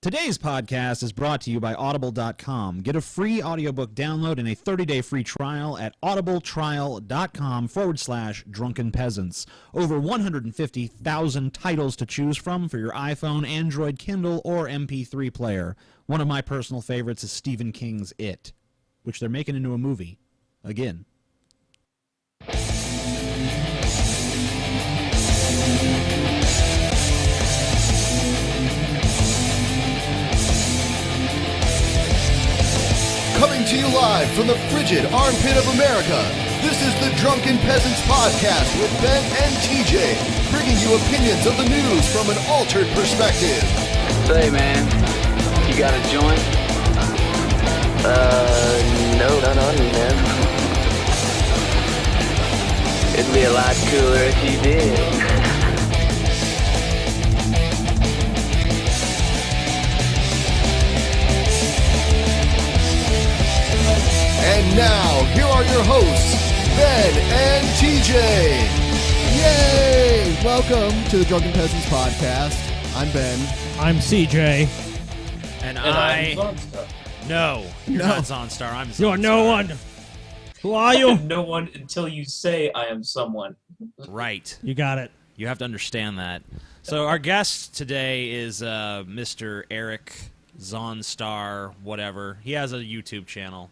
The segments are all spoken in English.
Today's podcast is brought to you by Audible.com. Get a free audiobook download and a 30-day free trial at audibletrial.com/Drunken Peasants. Over 150,000 titles to choose from for your iPhone, Android, Kindle, or MP3 player. One of my personal favorites is Stephen King's It, which they're making into a movie. Again. Coming to you live from the frigid armpit of America, this is the Drunken Peasants Podcast with Ben and TJ, bringing you opinions of the news from an altered perspective. Say, man, you got a joint? No, not on me, man. It'd be a lot cooler if you did. And now, here are your hosts, Ben and TJ. Yay! Welcome to the Drunken Peasants Podcast. I'm Ben. I'm CJ. And I'm Zaunstar. No, you're not Zaunstar. I'm Zaunstar. You're no one. Who are you? No one until you say I am someone. Right. You got it. You have to understand that. So our guest today is Mr. Eric Zaunstar, whatever. He has a YouTube channel.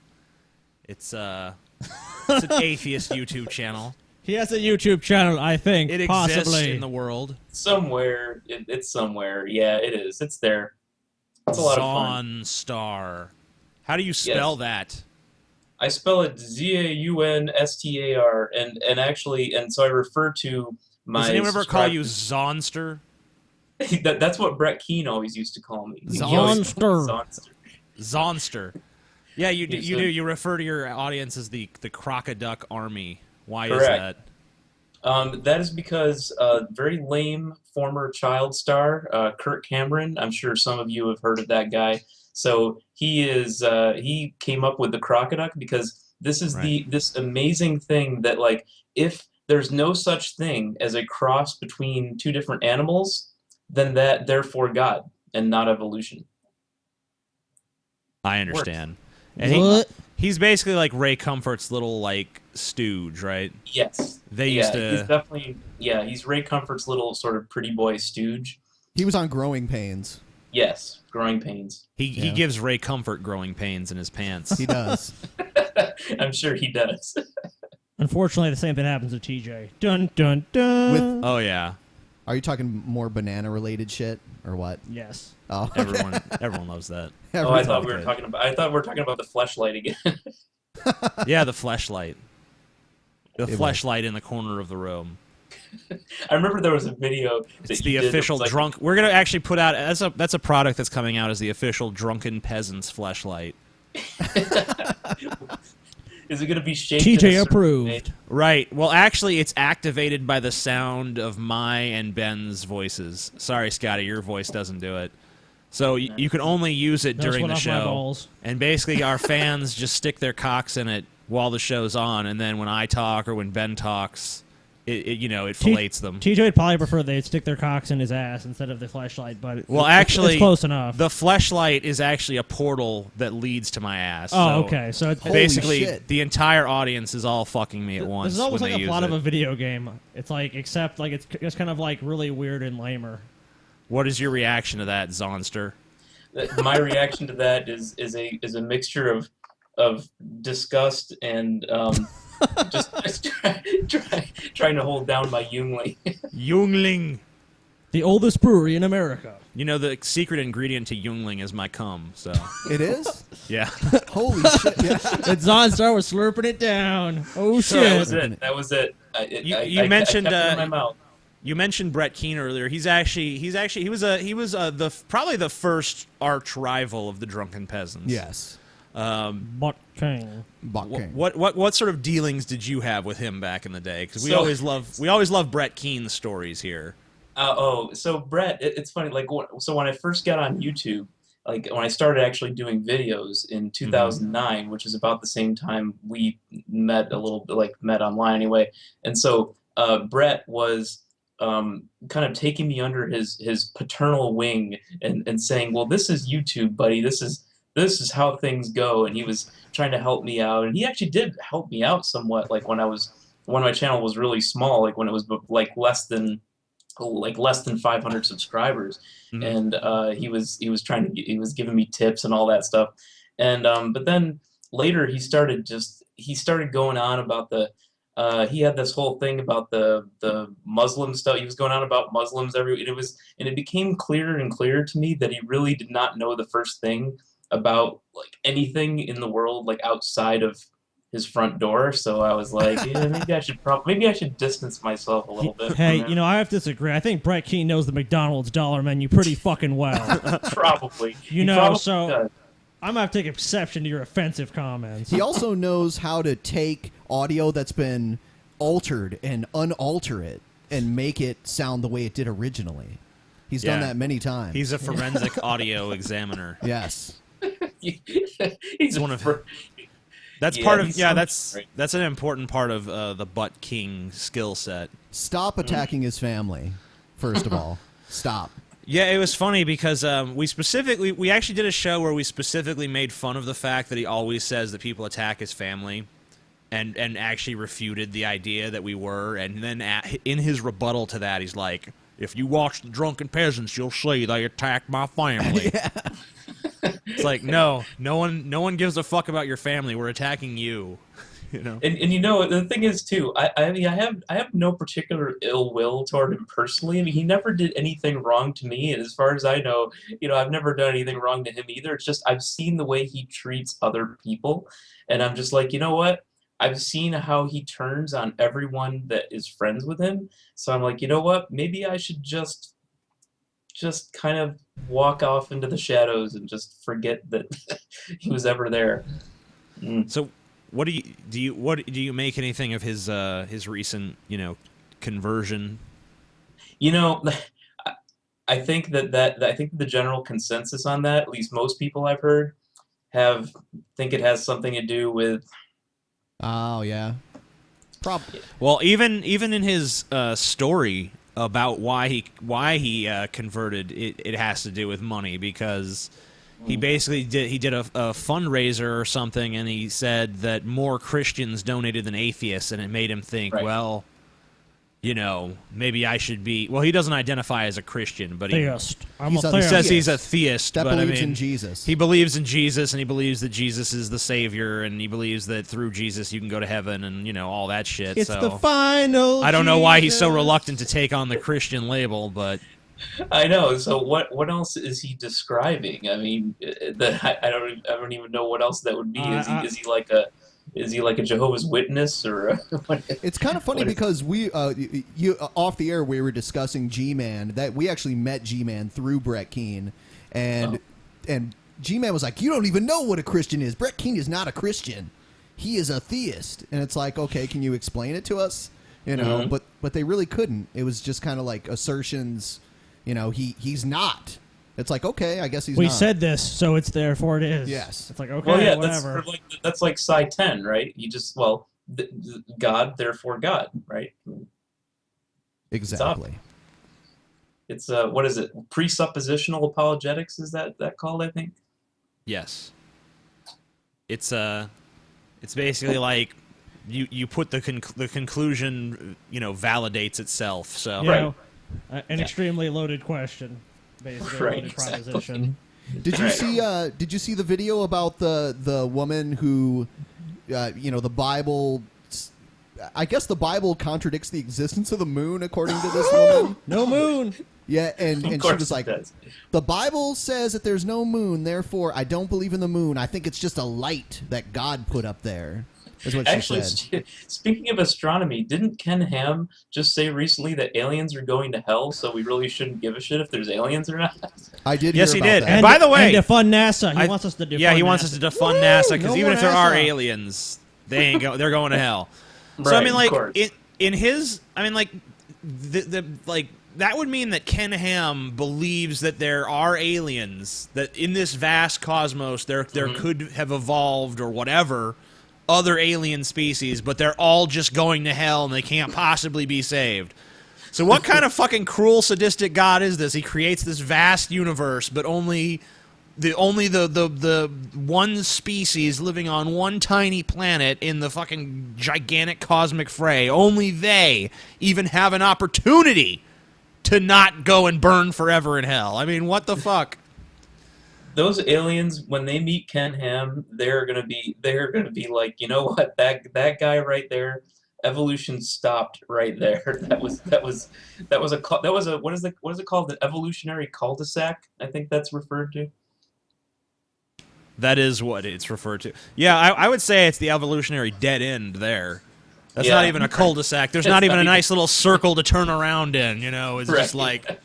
It's an atheist YouTube channel. He has a YouTube channel, I think. It possibly exists in the world. Somewhere. It's somewhere. Yeah, it is. It's there. It's a lot of fun. Zaunstar. How do you spell that? I spell it Zaunstar, and so I refer to my... Does anyone ever call you Zaunster? That's what Brett Keane always used to call me. Zaunstar. Zaunster. Yeah, you do. You refer to your audience as the Crocoduck Army. Why Correct. is that? That is because very lame former child star, Kirk Cameron. I'm sure some of you have heard of that guy. So he came up with the Crocoduck because this is this amazing thing that, like, if there's no such thing as a cross between two different animals, then that therefore God and not evolution. I understand. And he's basically like Ray Comfort's little, like, stooge, right? Yes. Used to... He's definitely... Yeah, he's Ray Comfort's little sort of pretty boy stooge. He was on Growing Pains. Yes, Growing Pains. He gives Ray Comfort growing pains in his pants. He does. I'm sure he does. Unfortunately, the same thing happens to TJ. Dun, dun, dun. Oh, yeah. Are you talking more banana-related shit, or what? Yes. Oh, okay. Everyone loves that. I thought we were talking about the fleshlight again. Yeah, the fleshlight. The fleshlight in the corner of the room. I remember there was a video. It's the official drunk. We're gonna actually put out that's a product that's coming out as the official Drunken Peasants fleshlight. Is it going to be shaped? TJ approved. Right. Well, actually, it's activated by the sound of my and Ben's voices. Sorry, Scotty, your voice doesn't do it. So you can only use it during the show. And basically, our fans just stick their cocks in it while the show's on, and then when I talk or when Ben talks, it fillets them. TJ would probably prefer they'd stick their cocks in his ass instead of the fleshlight, but actually, it's close enough. The fleshlight is actually a portal that leads to my ass. Oh, okay. So it's basically the entire audience is all fucking me at once. This is almost like a plot of a video game. It's like, except like it's kind of like really weird and lamer. What is your reaction to that, Zaunster? My reaction to that is a mixture of disgust and just trying to hold down my Yungling. Yungling. The oldest brewery in America. You know, the secret ingredient to Yungling is my cum, so... It is? Yeah. Holy shit, yeah. And Zaunstar was slurping it down. Oh, shit. That was it. You mentioned... I kept it in my mouth. You mentioned Brett Keane earlier. He was probably the first arch rival of the Drunken Peasants. Yes. Buck King. What sort of dealings did you have with him back in the day? Because we always love Brett Keane's stories here. So Brett, it's funny. Like, so when I first got on YouTube, like when I started actually doing videos in 2009, which is about the same time we met online anyway. And so Brett was kind of taking me under his paternal wing and saying, well, this is YouTube, buddy. This is how things go. And he was trying to help me out. And he actually did help me out somewhat. Like when my channel was really small, like when it was like less than 500 subscribers. Mm-hmm. And he was giving me tips and all that stuff. And but then later he started going on about he had this whole thing about the Muslim stuff. He was going on about Muslims and it became clearer and clearer to me that he really did not know the first thing about like anything in the world like outside of his front door. So I was like, yeah, maybe I should distance myself a little bit. Hey, I have to disagree. I think Brett Keane knows the McDonald's dollar menu pretty fucking well. Probably. So I'm gonna have to take exception to your offensive comments. He also knows how to take audio that's been altered and unalter it and make it sound the way it did originally. He's done that many times. He's a forensic audio examiner. Yes. He's one of That's part of that's an important part of the Butt King skill set. Stop attacking his family. First of all, stop. Yeah, it was funny because we actually did a show where we specifically made fun of the fact that he always says that people attack his family, and actually refuted the idea that we were, and then in his rebuttal to that, he's like, "If you watch the Drunken Peasants, you'll see they attack my family." It's like, no one gives a fuck about your family. We're attacking you. And the thing is too, I mean, I have no particular ill will toward him personally. I mean, he never did anything wrong to me, and as far as I know, I've never done anything wrong to him either. It's just I've seen the way he treats other people, and I'm just like, you know what? I've seen how he turns on everyone that is friends with him, so I'm like, you know what? Maybe I should just kind of walk off into the shadows and just forget that he was ever there. So. What do you make anything of his recent conversion? I think that the general consensus on that, at least most people I've heard, think it has something to do with. Oh yeah, probably. Well, even in his story about why he converted, it has to do with money because. He basically did a fundraiser or something, and he said that more Christians donated than atheists, and it made him think, well, maybe I should be. Well, he doesn't identify as a Christian, but theist. He says he's a theist. That but believes in Jesus. He believes in Jesus, and he believes that Jesus is the Savior, and he believes that through Jesus you can go to heaven, and all that shit. It's the final. I don't know why he's so reluctant to take on the Christian label, but. I know. So what else is he describing? I mean, I don't even know what else that would be. Is he like a Jehovah's Witness or? It's kind of funny because we off the air we were discussing Gman, that we actually met Gman through Brett Keane, and Gman was like, "You don't even know what a Christian is. Brett Keane is not a Christian. He is a theist." And it's like, okay, can you explain it to us? But they really couldn't. It was just kind of like assertions. He's not. It's like, okay, I guess he's not. We said this, so it's therefore it is. Yes. It's like, okay, whatever. That's like Psi 10, right? You just, God, therefore God, right? Exactly. It's what is it? Presuppositional apologetics, is that called, I think? Yes. It's basically like you put the conclusion, validates itself, so. An extremely loaded question, basically, a loaded proposition. Did you see the video about the woman who, the Bible? I guess the Bible contradicts the existence of the moon, according to this woman. No moon. Yeah, and she was like, the Bible says that there's no moon, therefore I don't believe in the moon. I think it's just a light that God put up there. Is what Actually, she said. Speaking of astronomy, didn't Ken Ham just say recently that aliens are going to hell, so we really shouldn't give a shit if there's aliens or not? I did. Yes, hear he about did. that. And by the way, and defund NASA. He wants us to defund. Yeah, he wants NASA. us to defund NASA because even if there are NASA. aliens, they're going to hell. Right, So I mean, like that would mean that Ken Ham believes that there are aliens, that in this vast cosmos there could have evolved or whatever other alien species, but they're all just going to hell and they can't possibly be saved. So what kind of fucking cruel, sadistic God is this? He creates this vast universe, but only the one species living on one tiny planet in the fucking gigantic cosmic fray. Only they even have an opportunity to not go and burn forever in hell. I mean, what the fuck? Those aliens, when they meet Ken Ham, they're gonna be like, you know what, that guy right there, evolution stopped right there. That was a what is it called? The evolutionary cul-de-sac, I think that's referred to. That is what it's referred to. Yeah, I would say it's the evolutionary dead end there. That's not even a cul-de-sac. There's not even a nice little circle to turn around in, you know? It's just like,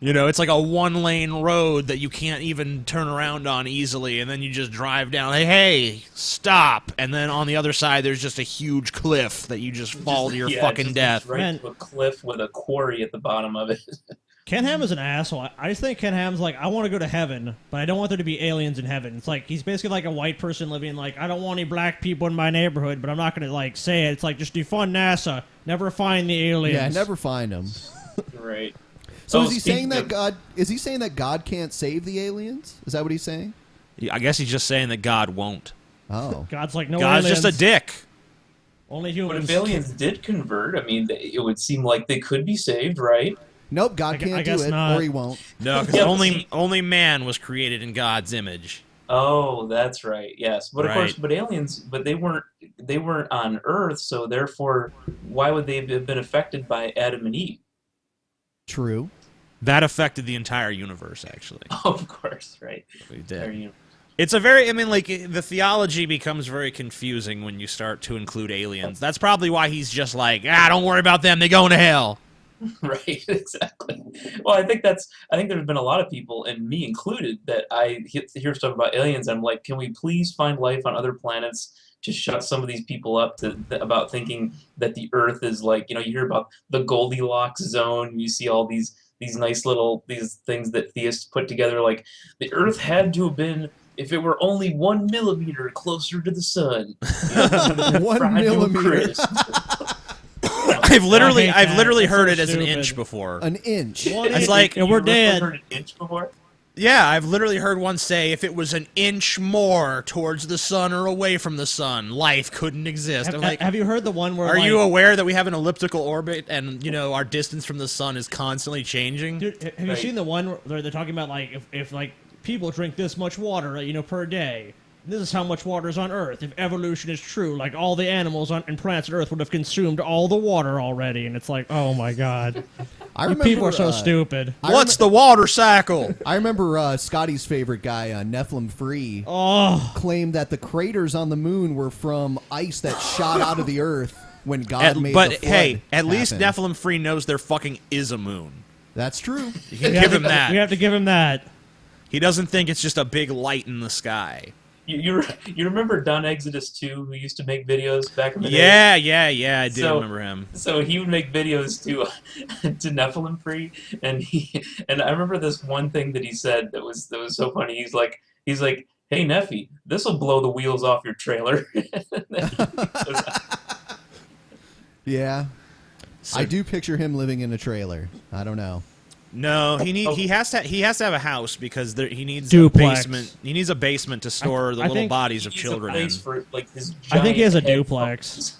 you know, it's like a one-lane road that you can't even turn around on easily, and then you just drive down, hey, stop! And then on the other side, there's just a huge cliff that you just fall to your fucking death. Right to a cliff with a quarry at the bottom of it. Ken Ham is an asshole. I just think Ken Ham's like, I want to go to heaven, but I don't want there to be aliens in heaven. It's like, he's basically like a white person living like, I don't want any black people in my neighborhood, but I'm not going to like say it. It's like, just defund NASA. Never find the aliens. Yeah, never find them. Right. So is he saying that God? Is he saying that God can't save the aliens? Is that what he's saying? Yeah, I guess he's just saying that God won't. Oh, God's like, no. God's aliens. just a dick. Only humans. But if aliens did convert, I mean, it would seem like they could be saved, right? Nope, God can't do it, not. or he won't. No, because only man was created in God's image. Oh, that's right. Yes, but of course, Right. but aliens, but they weren't on Earth, so therefore, why would they have been affected by Adam and Eve? True. That affected the entire universe, actually. Of course, right. It did. It's a very, I mean, like, the theology becomes very confusing when you start to include aliens. That's probably why he's just like, don't worry about them, they going to hell. Right, exactly. Well, I think there's been a lot of people, and me included, that I hear stuff about aliens. I'm like, can we please find life on other planets to shut some of these people up about thinking that the Earth is like, you know, you hear about the Goldilocks zone, you see all these nice little things that theists put together, like the Earth had to have been, if it were only 1 millimeter closer to the sun. You know, 1 millimeter. I've literally heard it as an inch before. An inch. It's like, and we're dead. Heard an inch before? Yeah, I've literally heard one say, if it was an inch more towards the sun or away from the sun, life couldn't exist. I'm like, have you heard the one where? Are you aware that we have an elliptical orbit and, you know, our distance from the sun is constantly changing? Dude, have you seen the one where they're talking about like if like people drink this much water, you know, per day? This is how much water is on Earth. If evolution is true, like all the animals and plants on Earth would have consumed all the water already. And it's like, oh my god, people are so stupid. What's the water cycle? I remember Scotty's favorite guy, Nephilim Free, claimed that the craters on the moon were from ice that shot out of the Earth when God made the flood hey, at least happen. Nephilim Free knows there fucking is a moon. That's true. You can give him that. We have to give him that. He doesn't think it's just a big light in the sky. You remember Don Exodus 2, who used to make videos back in the day? Yeah, I do remember him. So he would make videos to Nephilim Free, and I remember this one thing that he said that was so funny. He's like, hey Nephi, this will blow the wheels off your trailer. Yeah, I do picture him living in a trailer. I don't know. No, he has to have a house because he needs Duplex. a basement. He needs a basement to store the little bodies of children in. For, like, his I think he has a giant duplex.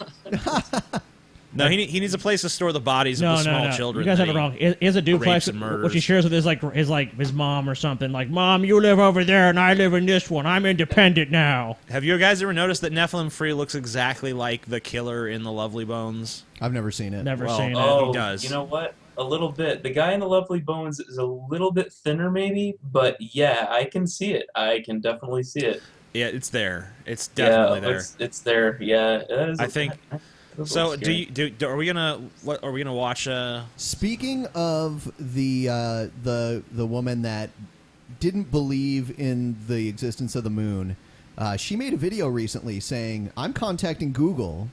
No, he needs a place to store the bodies of the small children. You guys have it wrong. He has a duplex, and murders. which he shares with his mom or something. Like, Mom, you live over there, and I live in this one. I'm independent now. Have you guys ever noticed that Nephilim Free looks exactly like the killer in The Lovely Bones? I've never seen it. Never seen it. Oh, he does. You know what? A little bit. The guy in the Lovely Bones is a little bit thinner, maybe, but yeah, I can see it. I can definitely see it. Yeah, it's there. It's definitely there. It's there. Yeah, that is I think. So, are we gonna watch? Speaking of the woman that didn't believe in the existence of the moon, she made a video recently saying, "I'm contacting Google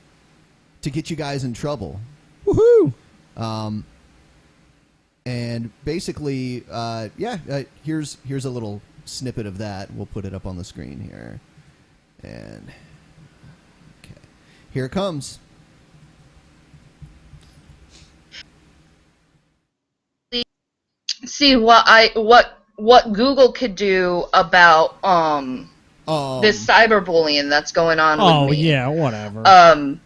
to get you guys in trouble." Woohoo! And basically, here's a little snippet of that. We'll put it up on the screen here. And okay, here it comes. see what Google could do about this cyberbullying that's going on with me. Oh yeah, whatever.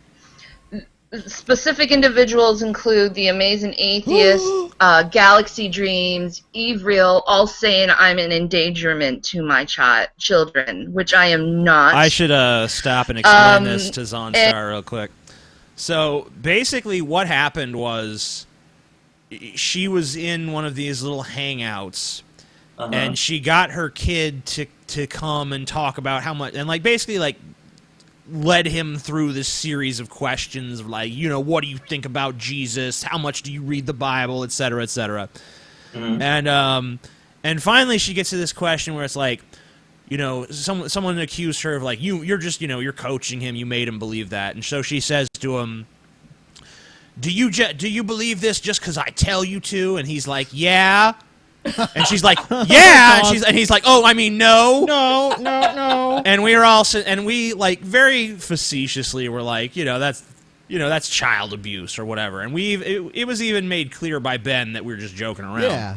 Specific individuals include the Amazing Atheist, Galaxy Dreams, Eve Real, all saying I'm an endangerment to my children, which I am not. I should stop and explain this to Zaunstar real quick. So basically what happened was she was in one of these little hangouts, and she got her kid to come and talk about how much, and like basically like led him through this series of questions of like, you know, what do you think about Jesus? How much do you read the Bible, etc., etc. And finally she gets to this question where it's like, you know, someone accused her of like, you're just, you know, you're coaching him, you made him believe that. And so she says to him, do you believe this just because I tell you to? And he's like, yeah. And she's like, yeah. And he's like, oh, I mean, no. And we were all, and we like very facetiously were like, that's child abuse or whatever. And it was even made clear by Ben that we were just joking around. Yeah.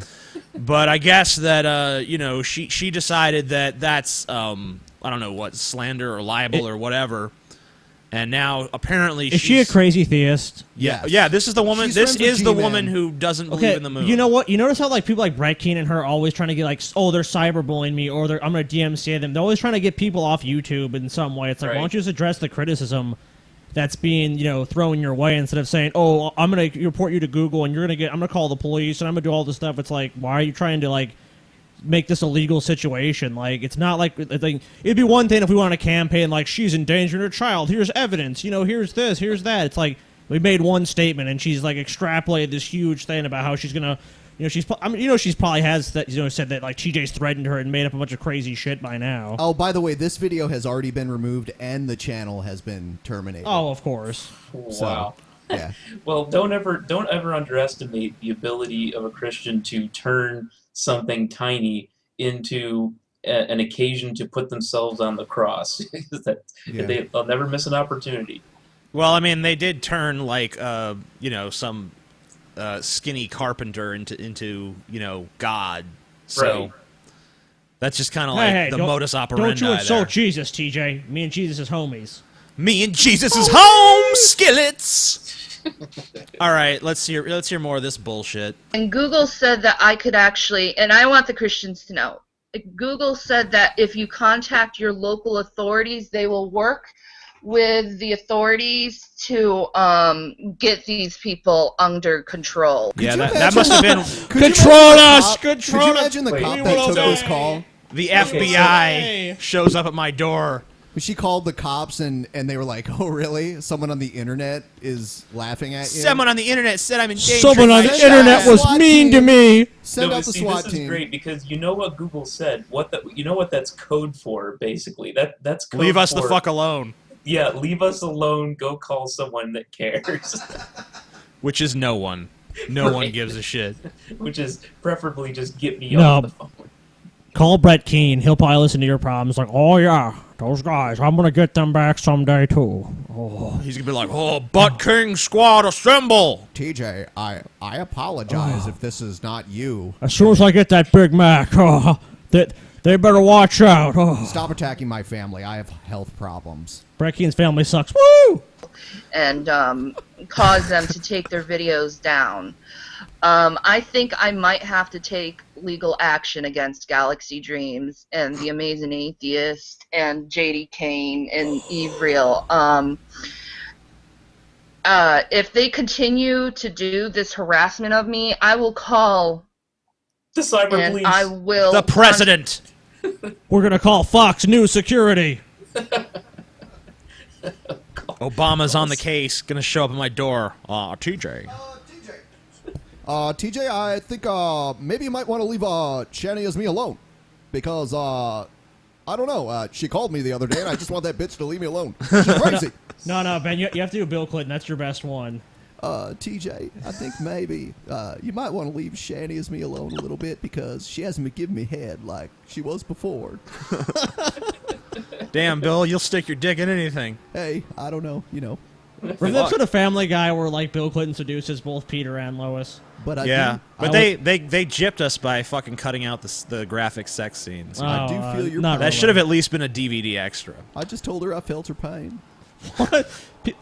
But I guess that she decided that that's I don't know what, slander or libel or whatever. And now apparently is she a crazy theist? Yeah. This is the woman. This is the woman who doesn't believe in the moon. You know what? You notice how like people like Brett Keane and her are always trying to get like, oh, they're cyberbullying me, or I'm going to DMCA them. They're always trying to get people off YouTube in some way. It's like, why don't you just address the criticism that's being thrown your way instead of saying, oh, I'm going to report you to Google and I'm going to call the police and I'm going to do all this stuff. It's like, why are you trying to like make this a legal situation? Like, it's not like it'd be one thing if we wanted a campaign like, she's endangering her child, here's evidence, here's this, here's that. It's like we made one statement and she's like extrapolated this huge thing about how she's gonna, she's probably has that, said that like TJ's threatened her and made up a bunch of crazy shit by now. Oh, by the way, this video has already been removed and the channel has been terminated. Oh, of course. Wow. So, yeah. Well, don't ever underestimate the ability of a Christian to turn something tiny into an occasion to put themselves on the cross. They'll never miss an opportunity. Well, I mean, they did turn like some skinny carpenter into God. So that's just kind of like the modus operandi. Don't you insult Jesus, TJ. Me and Jesus is homies. Me and Jesus is home, skillets. All right, let's hear more of this bullshit. And Google said that I could actually, and I want the Christians to know, Google said that if you contact your local authorities, they will work with the authorities to get these people under control. Yeah, that must have been... Control us! Could you imagine the cop that took this call? The FBI shows up at my door. She called the cops and they were like, oh, really? Someone on the internet is laughing at you? Someone on the internet said I'm in danger. Someone on the internet was mean to me. Send out the SWAT team. This is great because you know what Google said. You know what that's code for, basically. That's code leave us for, the fuck alone. Yeah, leave us alone. Go call someone that cares. Which is no one. No one gives a shit. Which is preferably just get me off the phone. Call Brett Keane. He'll probably listen to your problems. Like, oh yeah, those guys. I'm gonna get them back someday too. Oh, he's gonna be like, oh, Butt King Squad, assemble. TJ, I apologize if this is not you. As soon as I get that Big Mac, they better watch out. Oh. Stop attacking my family. I have health problems. Brett Keane's family sucks. Woo! And cause them to take their videos down. I think I might have to take legal action against Galaxy Dreams and the Amazing Atheist and JD Keane and Eve Real. If they continue to do this harassment of me, I will call the cyber police. I will the president. We're gonna call Fox News Security. Obama's on the case. Gonna show up at my door. TJ. TJ, I think maybe you might want to leave Shani as me alone. Because, I don't know. She called me the other day, and I just want that bitch to leave me alone. She's crazy. No, Ben, you have to do Bill Clinton. That's your best one. TJ, I think maybe you might want to leave Shani as me alone a little bit because she hasn't been giving me head like she was before. Damn, Bill, you'll stick your dick in anything. Hey, I don't know, Remember the episode of Family Guy where like Bill Clinton seduces both Peter and Lois? But they gypped us by fucking cutting out the graphic sex scenes. I do feel your not pain. That should have at least been a DVD extra. I just told her I felt her pain. What?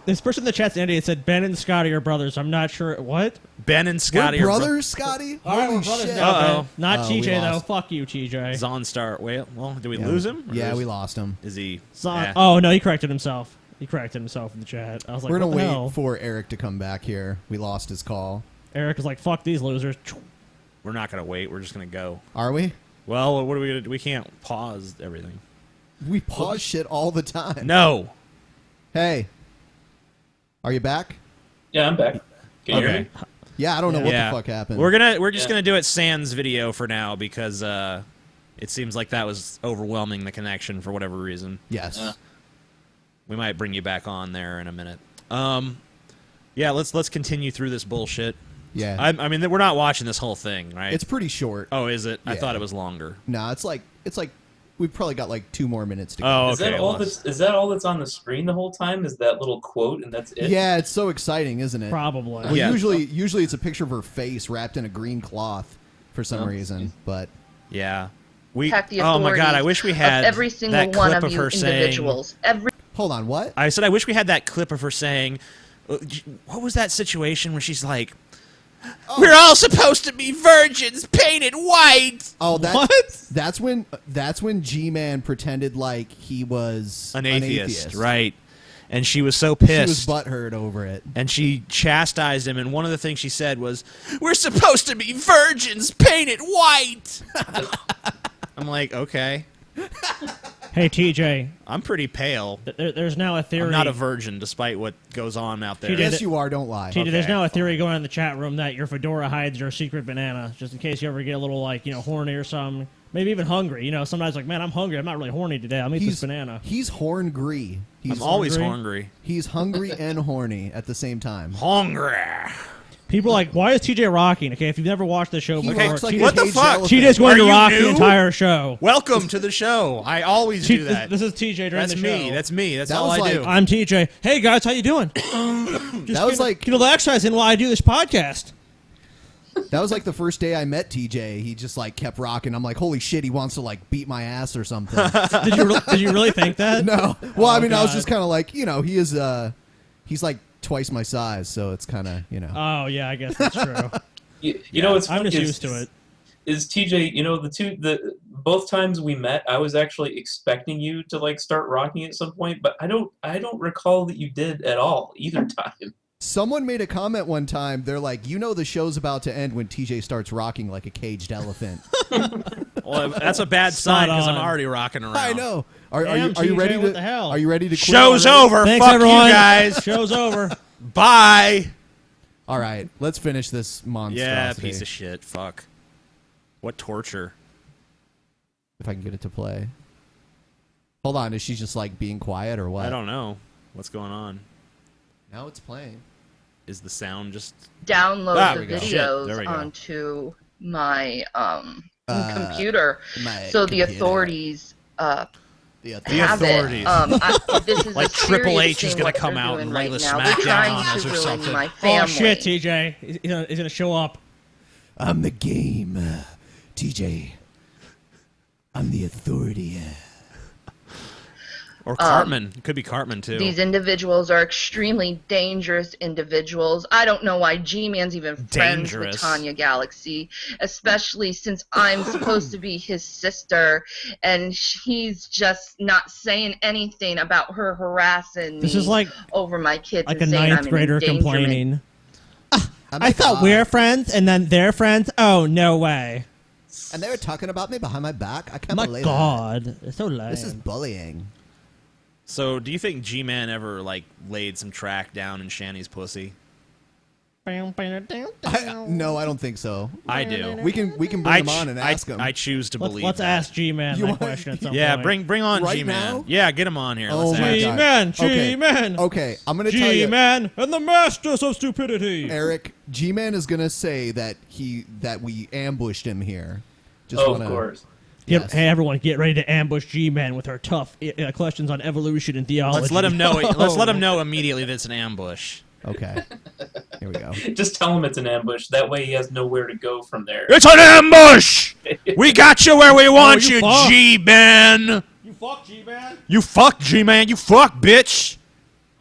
This person in the chat's Andy. It said Ben and Scotty are brothers. I'm not sure what. Ben and Scotty We're are brothers, Scotty. All right, Holy we're brothers shit! now, Ben. Not Oh, we TJ though. lost. Fuck you, TJ. Zaunstar. Well, did we lose him? Or Yeah, we lost him. Is he? Oh no, he corrected himself. He corrected himself in the chat. I was like, We're gonna what the wait hell? for Eric to come back here. We lost his call. Eric was like, fuck these losers. We're not gonna wait. We're just gonna go. Are we? Well, what are we gonna do? We can't pause everything. We pause shit all the time. No. Hey, are you back? Yeah, I'm back. Can you hear me? Yeah, I don't know what Yeah. the fuck happened. We're just gonna do it sans video for now because it seems like that was overwhelming the connection for whatever reason. Yes. We might bring you back on there in a minute. Yeah, let's continue through this bullshit. Yeah. I mean, we're not watching this whole thing, right? It's pretty short. Oh, is it? I Yeah. thought it was longer. No, it's like we've probably got like 2 more minutes to go. Oh, Is okay. that all that's on the screen the whole time? Is that little quote and that's it? Yeah, it's so exciting, isn't it? Probably. Well, Yeah. usually it's a picture of her face wrapped in a green cloth for some Oh, reason, but Yeah. Contact the Oh my god! I authorities wish we of had every single that one clip of of you her saying. individuals. Every hold on, what? I said I wish we had that clip of her saying. What was that situation where she's like, "We're all supposed to be virgins, painted white." Oh, What? That's when G-Man pretended like he was An atheist, right? And she was so pissed. She was butthurt over it. And she chastised him, and one of the things she said was, "We're supposed to be virgins, painted white." I'm like, okay. Hey TJ, I'm pretty pale. there's now a theory. I'm not a virgin, despite what goes on out there. TJ, Yes, you are. Don't lie. TJ, there's Okay. now a theory going on in the chat room that your fedora hides your secret banana, just in case you ever get a little horny or something. Maybe even hungry. Sometimes like, man, I'm hungry. I'm not really horny today. I'll eat this banana. He's horngry. I'm always hungry. He's hungry and horny at the same time. Hungry. People are like, why is TJ rocking? Okay, if you've never watched the show He before, rocks like TJ's, a What the caged fuck? elephant. TJ's going Are to you rock new? the entire show. Welcome to the show. I always do that. This is TJ during That's the me. show. That's me. That's That all was I do. like- I'm TJ. Hey guys, how you doing? Just That was like get a little exercise in while I do this podcast. that was like the first day I met TJ. He just like kept rocking. I'm like, holy shit, he wants to like beat my ass or something. Did you really think that? No. Well, I mean, I was God. just kind of like, he is he's like twice my size, so it's kind of, Oh yeah, I guess that's true. You know what's I'm funny just is- used to it. Is TJ, both times we met, I was actually expecting you to like start rocking at some point, but I don't recall that you did at all either time. Someone made a comment one time. They're like, the show's about to end when TJ starts rocking like a caged elephant. Well, that's a bad sign because I'm already rocking around. I know. Are Damn, you TJ, ready to? what the hell? Are you ready to? Quit Show's already? over. Thanks Fuck everyone. you guys. Show's over. Bye. All right, let's finish this monstrosity. Yeah, piece of shit. Fuck. What torture. If I can get it to play. Hold on, is she just like being quiet or what? I don't know. What's going on? Now it's playing. Is the sound just... download Ah, the there we go. Shit, videos there we go. onto my computer, My so the computer. authorities The have authorities. it. This is Like a Triple serious H is thing gonna what come they're out doing and lay right the now. smack They're down trying on us to or ruin something. my family. Oh shit, TJ. He's gonna show up. I'm the game, TJ. I'm the authority. Or Cartman. It could be Cartman, too. These individuals are extremely dangerous individuals. I don't know why G-Man's even friends Dangerous. with Tanya Galaxy, especially since I'm supposed to be his sister, and he's just not saying anything about her harassing This me is like over my kids a and saying I'm ninth an grader endangerment. complaining. Oh I thought we're friends and then they're friends. Oh no way! And they were talking about me behind my back. I can't My believe God, it's so lame. that. This is bullying. So, do you think G-Man ever, laid some track down in Shanny's pussy? No, I don't think so. I do. We can bring him on and ask him. I choose to believe Let's that. ask G-Man You that want- question at some Yeah, point. bring on Right G-Man. now? Yeah, get him on here. Oh Let's my ask God. G-Man, Okay. G-Man. Okay, I'm gonna tell you, G-Man and the Masters of Stupidity. Eric. G-Man is gonna say that we ambushed him here. Just Oh, wanna, of course. Yes. Hey, everyone, get ready to ambush Gman with our tough questions on evolution and theology. Let's let him know. Let's let him know immediately that it's an ambush. Okay. Here we go. Just tell him it's an ambush. That way he has nowhere to go from there. It's an ambush! We got you where we want you you, fuck. G-Man! You fuck, Gman. You fuck, G-Man. You fuck, bitch!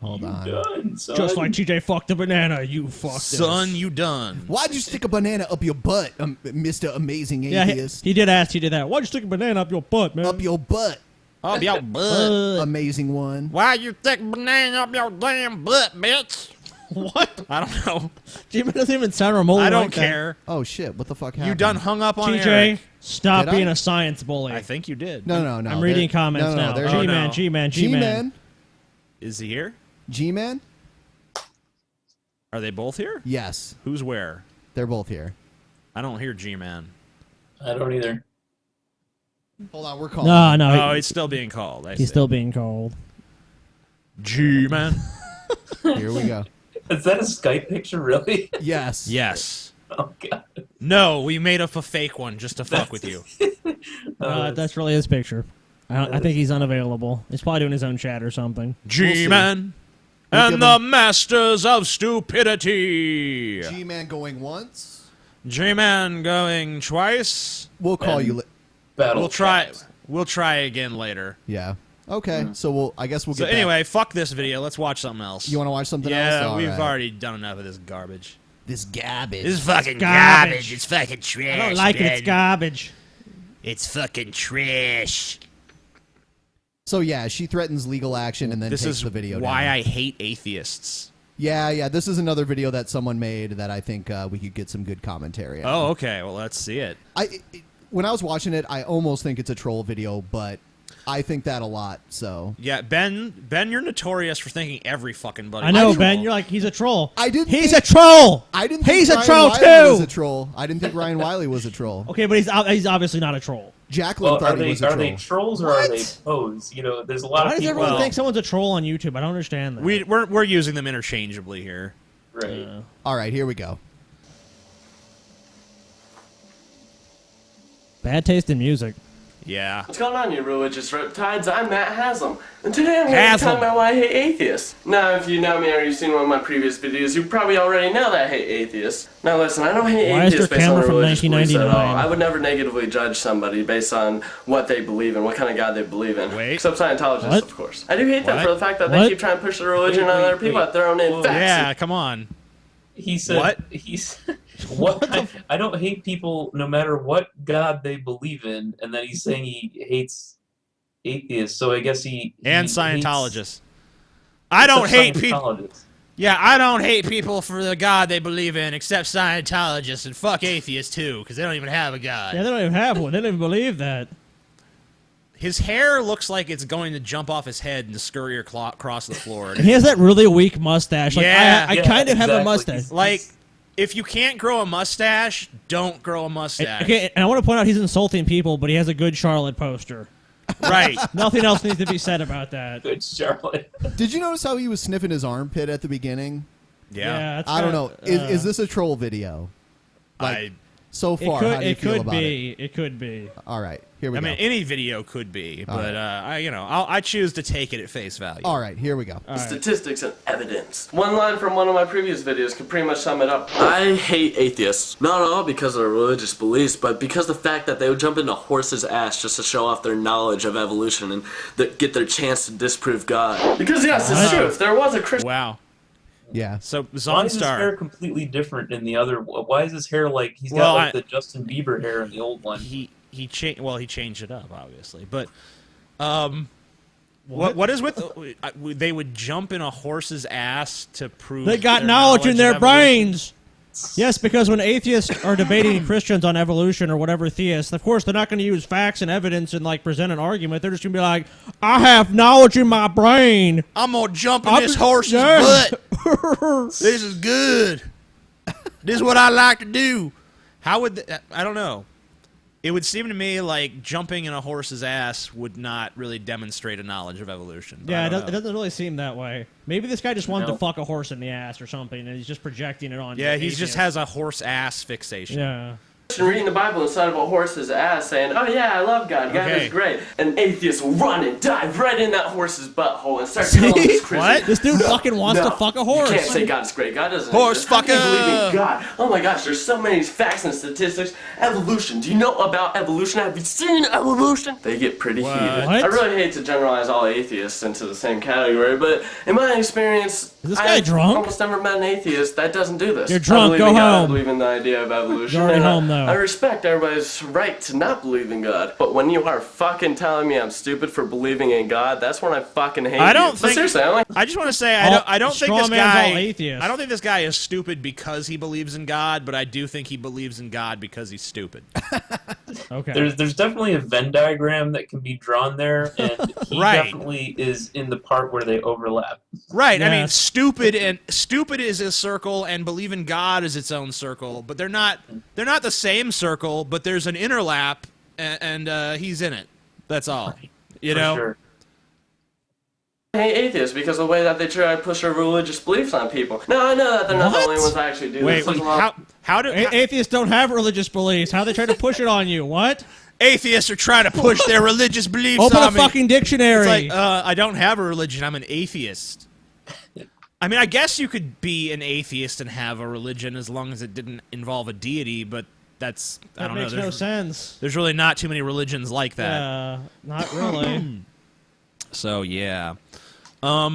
Hold on. Done, son. Just like TJ fucked the banana, you fucked Son, this. you done. Why'd you stick a banana up your butt, Mr. Amazing Yeah, Atheist? he did ask. He did that. Why'd you stick a banana up your butt, man? Up your butt, Up your butt. amazing one. Why you stick banana up your damn butt, bitch? What? I don't know. Gman doesn't even sound remotely I don't like that. care. Oh shit! What the fuck happened? You done hung up on TJ, Eric. stop Did I? being a science bully. I think you did. No. I'm reading comments no, now. there's- Oh, G-Man, no. G-Man, G-Man. G-Man, Is he here? G-Man. Are they both here? Yes, Who's where? they're both here. I don't hear G-Man. I don't either. Hold on, we're calling. No, Oh, it's still being called. I he's see. still being called. G-Man. Here we go. Is that a Skype picture, really? Yes. Yes. Oh, God. No, we made up a fake one just to fuck with you. That's really his picture. I think he's unavailable. He's probably doing his own chat or something. G-Man We'll and give the him- masters of stupidity. G-Man going once. G-Man going twice. We'll call And- you. Battle We'll try. chat. We'll try again later. Yeah. Okay. So I guess we'll So get. back. anyway, fuck this video. Let's watch something else. You want to watch something else? Yeah, All we've right. already done enough of this garbage. This garbage. This is fucking garbage. garbage. It's fucking trash. I don't like it. It's Ben. garbage. It's fucking trash. So yeah, she threatens legal action and then This takes is the video why down. I hate atheists. Yeah. This is another video that someone made that I think we could get some good commentary on. Oh, okay. Well, let's see it. When I was watching it, I almost think it's a troll video, but I think that a lot. So Yeah, Ben, you're notorious for thinking every fucking buddy. I know, is a Ben. troll. You're like, he's a troll. I didn't. He's think, a troll. I didn't. He's think a Ryan troll Wiley was too. a troll. I didn't think Ryan Wiley was a troll. Okay, but he's obviously not a troll. Jacqueline Well, thought are he they was a troll. trolls or What? are they pose? You know, there's a lot Why of does people. everyone think someone's a troll on YouTube? I don't understand that. We're using them interchangeably here. Right. All right, here we go. Bad taste in music. Yeah. What's going on, you religious riptides? I'm Matt Haslam, and today I'm going to be Haslam. talking about why I hate atheists. Now, if you know me or you've seen one of my previous videos, you probably already know that I hate atheists. Now listen, I don't hate Why is atheists there based on camera their from religious beliefs at all. 1999? I would never negatively judge somebody based on what they believe in, what kind of God they believe in. Wait. Except Scientologists, What? of course. I do hate them What? for the fact that What? they keep trying to push their religion on other people wait. at their own Whoa. infects. Yeah, come on. He said. What? He's. What? I don't hate people no matter what God they believe in, and then he's saying he hates atheists. So I guess he And hates- Scientologists. I don't hate people. Scientologists. Yeah, I don't hate people for the God they believe in, except Scientologists, and fuck atheists too, because they don't even have a God. Yeah, they don't even have one. They don't even believe that. His hair looks like it's going to jump off his head and scurry across the floor. And he has that really weak mustache. Like, Yeah. I Yeah, kind of have a exactly. mustache. Like, if you can't grow a mustache, don't grow a mustache. Okay, and I want to point out he's insulting people, but he has a good Charlotte poster. Right. Nothing else needs to be said about that. Good Charlotte. Did you notice how he was sniffing his armpit at the beginning? Yeah. that's I don't kinda- know. Is this a troll video? So It far, could, how do you it feel could about be. it? It could be. All right, here we I go. mean, any video could be, All but I choose to take it at face value. All right, here we go. All right. Statistics and evidence. One line from one of my previous videos could pretty much sum it up. I hate atheists. Not all because of their religious beliefs, but because the fact that they would jump into horses' ass just to show off their knowledge of evolution and get their chance to disprove God. Because yes, it's true. If there was a Christian Wow. Yeah. So Why is his hair Zaunstar, completely different in the other? Why is his hair like he's got Well, like the Justin Bieber hair in the old one? he changed it up obviously, but what is with they would jump in a horse's ass to prove They got their knowledge in their of evolution? brains. Yes, because when atheists are debating Christians on evolution or whatever theists, of course they're not going to use facts and evidence and like present an argument. They're just going to be like, "I have knowledge in my brain." I'm gonna jump in I'll this be- horse's yeah. butt. This is good. This is what I like to do. How would I don't know. It would seem to me like jumping in a horse's ass would not really demonstrate a knowledge of evolution. But Yeah, I it don't know. doesn't really seem that way. Maybe this guy just wanted No. to fuck a horse in the ass or something, and he's just projecting it on. Yeah, he atheists. just has a horse ass fixation. Yeah. reading the Bible inside of a horse's ass saying, oh yeah, I love God, God is great. An atheist will run and dive right in that horse's butthole and start telling this Christian. What? This dude fucking wants to fuck a horse. You can't say God is great. God doesn't Horse exist. How can you fucker! believe in God? Oh my gosh, there's so many facts and statistics. Evolution. Do you know about evolution? Have you seen evolution? They get pretty heated. I really hate to generalize all atheists into the same category, but in my experience, is this guy drunk? I've almost never met an atheist that doesn't do this. You're drunk, go home. I believe in the idea of evolution. You're already home, though. I respect everybody's right to not believe in God. But when you are fucking telling me I'm stupid for believing in God, that's when I fucking hate you. But seriously, I just want to say I don't think this guy. Atheist. I don't think this guy is stupid because he believes in God, but I do think he believes in God because he's stupid. Okay. There's definitely a Venn diagram that can be drawn there, and he definitely is in the part where they overlap. Right. Yes. I mean, stupid is a circle, and believe in God is its own circle, but they're not the same circle. But there's an interlap, and he's in it. That's all. You know. Sure. I hate atheists because of the way that they try to push their religious beliefs on people. No, I know that they're not the only ones that actually do this. Wait, how do atheists don't have religious beliefs? How they try to push it on you? What? Atheists are trying to push their religious beliefs Open on me. a fucking dictionary. It's like, I don't have a religion. I'm an atheist. I mean, I guess you could be an atheist and have a religion as long as it didn't involve a deity, but that I don't know. Makes no sense. There's really not too many religions like that. Yeah, not really. So yeah, I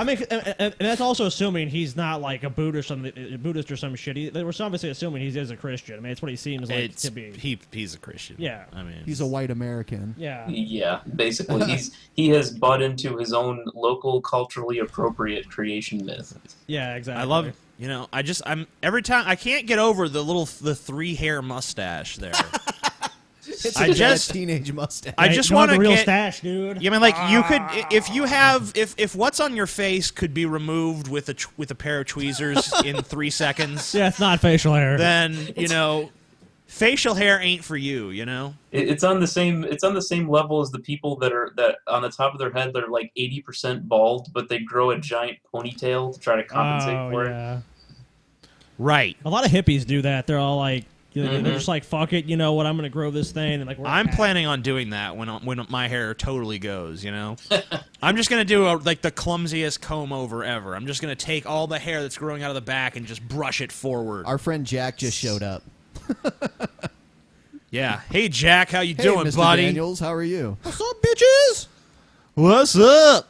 mean, and that's also assuming he's not like a Buddhist or some shit. They were obviously assuming he is a Christian. I mean, it's what he seems like to be. He's a Christian. Yeah, I mean, he's a white American. Yeah. Yeah, basically, he has bought into his own local, culturally appropriate creation myth. Yeah, exactly. I love. You know, I'm every time I can't get over the 3-hair mustache there. It's a teenage mustache. I just want to real get stash, dude. Yeah, I mean, like you could if what's on your face could be removed with a pair of tweezers in 3 seconds. Yeah, it's not facial hair. Then facial hair ain't for you. You know, it's on the same level as the people that on the top of their head they're like 80% bald, but they grow a giant ponytail to try to compensate for it. Right. A lot of hippies do that. They're all like. They're just like, fuck it, you know what? I'm gonna grow this thing, and like. I'm planning on doing that when my hair totally goes. You know, I'm just gonna do the clumsiest comb over ever. I'm just gonna take all the hair that's growing out of the back and just brush it forward. Our friend Jack just showed up. Yeah. Hey Jack, how you doing, Mr. buddy? Daniels, how are you? What's up, bitches? What's up?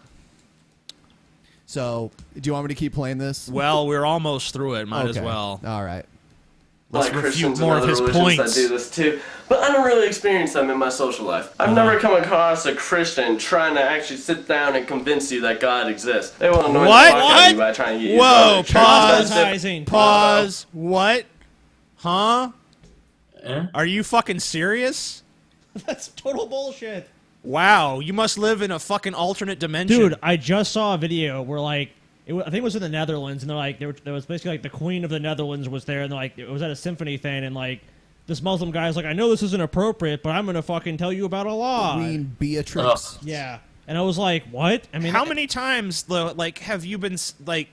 So, do you want me to keep playing this? Well, we're almost through it. Might as well. All right. Let's like refute Christians more and of other his religions points. that do this too, but I don't really experience them in my social life. I've never come across a Christian trying to actually sit down and convince you that God exists. They want to annoy the fuck out of you by trying to get you Whoa! to Pause. What? Huh? Eh? Are you fucking serious? That's total bullshit. Wow, you must live in a fucking alternate dimension. Dude, I just saw a video where like. I think it was in the Netherlands, and they're like, there was basically like the Queen of the Netherlands was there, and they're like, it was at a symphony thing, and like, this Muslim guy's like, I know this isn't appropriate, but I'm gonna fucking tell you about Allah. Queen Beatrix. Yeah, and I was like, what? I mean, how many times though? Like, have you been like,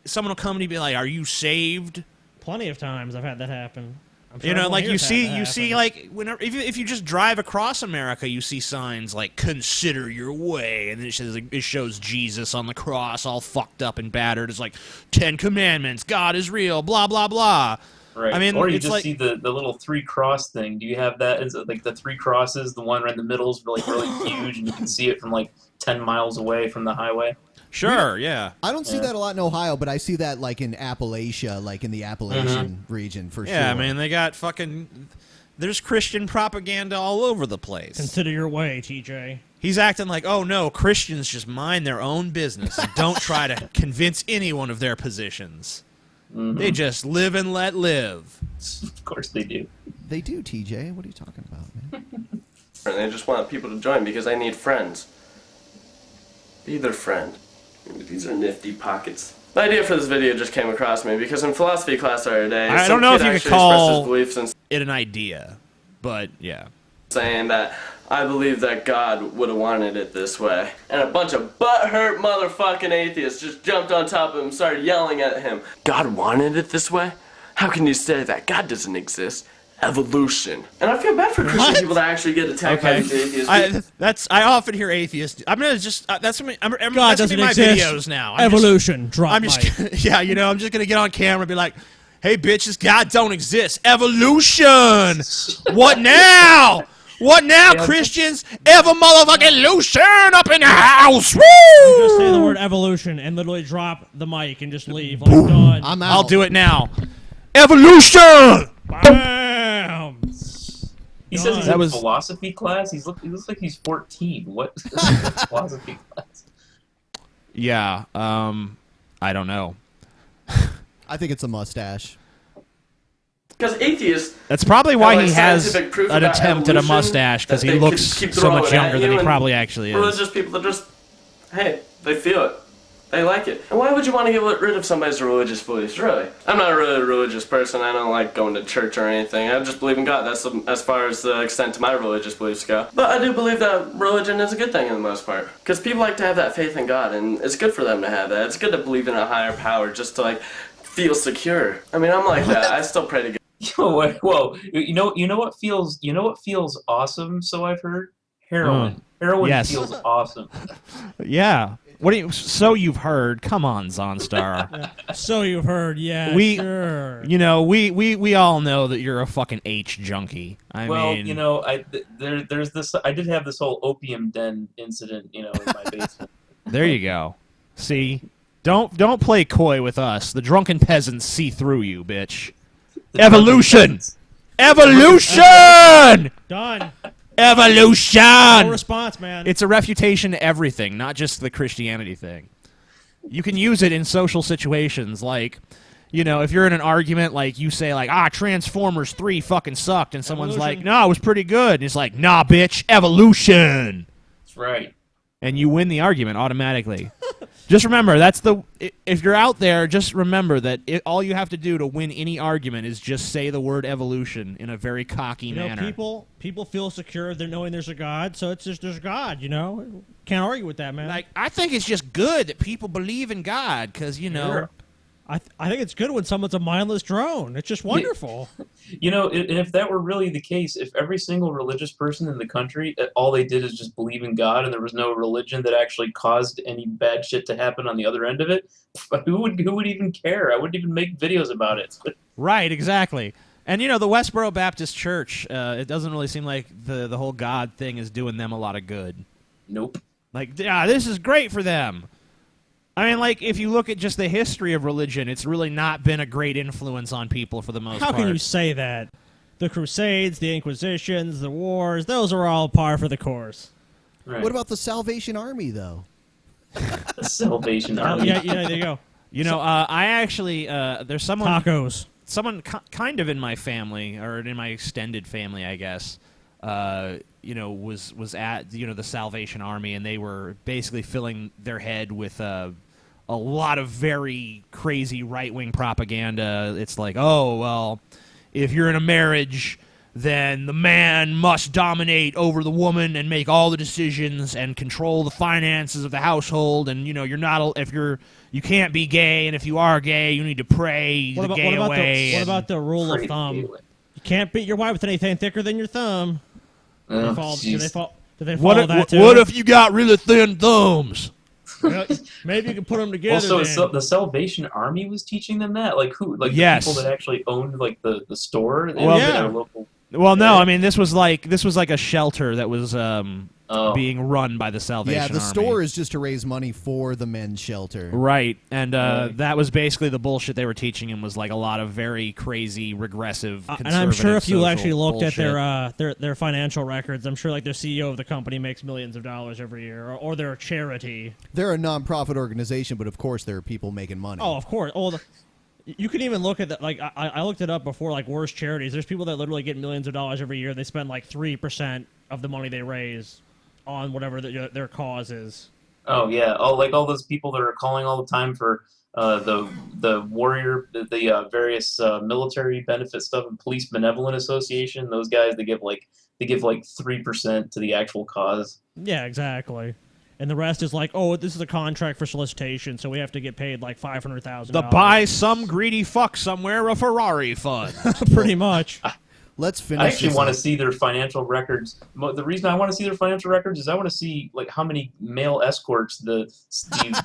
someone will come to you and be like, "Are you saved?" Plenty of times I've had that happen. I'm sure you know, like you see happen. like whenever if you just drive across America, you see signs like "Consider your way," and it shows Jesus on the cross, all fucked up and battered. It's like 10 Commandments, God is real, blah blah blah. Right. I mean, or you it's just like, see the little 3 cross thing. Do you have that? Is it like the 3 crosses? The one right in the middle is like really huge, and you can see it from like 10 miles away from the highway. Sure, yeah. I don't see that a lot in Ohio, but I see that like in Appalachia, like in the Appalachian region for sure. Yeah, man, they got fucking. There's Christian propaganda all over the place. Consider your way, TJ. He's acting like, oh no, Christians just mind their own business and don't try to convince anyone of their positions. They just live and let live. Of course they do. They do, TJ. What are you talking about, man? And they just want people to join because they need friends. Be their friend. These are nifty pockets. The idea for this video just came across me because in philosophy class the other day, I don't know if you could call it an idea, but yeah. Saying that I believe that God would have wanted it this way. And a bunch of butthurt motherfucking atheists just jumped on top of him and started yelling at him. God wanted it this way? How can you say that? God doesn't exist. Evolution. And I feel bad for Christian people that actually get attacked by these atheists. I often hear atheists. I'm gonna just that's gonna be my exist. videos now. Evolution. I'm just yeah, you know, I'm just gonna get on camera and be like, "Hey, bitches, God don't exist. Evolution. What now? What now, Christians? Evolution up in the house. Woo!" You just say the word evolution and literally drop the mic and just leave. Like, done. I'm out. I'll do it now. Evolution. Bam! He says he's in philosophy class. He looks like he's 14. What philosophy class? Yeah, I don't know. I think it's a mustache. Because atheists... That's probably why he has an an attempt at a mustache, because he looks so much younger than he probably actually is. Religious people that just, hey, they feel it. They like it. And why would you want to get rid of somebody's religious beliefs, really? I'm not a really religious person. I don't like going to church or anything. I just believe in God. That's as far as the extent to my religious beliefs go. But I do believe that religion is a good thing in the most part. Because people like to have that faith in God, and it's good for them to have that. It's good to believe in a higher power just to, like, feel secure. I mean, I'm like that. I still pray to God. Whoa, you know what feels awesome? So I've heard heroin. Heroin feels awesome. Yeah. What do you? So you've heard? Come on, Zaunstar. Yeah. So you've heard? Yeah. Sure. You know, we all know that you're a fucking H junkie. I mean, you know, there's this. I did have this whole opium den incident, you know, in my basement. There you go. See, don't play coy with us. The drunken peasants see through you, bitch. Evolution. Evolution. Done. Evolution! No response, man. It's a refutation to everything, not just the Christianity thing. You can use it in social situations, like, you know, if you're in an argument, like, you say, like, Transformers 3 fucking sucked, and someone's like, no, it was pretty good. And it's like, nah, bitch, evolution! That's right. And you win the argument automatically. Just remember, if you're out there, just remember that all you have to do to win any argument is just say the word evolution in a very cocky manner. People feel secure they're knowing there's a God, so it's just there's a God, you know? Can't argue with that, man. Like, I think it's just good that people believe in God, because, you know... Sure. I think it's good when someone's a mindless drone. It's just wonderful. You know, and if that were really the case, if every single religious person in the country, all they did is just believe in God, and there was no religion that actually caused any bad shit to happen on the other end of it, who would even care? I wouldn't even make videos about it. Right, exactly. And, you know, the Westboro Baptist Church, it doesn't really seem like the whole God thing is doing them a lot of good. Nope. Like, yeah, this is great for them. I mean, like, if you look at just the history of religion, it's really not been a great influence on people for the most part. How can you say that? The Crusades, the Inquisitions, the wars, those are all par for the course. Right. What about the Salvation Army, though? The Salvation Army. Yeah, there you go. You know, I actually, there's someone... Tacos. Someone kind of in my family, or in my extended family, I guess, you know, was at, you know, the Salvation Army, and they were basically filling their head with a lot of very crazy right-wing propaganda. It's like, oh, well, if you're in a marriage, then the man must dominate over the woman and make all the decisions and control the finances of the household, and, you know, you can't be gay, and if you are gay, you need to pray the gay away. What about the rule of thumb? You can't beat your wife with anything thicker than your thumb. Do they follow that too? What if you got really thin thumbs? Well, maybe you can put them together. Also, so the Salvation Army was teaching them that? Like who? Like the people that actually owned like the store? Well, their local no, I mean this was like a shelter that was being run by the Salvation Army. Yeah, the store is just to raise money for the men's shelter. Right, and that was basically the bullshit they were teaching him, was like a lot of very crazy, regressive, conservative, and I'm sure if you actually looked bullshit. at their financial records, I'm sure like their CEO of the company makes millions of dollars every year, or they're a charity. They're a non-profit organization, but of course there are people making money. Oh, of course. You can even look at that. Like I looked it up before. Like worst charities, there's people that literally get millions of dollars every year. They spend like 3% of the money they raise on whatever their cause is. Oh yeah, like all those people that are calling all the time for the warrior, the various military benefit stuff, and Police Benevolent Association. Those guys, they give like they give like 3% to the actual cause. Yeah, exactly. And the rest is like, oh, this is a contract for solicitation, so we have to get paid like $500,000. The buy some greedy fuck somewhere a Ferrari fund. Pretty much. Let's finish. I actually want to see their financial records. The reason I want to see their financial records is I want to see like how many male escorts the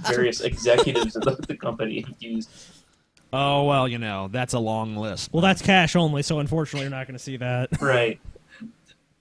various executives of the company used. Oh, well, you know, that's a long list. Well, that's cash only, so unfortunately you're not going to see that. Right.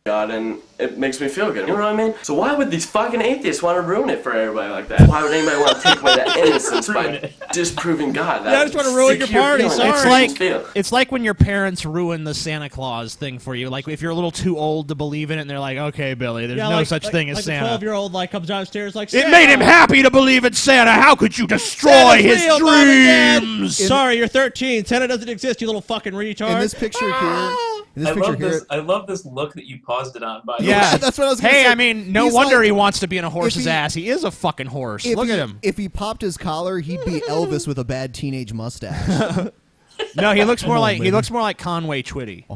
God, and it makes me feel good. You know what I mean? So why would these fucking atheists want to ruin it for everybody like that? Why would anybody want to take away that innocence by disproving God? Yeah, I just want to ruin your party, sorry. It's like when your parents ruin the Santa Claus thing for you. Like if you're a little too old to believe in it, and they're like, "Okay, Billy, there's no such thing as Santa." The 12-year-old comes downstairs like, it made him happy to believe in Santa. How could you destroy his dreams? Sorry, you're 13. Santa doesn't exist, you little fucking retard. In this picture here. I love this look that you paused it on. By the Yeah, way. that's what I was going to say. Hey, I mean, no wonder he wants to be in a horse's he- ass. He is a fucking horse. Look at him. If he popped his collar, he'd be Elvis with a bad teenage mustache. No, he looks more like Conway Twitty.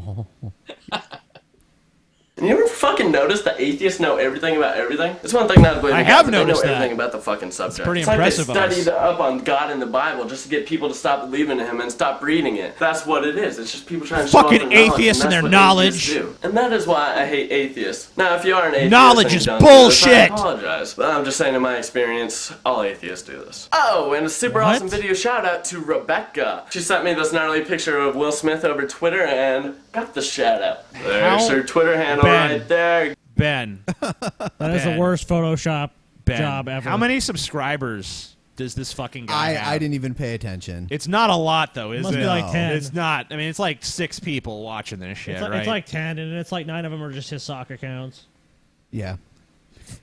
And you ever fucking notice that atheists know everything about everything? It's one thing not to believe in I God, have but noticed they know that. everything about the fucking subject. pretty it's impressive like of they us. studied up on God in the Bible just to get people to stop believing in Him and stop reading it. That's what it is. It's just people trying to Fucking show off their knowledge, atheists and that's their what knowledge. atheists do. And that is why I hate atheists. Now, if you are an atheist, Knowledge and you is don't do this, bullshit. I apologize, but I'm just saying, in my experience, all atheists do this. Oh, and a super awesome video shout out to Rebecca. She sent me this gnarly picture of Will Smith over Twitter and got the shout out. There's her Twitter handle right there. Ben. That is the worst Photoshop job ever. How many subscribers does this fucking guy have? I didn't even pay attention. It's not a lot, though, is it? Must be like 10. It's not. I mean, it's like 6 people watching this shit, right? It's like 10, and it's like 9 of them are just his sock accounts. Yeah.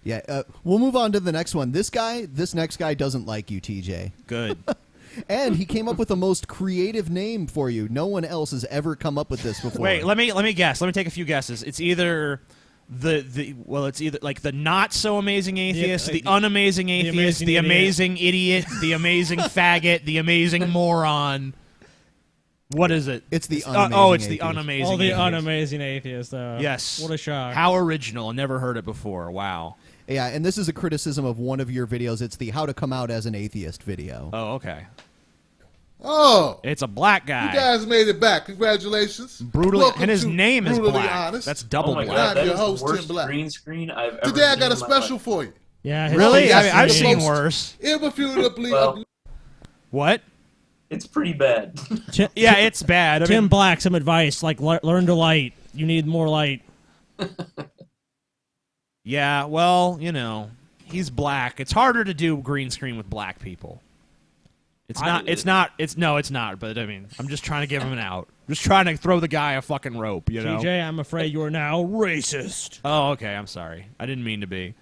Yeah. We'll move on to the next one. This next guy doesn't like you, TJ. Good. And he came up with the most creative name for you. No one else has ever come up with this before. Wait, let me guess. Let me take a few guesses. It's either it's either like the not so amazing atheist, the unamazing atheist, the amazing idiot, the amazing faggot, the amazing moron. What is it? It's the it's unamazing the unamazing. Oh, the atheist. unamazing atheist. Yes. What a shock. How original. Never heard it before. Wow. Yeah, and this is a criticism of one of your videos. It's the how to come out as an atheist video. Oh, okay. Oh, It's a black guy. you guys made it back. Congratulations. Brutally, Welcome and his to name is Brutally black. Honest. That's double Oh my black. god, I'm that your is host, the worst Tim Black. green screen I've ever Today I seen got a in my special life. for you. Yeah, his Really? Yes, I've the seen most worse. Irrefutably Well, What? It's pretty bad. Yeah, it's bad. I Tim mean, Black, some advice, like learn to light. You need more light. yeah, well, you know, he's black. It's harder to do green screen with black people. It's not, but I mean, I'm just trying to give him an out. Just trying to throw the guy a fucking rope, you know? TJ, I'm afraid you are now racist. Oh, okay, I'm sorry. I didn't mean to be.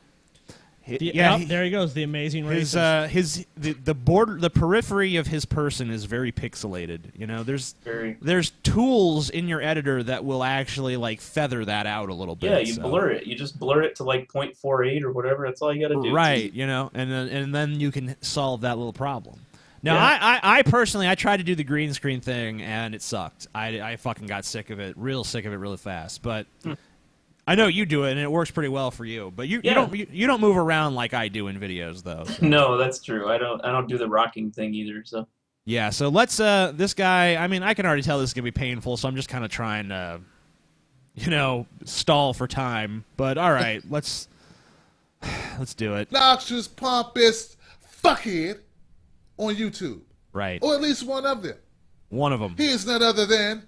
There he goes, the amazing racist. The periphery of his person is very pixelated. You know, there's tools in your editor that will actually like feather that out a little bit. Yeah, you blur it. You just blur it to like 0.48 or whatever. That's all you got to do. Right, you know, and then you can solve that little problem. Now, Yeah. I personally, I tried to do the green screen thing, and it sucked. I fucking got sick of it, real sick of it really fast. But I know you do it, and it works pretty well for you. But you don't move around like I do in videos, though. So. No, that's true. I don't do the rocking thing either. So Yeah, so let's, this guy, I mean, I can already tell this is going to be painful, so I'm just kind of trying to, you know, stall for time. But all right, let's do it. Noxious, pompous fuckhead on YouTube. Right. Or at least one of them. One of them. He is none other than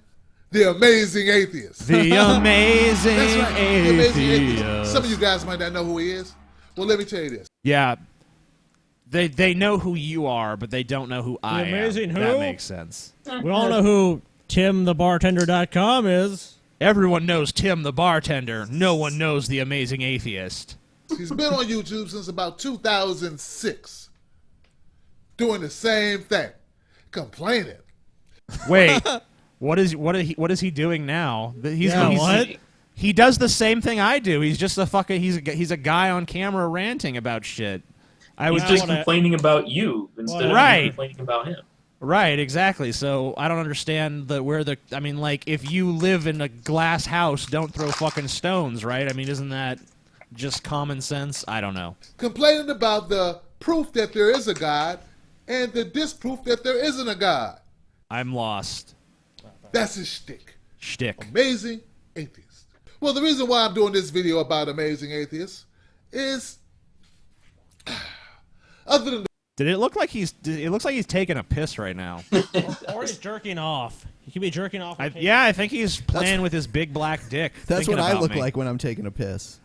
the amazing atheist. The amazing That's right. The amazing atheist. atheist. Some of you guys might not know who he is. Well, let me tell you this. Yeah. They know who you are, but they don't know who I am. amazing who? That makes sense. We all know who TimTheBartender.com is. Everyone knows Tim the bartender. No one knows the amazing atheist. He's been on YouTube since about 2006. Doing the same thing. Complaining. Wait. What is he doing now? What? He does the same thing I do. He's just a fucking he's a guy on camera ranting about shit. he's just complaining about you instead of Right. complaining about him. Right, exactly. So I don't understand I mean, like, if you live in a glass house, don't throw fucking stones, right? I mean, isn't that just common sense? I don't know. Complaining about the proof that there is a God and the disproof that there isn't a God. I'm lost. That's his shtick. Shtick. Amazing Atheist. Well, the reason why I'm doing this video about Amazing Atheist is, other than It looks like he's taking a piss right now. Or he's jerking off. He could be jerking off. Yeah, I think he's playing with his big black dick. That's what I look like when I'm taking a piss.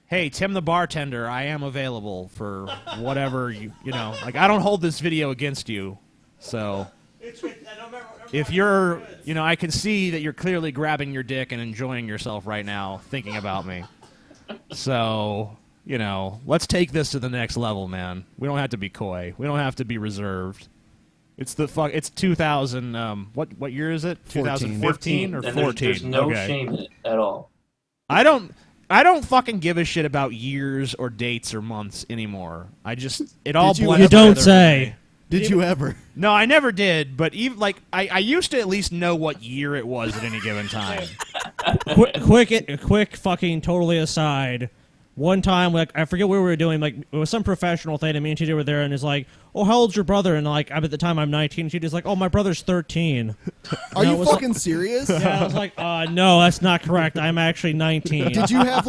Hey, Tim the bartender, I am available for whatever you know. Like, I don't hold this video against you, so if you're, I can see that you're clearly grabbing your dick and enjoying yourself right now, thinking about me. So, let's take this to the next level, man. We don't have to be coy. We don't have to be reserved. It's 2000. What year is it? 2015 or 14? There's no shame in it at all. I don't fucking give a shit about years or dates or months anymore. It all blends. You don't say. Did you ever? No, I never did. But even I used to at least know what year it was at any given time. quick fucking totally aside. One time, I forget what we were doing. It was some professional thing, and me and TJ were there, and it's like, "Oh, how old's your brother?" And at the time, I'm 19. And TJ's like, "Oh, my brother's 13." Are you fucking serious? Yeah, I was like, "No, that's not correct. I'm actually 19." Did you have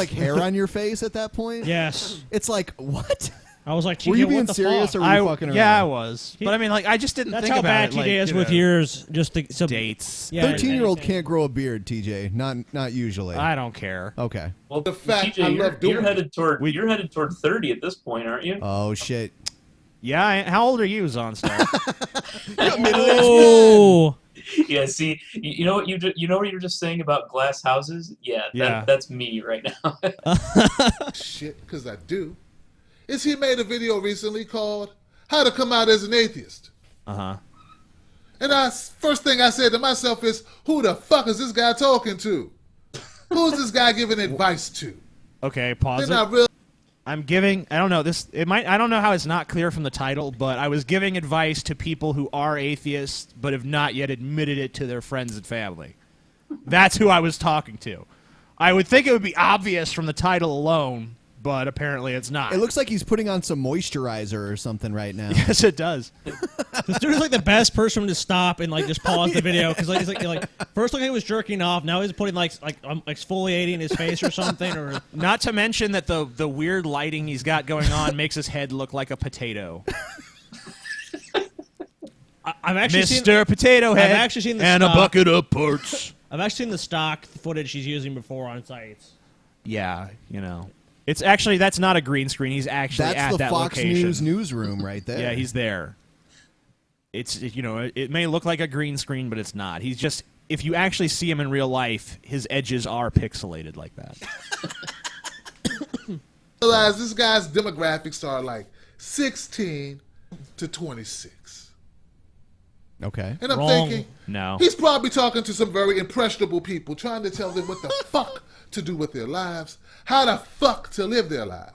hair on your face at that point? Yes. It's like, what? I was like, TJ, were you being what the serious fuck? or were you fucking around? Yeah, I was. But I mean, I just didn't think about it. That's how bad TJ is with years. Just dates. Yeah, 13-year-old can't grow a beard, TJ. Not usually. I don't care. Okay. Well, the fact TJ, I love doing you're headed toward 30 at this point, aren't you? Oh shit. Yeah. How old are you, Zaunstar? Oh. Yeah. See, you know what you're just saying about glass houses? Yeah. That's me right now. Shit, because I do. Is he made a video recently called "How to Come Out as an Atheist"? Uh-huh. And first thing I said to myself is, who the fuck is this guy talking to? Who's this guy giving advice to? Okay, pause Then it. I'm giving. I don't know this. I don't know how it's not clear from the title, but I was giving advice to people who are atheists but have not yet admitted it to their friends and family. That's who I was talking to. I would think it would be obvious from the title alone, but apparently it's not. It looks like he's putting on some moisturizer or something right now. Yes, it does. This dude is the best person to stop and just pause the video because he's first he was jerking off, now he's putting exfoliating his face or something, or not to mention that the weird lighting he's got going on makes his head look like a potato. I've actually Mr. Potato Head. I've actually seen the and stock. A bucket of parts. I've actually seen the stock footage he's using before on sites. Yeah, It's actually, that's not a green screen. He's actually at that location. That's the Fox News newsroom right there. Yeah, he's there. It's, it may look like a green screen, but it's not. He's just, if you actually see him in real life, his edges are pixelated like that. Realize this guy's demographics are 16 to 26. Okay. And I'm Wrong. thinking, No. he's probably talking to some very impressionable people, trying to tell them what the fuck to do with their lives, how the fuck to live their lives.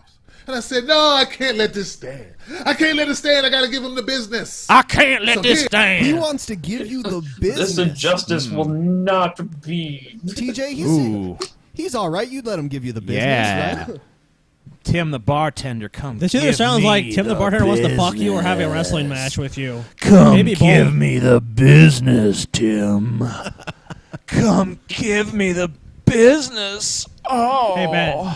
And I said, no, I can't let this stand. I can't let it stand. I got to give him the business. I can't let this stand. He wants to give you the business. This injustice will not be. TJ, he's all right. You'd let him give you the business, Yeah. right? Tim the bartender, come This give either sounds me like Tim the bartender wants to fuck you or have a business. wrestling match with you. Come Maybe give both. me the business, Tim. Come give me the business. Oh. Hey, Ben.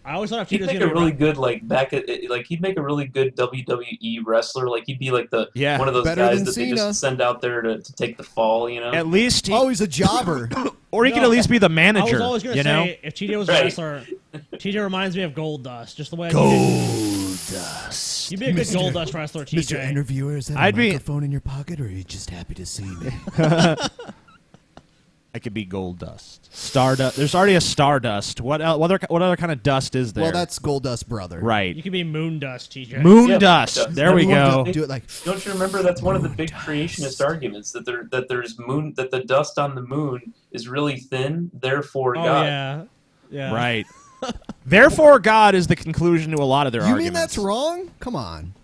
I always thought if He'd make a really good he'd make a really good WWE wrestler. He'd be one of those Better guys than that they Cena. just send out there to take the fall. At least he's a jobber. Or he could at least be the manager. I was always going to say, if TJ was a wrestler, TJ reminds me of Gold Dust. Just the way Dust. You'd be a good Gold Dust wrestler, TJ. Mr. Interviewer, is that I'd a be- microphone in your pocket, or are you just happy to see me? I could be Gold Dust. Stardust. There's already a Stardust. What other kind of dust is there? Well, that's Goldust brother. Right. You could be Moon Dust, TJ. Moon Dust. There we go. Do it Don't you remember that's one of the big creationist arguments that the dust on the moon is really thin, therefore Oh, God. yeah. Right. Therefore, God is the conclusion to a lot of their You arguments. mean that's wrong? Come on.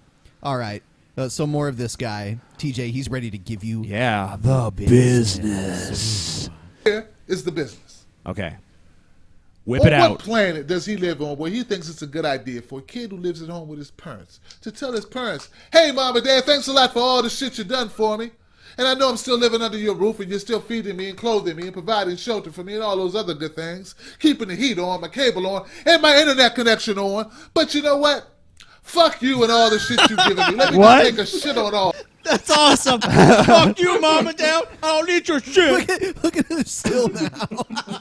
All right. some more of this guy. TJ, he's ready to give you the business. Here is the business. Okay. Whip it out. What planet does he live on where he thinks it's a good idea for a kid who lives at home with his parents to tell his parents, hey, Mom and Dad, thanks a lot for all the shit you done for me. And I know I'm still living under your roof and you're still feeding me and clothing me and providing shelter for me and all those other good things, keeping the heat on, my cable on, and my internet connection on. But you know what? Fuck you and all the shit you've given me. Let me just take a shit on all. That's awesome. Fuck you, Mom and Dad. I don't need your shit. Look at him still now.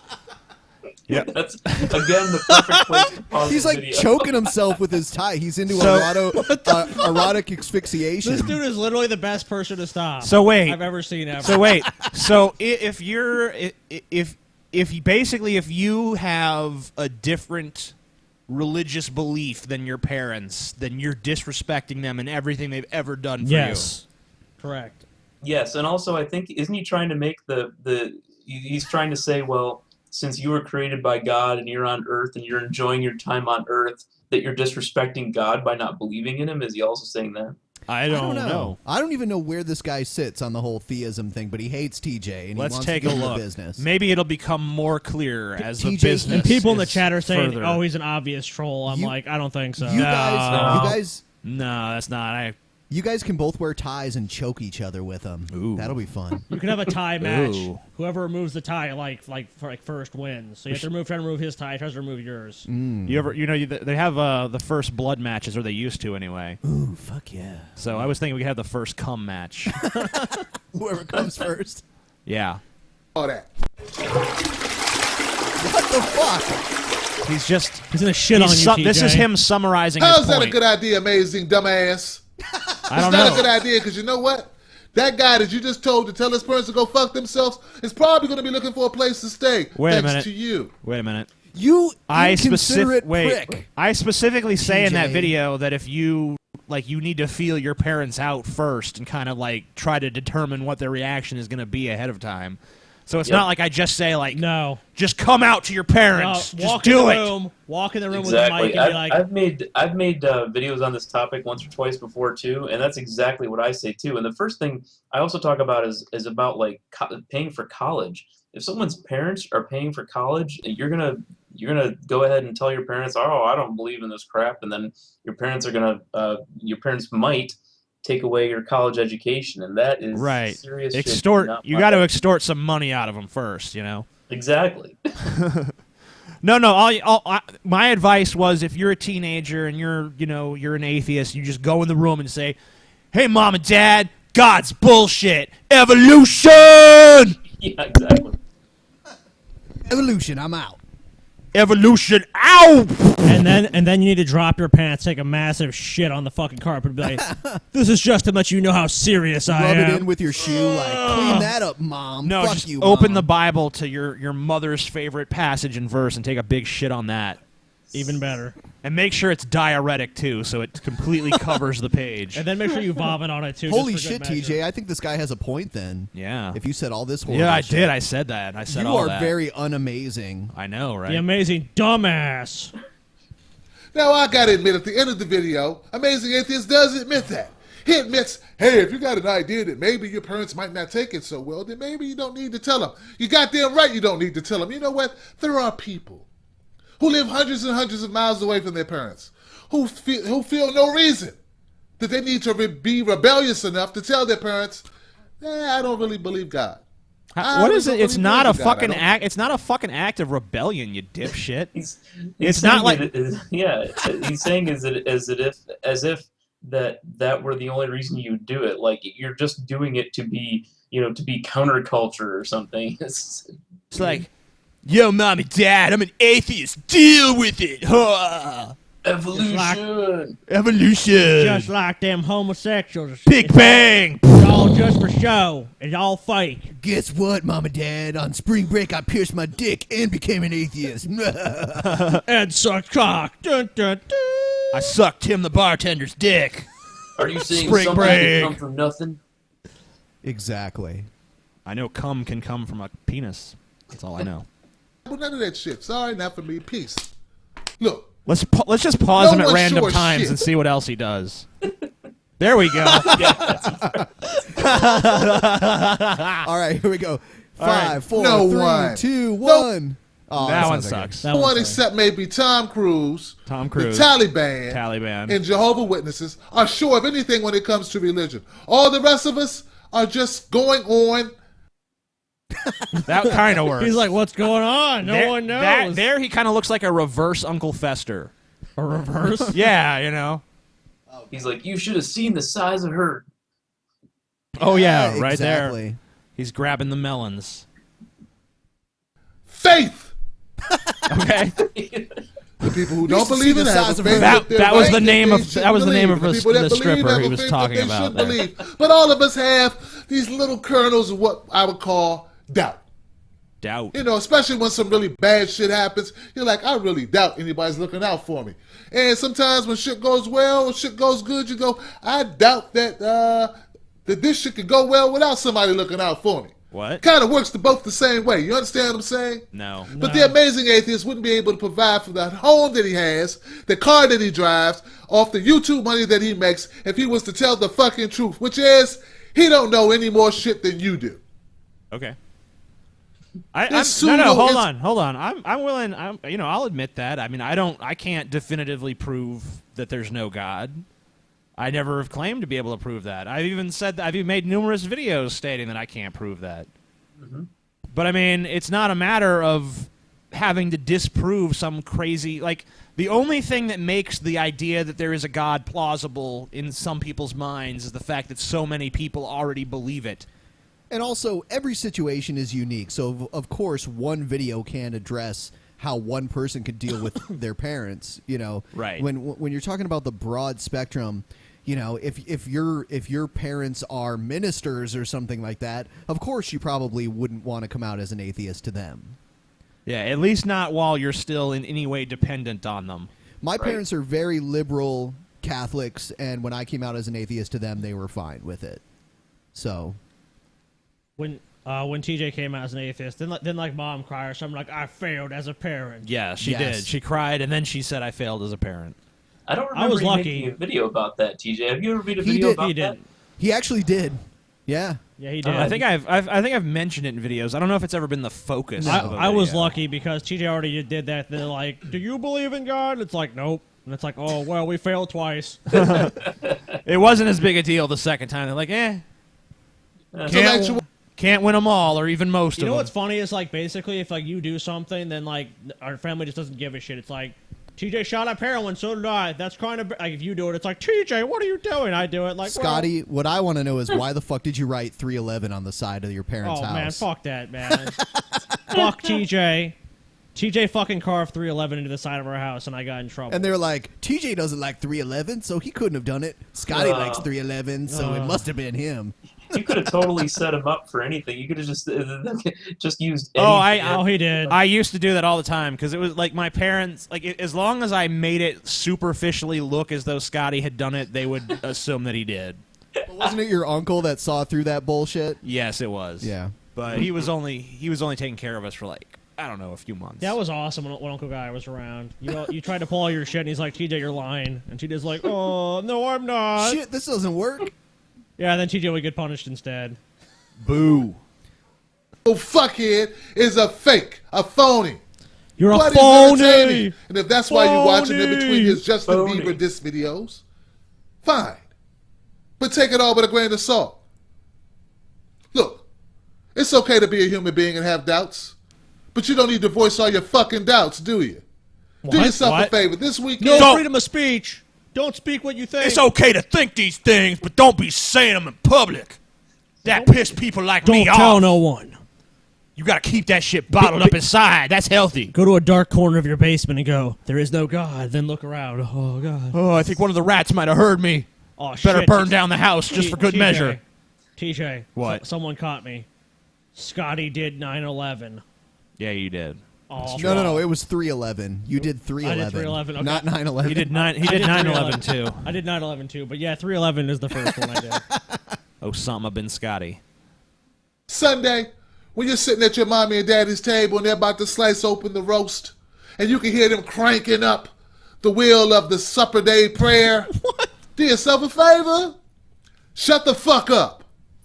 Yeah, that's again the perfect place to pause. He's the like video. choking himself with his tie. He's into erotic asphyxiation. This dude is literally the best person to stop. So wait, I've ever seen ever. So wait, so if you're if you have a different religious belief than your parents, then you're disrespecting them and everything they've ever done for you. Correct. Yes, and also I think isn't he trying to make he's trying to say, well, since you were created by God and you're on Earth and you're enjoying your time on Earth, that you're disrespecting God by not believing in him? Is he also saying that? I don't know. I don't even know where this guy sits on the whole theism thing, but he hates TJ and Let's he wants take to a get look. the business. Maybe it'll become more clear as the TJ business. And people in the is chat are saying, further. "Oh, he's an obvious troll." I'm like, I don't think so. You guys, no, that's not. you guys can both wear ties and choke each other with them. Ooh. That'll be fun. You can have a tie match. Ooh. Whoever removes the tie, first wins. So you have to try to remove his tie. He tries to remove yours. They have the first blood matches, or they used to anyway. Ooh, fuck yeah! So I was thinking we could have the first cum match. Whoever comes first. Yeah. All that. What the fuck? He's gonna shit on you, TJ. This is him summarizing How's his that point. a good idea, amazing dumbass? I don't It's not know. a good idea because you know what? That guy that you just told to tell his parents to go fuck themselves is probably going to be looking for a place to stay. Wait a thanks minute. to you. Wait a minute. You inconsiderate prick. I specifically say in that TJ. video that if you you need to feel your parents out first and kind of try to determine what their reaction is going to be ahead of time. So it's not like I just say no, just come out to your parents. No, just walk do in the it. room. Walk in the room Exactly. with the mic and be like, I've made videos on this topic once or twice before too, and that's exactly what I say too. And the first thing I also talk about is about paying for college. If someone's parents are paying for college, you're gonna go ahead and tell your parents, "Oh, I don't believe in this crap," and then your parents might take away your college education, and that is Right. serious shit. Extort. You got to extort some money out of them first, you know. Exactly. No. My advice was, if you're a teenager and you're an atheist, you just go in the room and say, "Hey, Mom and Dad, God's bullshit. Evolution." Yeah, exactly. Evolution, I'm out. Evolution, ow! and then you need to drop your pants, take a massive shit on the fucking carpet, and be like, "This is just to let you know how serious I Rub am." it in with your shoe, clean that up, Mom. No, Fuck just you, open Mom. the Bible to your mother's favorite passage and verse and take a big shit on that. Even better. And make sure it's diuretic, too, so it completely covers the page. And then make sure you vomit on it, too. Holy just for shit, good measure. TJ! I think this guy has a point. Then, Yeah. if you said all this horrible Yeah, I shit. did. I said that. I said You all are that. very unamazing. I know, right? The amazing dumbass. Now, I got to admit, at the end of the video, Amazing Atheist does admit that. He admits, hey, if you got an idea that maybe your parents might not take it so well, then maybe you don't need to tell them. You goddamn right you don't need to tell them. You know what? There are people who live hundreds and hundreds of miles away from their parents, who feel no reason that they need to be rebellious enough to tell their parents, I don't really believe God. What is it? It's not a fucking act. act. It's not a fucking act of rebellion, you dipshit. He's It's not like he's saying as if that were the only reason you would do it. Like you're just doing it to be counterculture or something. it's like, yo, Mom and Dad, I'm an atheist. Deal with it. Huh. Evolution. Evolution. Just like them homosexuals. Big Bang. It's all just for show. It's all fake. Guess what, Mom and Dad? On spring break, I pierced my dick and became an atheist. And suck cock. Dun, dun, dun. I sucked Tim the bartender's dick. Are you saying Spring something break. can come from nothing? Exactly. I know cum can come from a penis. That's all I know. Well, none of that shit. Sorry, not for me. Peace. Look. Let's just pause No him at one random sure times shit. and see what else he does. There we go. All right, here we go. right. 5, 4, No 3, one. 2, 1. Oh, that one sounds like sucks. That No one one's except maybe Tom Cruise, Tom Cruise. the Taliban, Taliban. and Jehovah's Witnesses are sure of anything when it comes to religion. All the rest of us are just going on. That kind of works. He's like, what's going on? No one knows. There he kind of looks like a reverse Uncle Fester. A reverse? Yeah, you know. He's like, you should have seen the size of her. Oh yeah, right exactly. there. He's grabbing the melons. Faith! Okay. The people who You don't should see believe the in size heaven, of her. faith That was the name of they that was the name of believe. the people that believe stripper have he a was faith talking that they about should there. believe. But all of us have these little kernels of what I would call doubt. Doubt. You know, especially when some really bad shit happens, you're like, I really doubt anybody's looking out for me. And sometimes when shit goes well, when shit goes good, you go, I doubt that that this shit could go well without somebody looking out for me. What? Kind of works both the same way. You understand what I'm saying? No. But the amazing atheist wouldn't be able to provide for the home that he has, the car that he drives, off the YouTube money that he makes, if he was to tell the fucking truth, which is he don't know any more shit than you do. Okay. Hold on. I'm willing. I'll admit that. I mean, I can't definitively prove that there's no God. I never have claimed to be able to prove that. I've even made numerous videos stating that I can't prove that. Mm-hmm. But I mean, it's not a matter of having to disprove some crazy, like, the only thing that makes the idea that there is a God plausible in some people's minds is the fact that so many people already believe it. And also, every situation is unique. So, of course, one video can address how one person could deal with their parents. You know, right? When you're talking about the broad spectrum, you know, if your parents are ministers or something like that, of course you probably wouldn't want to come out as an atheist to them. Yeah, at least not while you're still in any way dependent on them. My parents are very liberal Catholics, and when I came out as an atheist to them, they were fine with it. So. When TJ came out as an atheist, then like mom cried or something like, I failed as a parent. Yeah, she did. She cried, and then she said, I failed as a parent. I don't remember making a video about that, TJ. Have you ever made a video about that? He actually did. Yeah. Yeah, he did. I think I've mentioned it in videos. I don't know if it's ever been the focus. I was lucky because TJ already did that. They're like, do you believe in God? It's like, nope. And it's like, oh, well, we failed twice. It wasn't as big a deal the second time. They're like, can't win them all or even most of them. You know what's funny is, like, basically if like you do something, then like our family just doesn't give a shit. It's like, TJ shot up heroin, so did I. That's kind of like if you do it, it's like, TJ, what are you doing? I do it. Like, Scotty, what I want to know is why the fuck did you write 311 on the side of your parents' house? Oh man, fuck that, man. Fuck TJ. TJ fucking carved 311 into the side of our house, and I got in trouble. And they're like, TJ doesn't like 311, so he couldn't have done it. Scotty likes 311, so it must have been him. You could have totally set him up for anything. You could have just used anything. He did. I used to do that all the time because it was like my parents, like as long as I made it superficially look as though Scotty had done it, they would assume that he did. But wasn't it your uncle that saw through that bullshit? Yes, it was. Yeah. But he was only taking care of us for like, I don't know, a few months. That was awesome when Uncle Guy was around. You tried to pull all your shit, and he's like, TJ, you're lying. And TJ's like, oh, no, I'm not. Shit, this doesn't work. Yeah, then TJ would get punished instead. Boo. Oh, fuckhead is a fake, a phony. You're What a is phony. entertaining? And if that's why you're watching in between his Justin Phony. Bieber diss videos, fine. But take it all with a grain of salt. Look, it's okay to be a human being and have doubts, but you don't need to voice all your fucking doubts, do you? Do yourself a favor. This weekend... No freedom of speech. Don't speak what you think. It's okay to think these things, but don't be saying them in public. That piss people like me off. Don't tell no one. You gotta keep that shit bottled up inside. That's healthy. Go to a dark corner of your basement and go, there is no God. Then look around. Oh, God. Oh, I think one of the rats might have heard me. Oh, shit. Better burn down the house just for good measure. TJ. What? Someone caught me. Scotty did 9/11. Yeah, you did. Oh, No. It was 311. You did 311. I did 311. Okay. Not 911. He did 9/11 too. I did 9/11 too, but yeah, 311 is the first one I did. Osama bin Scotty. Sunday, when you're sitting at your mommy and daddy's table and they're about to slice open the roast, and you can hear them cranking up the wheel of the supper day prayer, do yourself a favor. Shut the fuck up.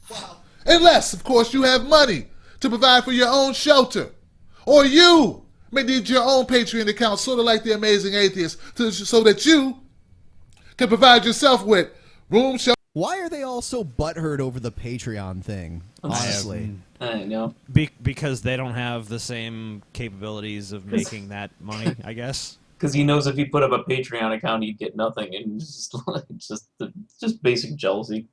Wow. Unless, of course, you have money to provide for your own shelter. Or you may need your own Patreon account, sort of like the Amazing Atheist, so that you can provide yourself with room, shelter. Why are they all so butthurt over the Patreon thing? Honestly, I know. Because they don't have the same capabilities of making that money, I guess. Because he knows if he put up a Patreon account, he'd get nothing, and just basic jealousy.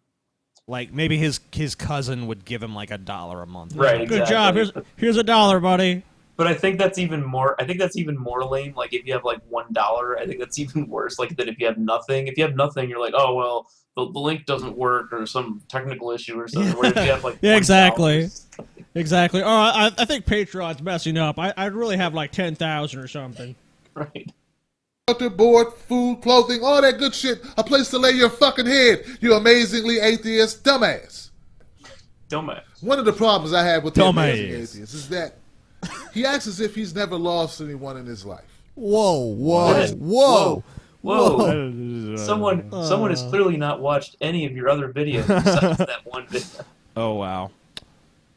Like maybe his cousin would give him like $1 a month. Right. Good exactly. job. Here's $1, buddy. But I think that's even more. I think that's even more lame. Like if you have like $1, I think that's even worse. Like than if you have nothing. If you have nothing, you're like, oh well, the link doesn't work or some technical issue or something. Where if you have like yeah, $1, exactly. Exactly. Oh, I think Patreon's messing up. I'd really have like 10,000 or something. Right. Shelter, board, food, clothing, all that good shit. A place to lay your fucking head, you amazingly atheist dumbass. Dumbass. One of the problems I have with the Amazing Dumbass. Atheist is that he acts as if he's never lost anyone in his life. Whoa. Someone has clearly not watched any of your other videos besides that one video. Oh wow.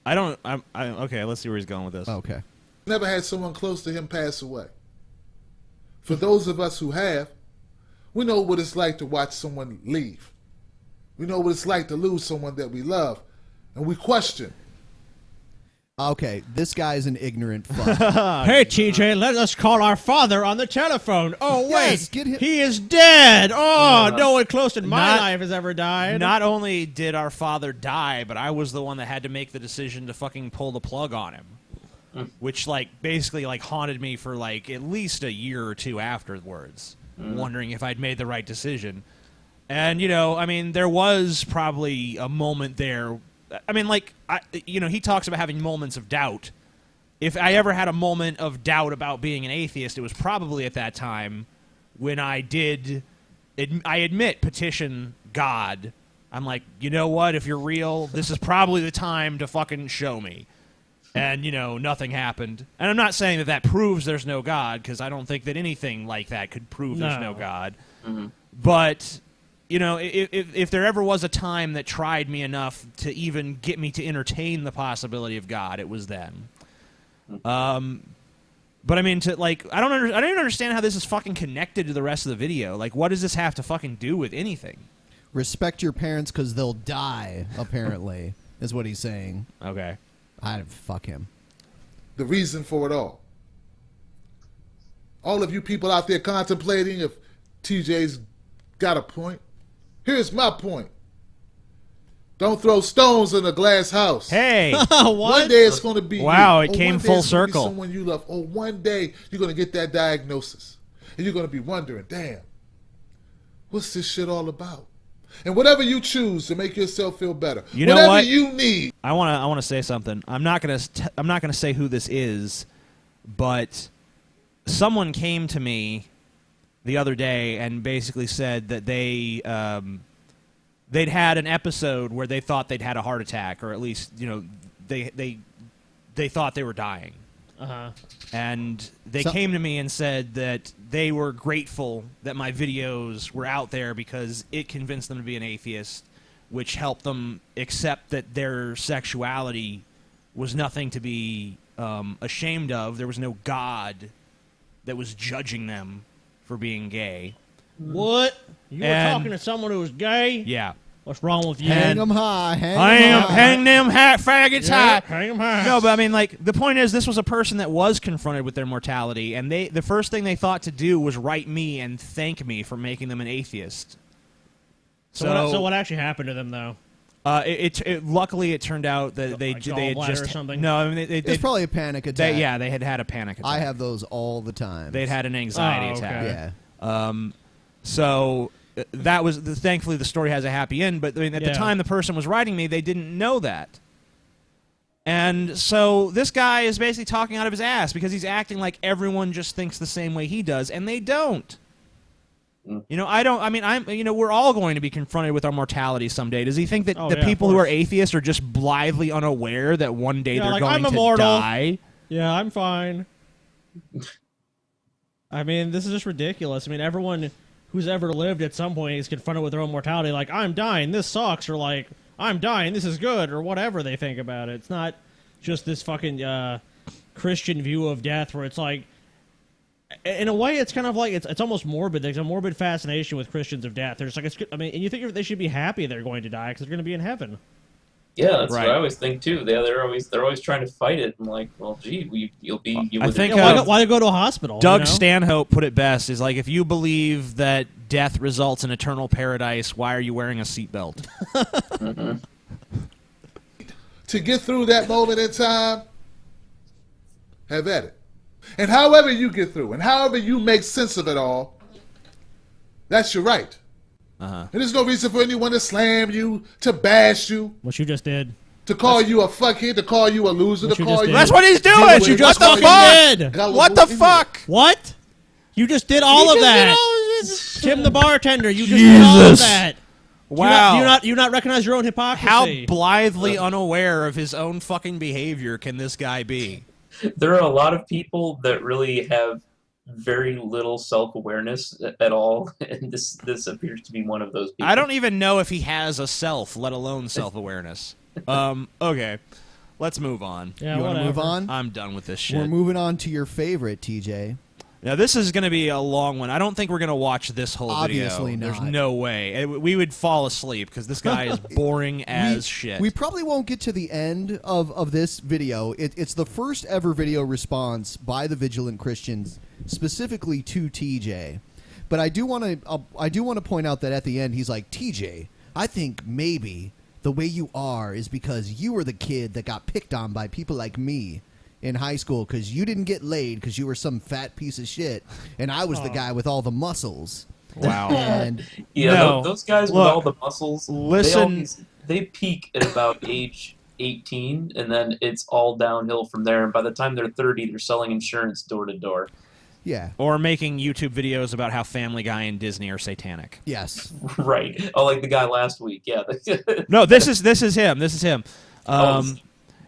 Okay, let's see where he's going with this. Okay. Never had someone close to him pass away. For those of us who have, we know what it's like to watch someone leave. We know what it's like to lose someone that we love, and we question. Okay, this guy's an ignorant fuck. Hey, TJ, let us call our father on the telephone. Oh, wait, Yes, get him- he is dead. Oh, no one close in my life has ever died. Not only did our father die, but I was the one that had to make the decision to fucking pull the plug on him. Which, like, basically, like, haunted me for, like, at least a year or two afterwards, wondering if I'd made the right decision. And, you know, I mean, there was probably a moment there. I mean, like, he talks about having moments of doubt. If I ever had a moment of doubt about being an atheist, it was probably at that time when I did, I admit, petition God. I'm like, you know what? If you're real, this is probably the time to fucking show me. And, you know, nothing happened. And I'm not saying that that proves there's no God, because I don't think that anything like that could prove there's no God. Mm-hmm. But, you know, if there ever was a time that tried me enough to even get me to entertain the possibility of God, it was then. But I mean, I don't even understand how this is fucking connected to the rest of the video. Like, what does this have to fucking do with anything? Respect your parents because they'll die, apparently, is what he's saying. Okay. Fuck him. The reason for it all. All of you people out there contemplating if TJ's got a point. Here's my point. Don't throw stones in a glass house. Hey. What? One day it's going to be wow, you. It came full circle. Someone you love. Or one day you're going to get that diagnosis. And you're going to be wondering, damn, what's this shit all about? And whatever you choose to make yourself feel better, you know whatever what? you need. I want to say something. I'm not gonna say who this is, but someone came to me the other day and basically said that they'd had an episode where they thought they'd had a heart attack, or at least, you know, they thought they were dying. Uh-huh. And they came to me and said that they were grateful that my videos were out there because it convinced them to be an atheist, which helped them accept that their sexuality was nothing to be ashamed of. There was no God that was judging them for being gay. What? You were talking to someone who was gay? Yeah. What's wrong with you? Hang them high. Hang them faggots high. Hang them high. No, but I mean, like, the point is, this was a person that was confronted with their mortality, and the first thing they thought to do was write me and thank me for making them an atheist. So what actually happened to them, though? Luckily, it turned out that they had just or something. No, I mean, It's probably a panic attack. they had a panic attack. I have those all the time. They'd had an anxiety attack. Yeah. So that was thankfully the story has a happy end. But I mean, at the time the person was writing me, they didn't know that. And so this guy is basically talking out of his ass because he's acting like everyone just thinks the same way he does, and they don't. You know, we're all going to be confronted with our mortality someday. Does he think that the people who are atheists are just blithely unaware that one day they're like, going I'm to immortal. die? Yeah, I'm fine. I mean, this is just ridiculous. I mean, everyone who's ever lived at some point is confronted with their own mortality, like, I'm dying, this sucks, or like, I'm dying, this is good, or whatever they think about it. It's not just this fucking Christian view of death where it's like, in a way, it's kind of like, it's almost morbid. There's a morbid fascination with Christians of death. There's like, and you think they should be happy they're going to die because they're going to be in heaven. Yeah, that's what I always think too. They're always trying to fight it, and like, well, gee, you'll be. I think why go to a hospital? Doug Stanhope put it best: is like, if you believe that death results in eternal paradise, why are you wearing a seatbelt? To get through that moment in time, have at it. And however you get through, and however you make sense of it all, that's your right. And there's no reason for anyone to slam you, to bash you. What you just did. To call you a fuckhead, to call you a loser, to call you... That's what he's doing! What you just what the fuck? fuck? What the fuck? What? You just did all of that. Tim the bartender, you just did all of that. Wow. Do you not recognize your own hypocrisy? How blithely unaware of his own fucking behavior can this guy be? There are a lot of people that really have very little self-awareness at all, and this appears to be one of those people. I don't even know if he has a self, let alone self-awareness. Okay, let's move on. Yeah, you want to move on? I'm done with this shit. We're moving on to your favorite, TJ. Now, this is going to be a long one. I don't think we're going to watch this whole Obviously video. not. There's no way. We would fall asleep because this guy is boring as shit. We probably won't get to the end of this video. It's the first ever video response by the Vigilant Christians, specifically to TJ. But I do want to point out that at the end he's like, TJ, I think maybe the way you are is because you were the kid that got picked on by people like me in high school because you didn't get laid because you were some fat piece of shit, and I was the guy with all the muscles. Wow. And those guys with all the muscles, they peak at about age 18, and then it's all downhill from there. And by the time they're 30, they're selling insurance door to door. Yeah. Or making YouTube videos about how Family Guy and Disney are satanic. Yes. Right. Oh, like the guy last week. Yeah. No, this is him. This is him.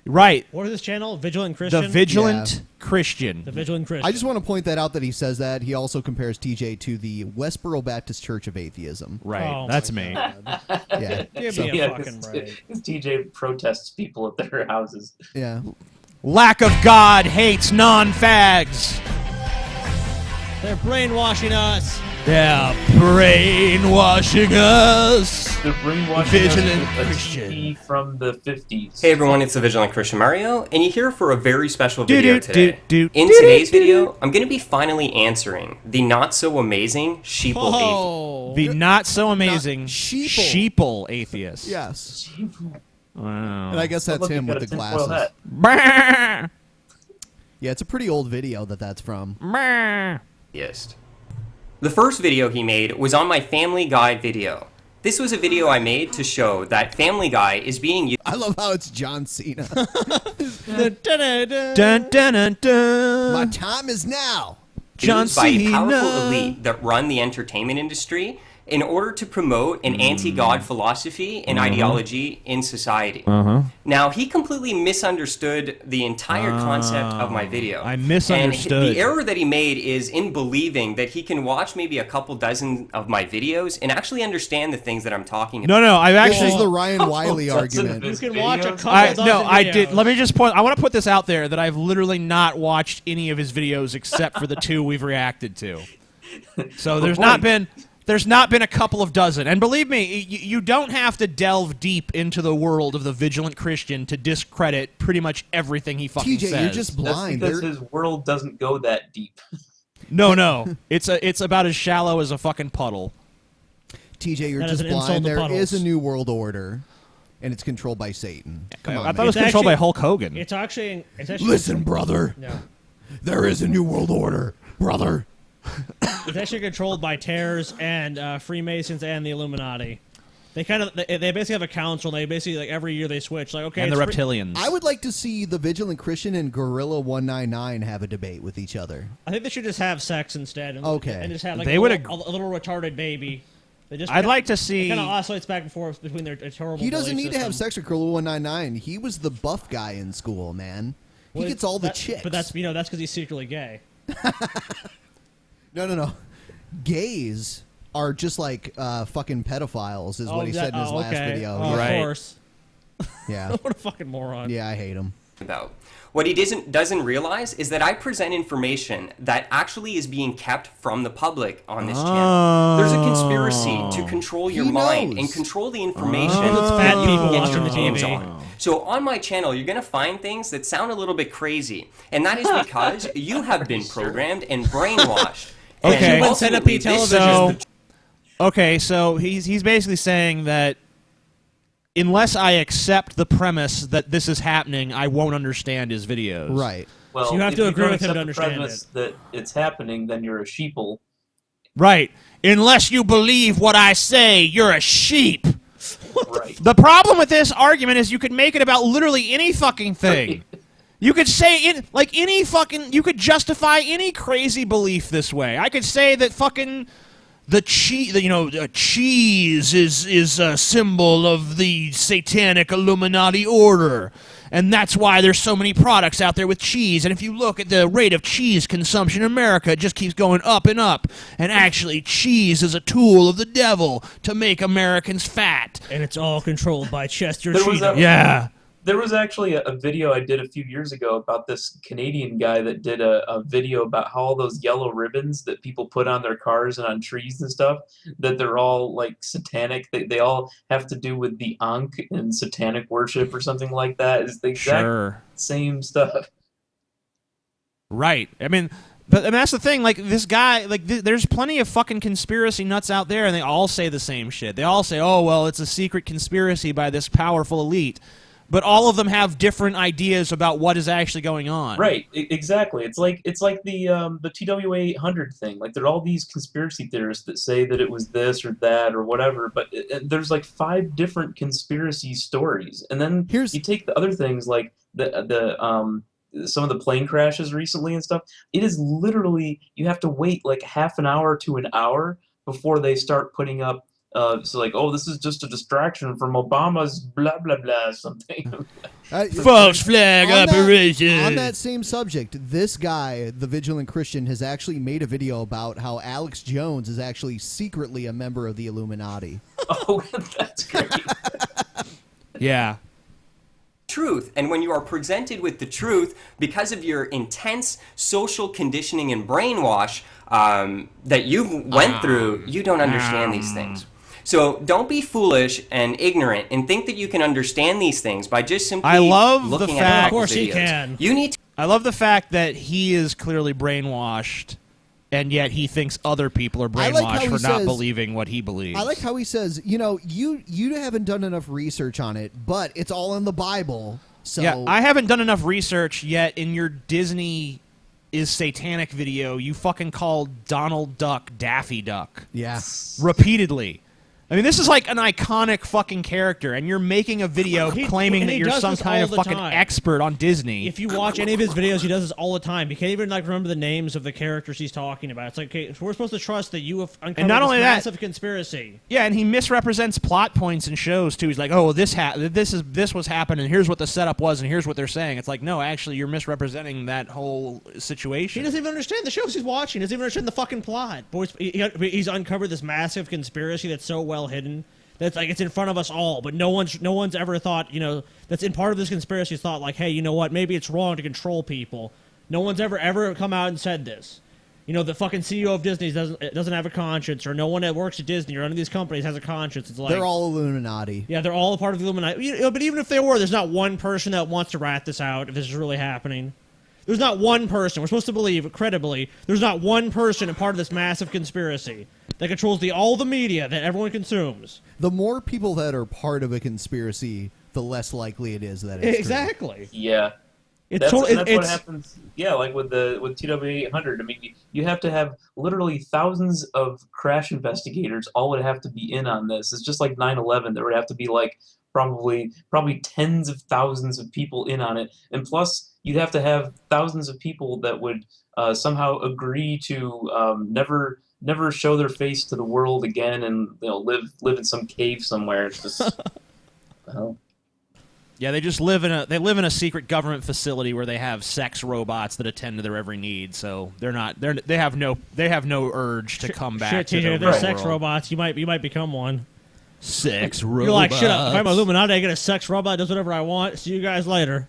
Right. What is this channel? Vigilant Christian? The Vigilant Christian. The Vigilant Christian. I just want to point that out that he says that. He also compares TJ to the Westboro Baptist Church of Atheism. Right. Oh that's me. Yeah. Give me a fucking break. Because TJ protests people at their houses. Yeah. Lack of God hates non-fags. They're brainwashing us. They're brainwashing us. They're brainwashing Vigilant us with a Christian. TV from the 50s. Hey everyone, it's the Vigilant Christian Mario, and you're here for a very special video today. In today's video, I'm going to be finally answering the not-so-amazing Sheeple atheist. The not-so-amazing Sheeple atheist. Yes. Wow. And I guess that's him with the glasses. Brrr. Yeah, it's a pretty old video that's from. Brrr. Yes. The first video he made was on my Family Guy video. This was a video I made to show that Family Guy is being used. I love how it's John Cena. Dun, dun, dun, dun. My time is now. John by a Cena. powerful elite that run the entertainment industry in order to promote an anti-God philosophy and ideology in society. Now, he completely misunderstood the entire concept of my video. I misunderstood. And the error that he made is in believing that he can watch maybe a couple dozen of my videos and actually understand the things that I'm talking about. No, I've actually... This is the Ryan Wiley argument. You can watch a couple dozen videos. I did. Let me just point... I want to put this out there that I've literally not watched any of his videos except for the two we've reacted to. So there's not been a couple of dozen. And believe me, you don't have to delve deep into the world of the Vigilant Christian to discredit pretty much everything he fucking TJ, says. you're just blind. That's because his world doesn't go that deep. No. It's about as shallow as a fucking puddle. TJ, you're That is just an insult blind. to There puddles. is a new world order, and it's controlled by Satan. Come on, I thought man. it was controlled by Hulk Hogan. It's actually Listen, brother. No. There is a new world order, brother. It's actually controlled by Terrors and Freemasons and the Illuminati. They basically have a council. And they basically like every year they switch. Like okay, And the it's reptilians. I would like to see the Vigilant Christian and Gorilla 199 have a debate with each other. I think they should just have sex instead. And, Okay. And just have like They a, would little, a little retarded baby. They just I'd like to see... It kind of oscillates back and forth between their terrible. He doesn't belief need to have system. sex with Gorilla 199. He was the buff guy in school, man. He Well, gets all the chicks. But that's that's because he's secretly gay. No. Gays are just like fucking pedophiles, is what he said in his last video. Oh, right. Of course. Yeah. What a fucking moron. Yeah, I hate him. About. What he doesn't realize is that I present information that actually is being kept from the public on this channel. There's a conspiracy to control your mind and control the information. It's fat people get watching your the hands TV. on. So on my channel, you're going to find things that sound a little bit crazy. And that is because you have been programmed and brainwashed. Okay. And Centipede television. So, okay, so he's basically saying that unless I accept the premise that this is happening, I won't understand his videos. Right. Well, So you have if to agree don't with him to accept the understand premise that it's happening, then you're a sheeple. Right. Unless you believe what I say, you're a sheep. Right. The problem with this argument is you could make it about literally any fucking thing. You could say it like any fucking. You could justify any crazy belief this way. I could say that fucking cheese is a symbol of the satanic Illuminati order, and that's why there's so many products out there with cheese. And if you look at the rate of cheese consumption in America, it just keeps going up and up. And actually, cheese is a tool of the devil to make Americans fat. And it's all controlled by Chester There was Cheeto. Yeah. There was actually a video I did a few years ago about this Canadian guy that did a video about how all those yellow ribbons that people put on their cars and on trees and stuff, that they're all like satanic. They all have to do with the Ankh and satanic worship or something like that. It's the exact same stuff. Right. I mean, but that's the thing. Like, this guy, like, there's plenty of fucking conspiracy nuts out there, and they all say the same shit. They all say, oh, well, it's a secret conspiracy by this powerful elite. But all of them have different ideas about what is actually going on. Right, exactly. It's like the TWA 800 thing. Like, there are all these conspiracy theorists that say that it was this or that or whatever, but there's like 5 different conspiracy stories. And then you take the other things like some of the plane crashes recently and stuff. It is literally, you have to wait like half an hour to an hour before they start putting up. So like, oh, this is just a distraction from Obama's blah blah blah something. False flag operation. On that same subject, this guy, the Vigilant Christian, has actually made a video about how Alex Jones is actually secretly a member of the Illuminati. Oh, that's great. Yeah. Truth, and when you are presented with the truth because of your intense social conditioning and brainwash that you went through, you don't understand these things. So don't be foolish and ignorant and think that you can understand these things by just simply looking at Of course videos. he can. You need to I love the fact that he is clearly brainwashed, and yet he thinks other people are brainwashed for not believing what he believes. I like how he says, you haven't done enough research on it, but it's all in the Bible. So yeah, I haven't done enough research yet. In your Disney is satanic video, you fucking called Donald Duck Daffy Duck. Yeah. Repeatedly. I mean, this is like an iconic fucking character, and you're making a video claiming that you're some kind of fucking expert on Disney. If you watch any of his videos, he does this all the time. He can't even like remember the names of the characters he's talking about. It's like, okay, so we're supposed to trust that you have uncovered this massive conspiracy. Yeah, and he misrepresents plot points in shows too. He's like, "Oh, this was happening. Here's what the setup was, and here's what they're saying." It's like, no, actually, you're misrepresenting that whole situation. He doesn't even understand the shows he's watching. He doesn't even understand the fucking plot. Boys, he's uncovered this massive conspiracy that's so well hidden. That's like it's in front of us all, but no one's ever thought, that's in part of this conspiracy thought like, hey, you know what? Maybe it's wrong to control people. No one's ever come out and said this. The fucking CEO of Disney doesn't have a conscience, or no one that works at Disney or any of these companies has a conscience. It's like they're all Illuminati. Yeah, they're all a part of the Illuminati. But even if they were, there's not one person that wants to rat this out if this is really happening. There's not one person. We're supposed to believe, credibly, there's not one person a part of this massive conspiracy that controls all the media that everyone consumes. The more people that are part of a conspiracy, the less likely it is that it's exactly. true. Yeah. That's what happens. Yeah, like with TW 800. I mean, you have to have literally thousands of crash investigators all would have to be in on this. It's just like 9/11. There would have to be like probably tens of thousands of people in on it, and plus you'd have to have thousands of people that would somehow agree to never show their face to the world again, and live in some cave somewhere. It's just well. Yeah, they just live in a secret government facility where they have sex robots that attend to their every need. So they have no urge to come back. Shit, to TJ, the if they're real sex world. robots, you might become one. Sex robots. You're like, shut up. If I'm Illuminati, I get a sex robot that does whatever I want. See you guys later.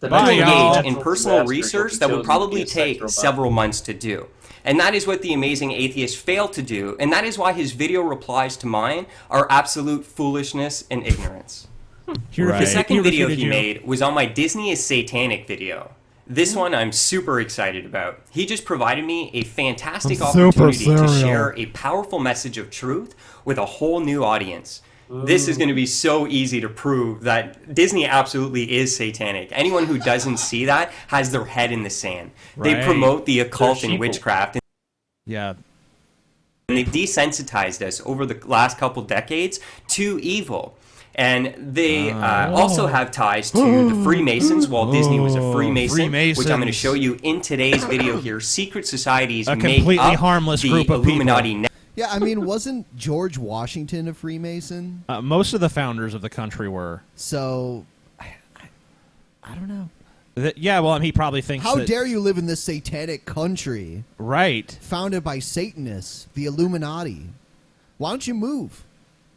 To engage in personal research that would probably take several months to do. And that is what the amazing atheist failed to do, and that is why his video replies to mine are absolute foolishness and ignorance. The second video he made was on my Disney is Satanic video. This one I'm super excited about. He just provided me a fantastic opportunity to share a powerful message of truth with a whole new audience. This is going to be so easy to prove that Disney absolutely is satanic. Anyone who doesn't see that has their head in the sand. They promote the occult and witchcraft. Yeah. And they've desensitized us over the last couple decades to evil. And they also have ties to the Freemasons. Walt Disney was a Freemason, which I'm going to show you in today's video here. Secret societies make completely up harmless the group of Illuminati. Yeah, I mean, wasn't George Washington a Freemason? Most of the founders of the country were. So, I don't know. Yeah, well, he probably thinks How dare you live in this satanic country? Right. Founded by Satanists, the Illuminati. Why don't you move?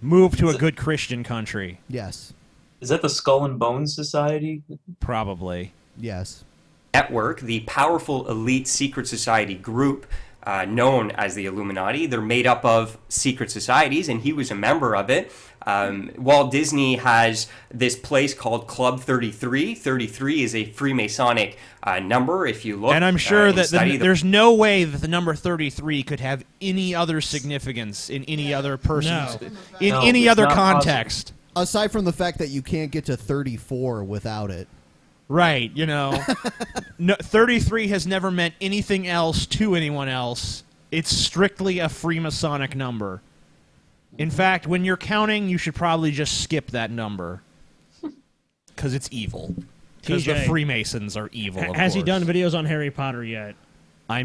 Move to a good Christian country. Yes. Is that the Skull and Bones Society? Probably. Yes. Network, the powerful elite secret society group known as the Illuminati. They're made up of secret societies, and he was a member of it. Walt Disney has this place called Club 33. 33 is a Freemasonic number, if you look. And I'm sure that there's no way that the number 33 could have any other significance in any other person's, any other context. Aside from the fact that you can't get to 34 without it. Right, no, 33 has never meant anything else to anyone else. It's strictly a Freemasonic number. In fact, when you're counting, you should probably just skip that number. Because it's evil. Because the Freemasons are evil, Has he done videos on Harry Potter yet? I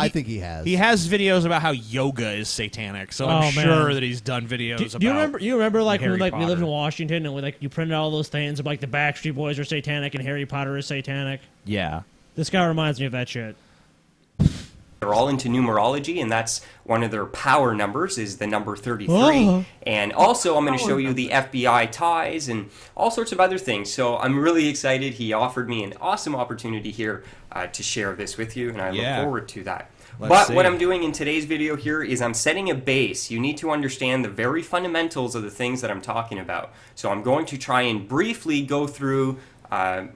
think he has. He has videos about how yoga is satanic, so I'm sure that he's done videos about. Do you remember like Harry when we lived in Potter. Washington and you printed all those things of like the Backstreet Boys are satanic and Harry Potter is satanic? Yeah. This guy reminds me of that shit. They're all into numerology, and that's one of their power numbers is the number 33. Oh. And also, I'm going to show you the FBI ties and all sorts of other things. So I'm really excited. He offered me an awesome opportunity here to share this with you, and I look forward to that. But what I'm doing in today's video here is I'm setting a base. You need to understand the very fundamentals of the things that I'm talking about. So I'm going to try and briefly go through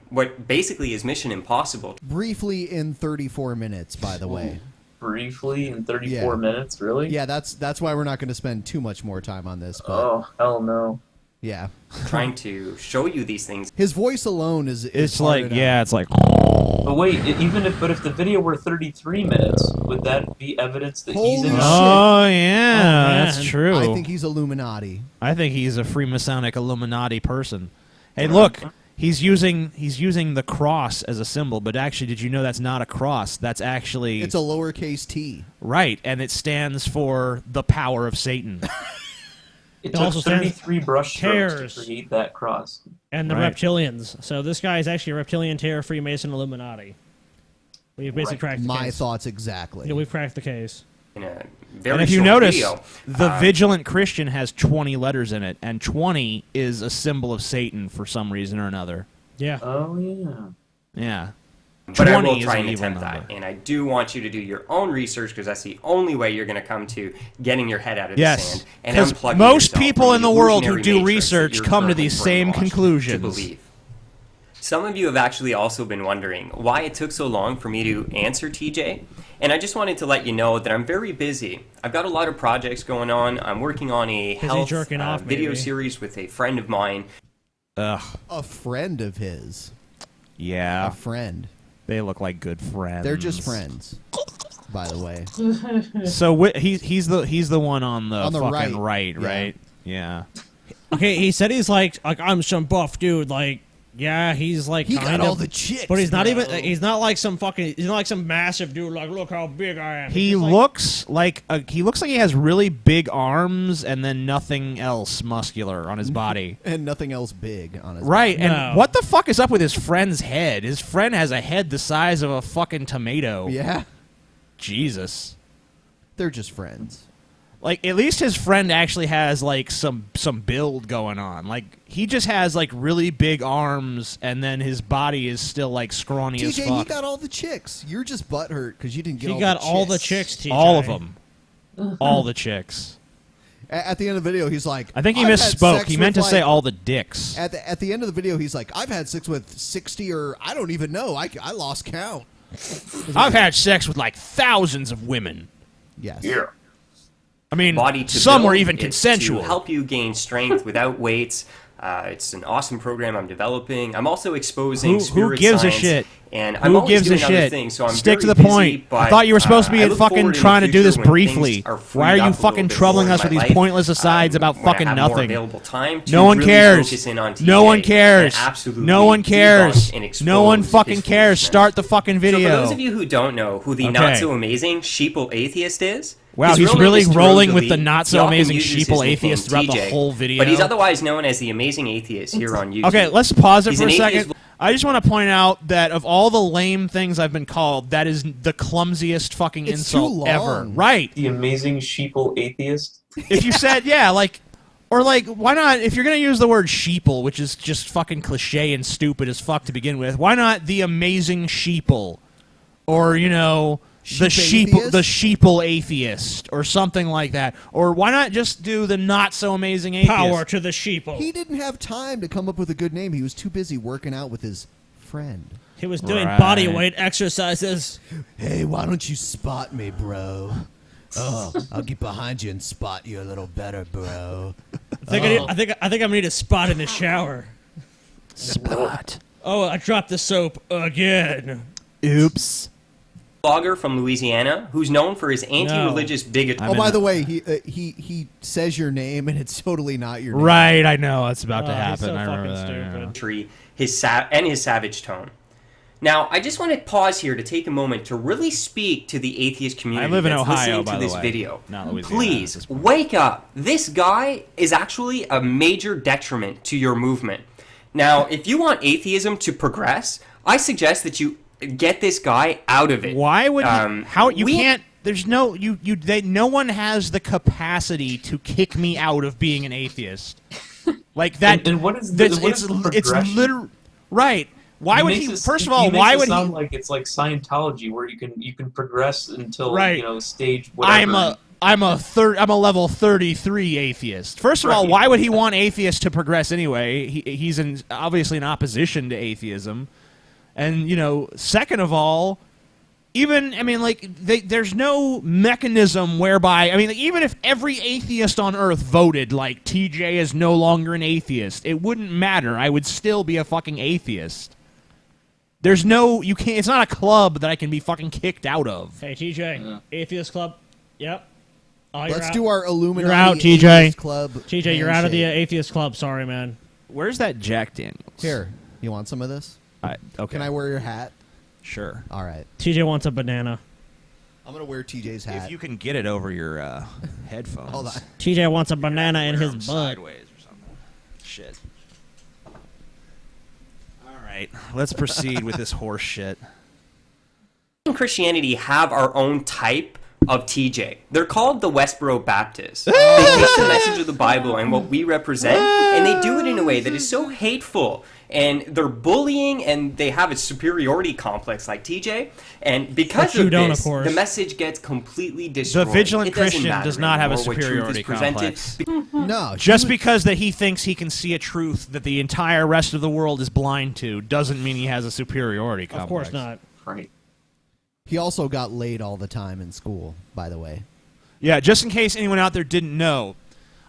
what basically is Mission Impossible. Briefly in 34 minutes, by the way. Briefly in 34 minutes, really? Yeah, that's why we're not going to spend too much more time on this. But oh, hell no. Yeah. Trying to show you these things. His voice alone is it's like, it's like... But wait, if the video were 33 minutes, would that be evidence that he's in? Oh, yeah, that's true. I think he's Illuminati. I think he's a Freemasonic Illuminati person. Hey, look, he's using the cross as a symbol, but actually, did you know that's not a cross? That's actually... It's a lowercase t. Right, and it stands for the power of Satan. It took 33 brush strokes to create that cross. And the reptilians. So this guy is actually a reptilian terror Freemason Illuminati. We've basically cracked the case. My thoughts exactly. Yeah, we've cracked the case. In a very and if you short notice, video, the Vigilant Christian has 20 letters in it, and 20 is a symbol of Satan for some reason or another. Yeah. Oh, yeah. Yeah. But I will 20 is try an and evil attempt number. that. And I do want you to do your own research because that's the only way you're going to come to getting your head out of the sand and because unplugging most yourself people from in the world who illusionary do matrix that research you're come to currently these same brainwashed conclusions. to believe. Some of you have actually also been wondering why it took so long for me to answer TJ. And I just wanted to let you know that I'm very busy. I've got a lot of projects going on. I'm working on a health video series with a friend of mine. Ugh. A friend of his. Yeah. A friend. They look like good friends. They're just friends, by the way. So he's the one on the fucking right, yeah. right? Yeah. Okay, he said he's like I'm some buff dude, like Yeah, he's like He kind got of, all the chicks, but he's not bro. even. He's not like some fucking. He's not like some massive dude. Like, look how big I am. He looks like he has really big arms and then nothing else muscular on his body. And nothing else big on his Right, body. and what the fuck is up with his friend's head? His friend has a head the size of a fucking tomato. Yeah. Jesus. They're just friends. Like, at least his friend actually has, like, some build going on. Like, he just has, like, really big arms, and then his body is still, like, scrawny as TJ, fuck. he got all the chicks. You're just butthurt because you didn't get He all got the all the chicks. chicks, TJ. All of them. All the chicks. At the end of the video, he's like, I think he "I've had misspoke. sex He meant to with, say like-" all the dicks. At the end of the video, he's like, I've had sex with 60 or I don't even know. I lost count. I've had sex with, like, thousands of women. Yes. Yeah. I mean, Body to some were build. even It's consensual. to help you gain strength without weights. It's an awesome program I'm developing. I'm also exposing Who spirit gives a science, shit? and I'm Who always gives a doing other shit? things, so I'm Stick to very the busy, point. but, I thought you were supposed to be I look fucking forward in trying the to do this future when briefly. things are Why are freed you up a fucking little bit troubling more us in with my these life, pointless asides about when I fucking have more nothing? available time to No one really cares. focus in on No TJ one cares. and absolutely No one cares. debunk and No one expose fucking his cares. foolishness. Start the fucking So video. for those of you who don't know who the Okay. not so amazing Sheeple Atheist is, Wow, his he's real name really is rolling with Jerome the Delete. not He so often amazing uses his Sheeple nickname Atheist throughout the TJ, whole video. But he's otherwise known as the amazing atheist here on YouTube. Okay, let's pause it He's for a an second. atheist- I just want to point out that of all the lame things I've been called, that is the clumsiest fucking It's insult too ever. long. Right. The amazing sheeple atheist. If you said, yeah, like, or like, why not, if you're going to use the word sheeple, which is just fucking cliche and stupid as fuck to begin with, why not the amazing sheeple? Or, you know, the sheeple atheist, or something like that. Or why not just do the not so amazing atheist? Power to the sheeple. He didn't have time to come up with a good name. He was too busy working out with his friend. He was doing Right. body weight exercises. Hey, why don't you spot me, bro? Oh, I'll get behind you and spot you a little better, bro. I think I'm gonna need a spot in the shower. Spot. Oh, I dropped the soap again. Oops. Blogger from Louisiana who's known for his anti-religious bigotry. Oh, by the way, he says your name and it's totally not your name. Right, I know. It's about to He's happen. so I remember fucking that. stupid. Yeah. His savage tone. Now, I just want to pause here to take a moment to really speak to the atheist community I live in that's Ohio, listening by to the this way. video. Not Louisiana at Please, this point. wake up. This guy is actually a major detriment to your movement. Now, if you want atheism to progress, I suggest that you get this guy out of it. Why would how you we- can't? There's no no one has the capacity to kick me out of being an atheist. Like that. And what is that's- what is the it's progression? literal. Right. Why would he? First of all, why would he? Sound like it's like Scientology, where you can progress until Right. stage whatever. I'm a level 33 atheist. First of all, Right. why would he want atheists to progress anyway? He's obviously in opposition to atheism. And, second of all, there's no mechanism whereby, even if every atheist on Earth voted like TJ is no longer an atheist, it wouldn't matter. I would still be a fucking atheist. There's no, you can't, it's not a club that I can be fucking kicked out of. Hey, TJ, Atheist Club. Yep. Oh, you're Let's out. do our Illuminati You're out, TJ. Atheist Club. TJ, you're out of the handshake. Atheist Club. Sorry, man. Where's that Jack Daniels? Here, you want some of this? Okay. Can I wear your hat? Sure. All right. TJ wants a banana. I'm going to wear TJ's hat. If you can get it over your headphones. Hold on. TJ wants a banana in Wear his 'em butt. sideways or something. Shit. All right, let's proceed with this horse shit. in Christianity have our own type of TJ. They're called the Westboro Baptists. They take the message of the Bible and what we represent, and they do it in a way that is so hateful. And they're bullying, and they have a superiority complex like TJ. And because But you of don't, this, of course. the message gets completely destroyed. The Vigilant It doesn't Christian matter does not have a anymore what truth is superiority presented. complex. No. Just because that he thinks he can see a truth that the entire rest of the world is blind to doesn't mean he has a superiority complex. Of course not. Right. He also got laid all the time in school, by the way. Yeah, just in case anyone out there didn't know.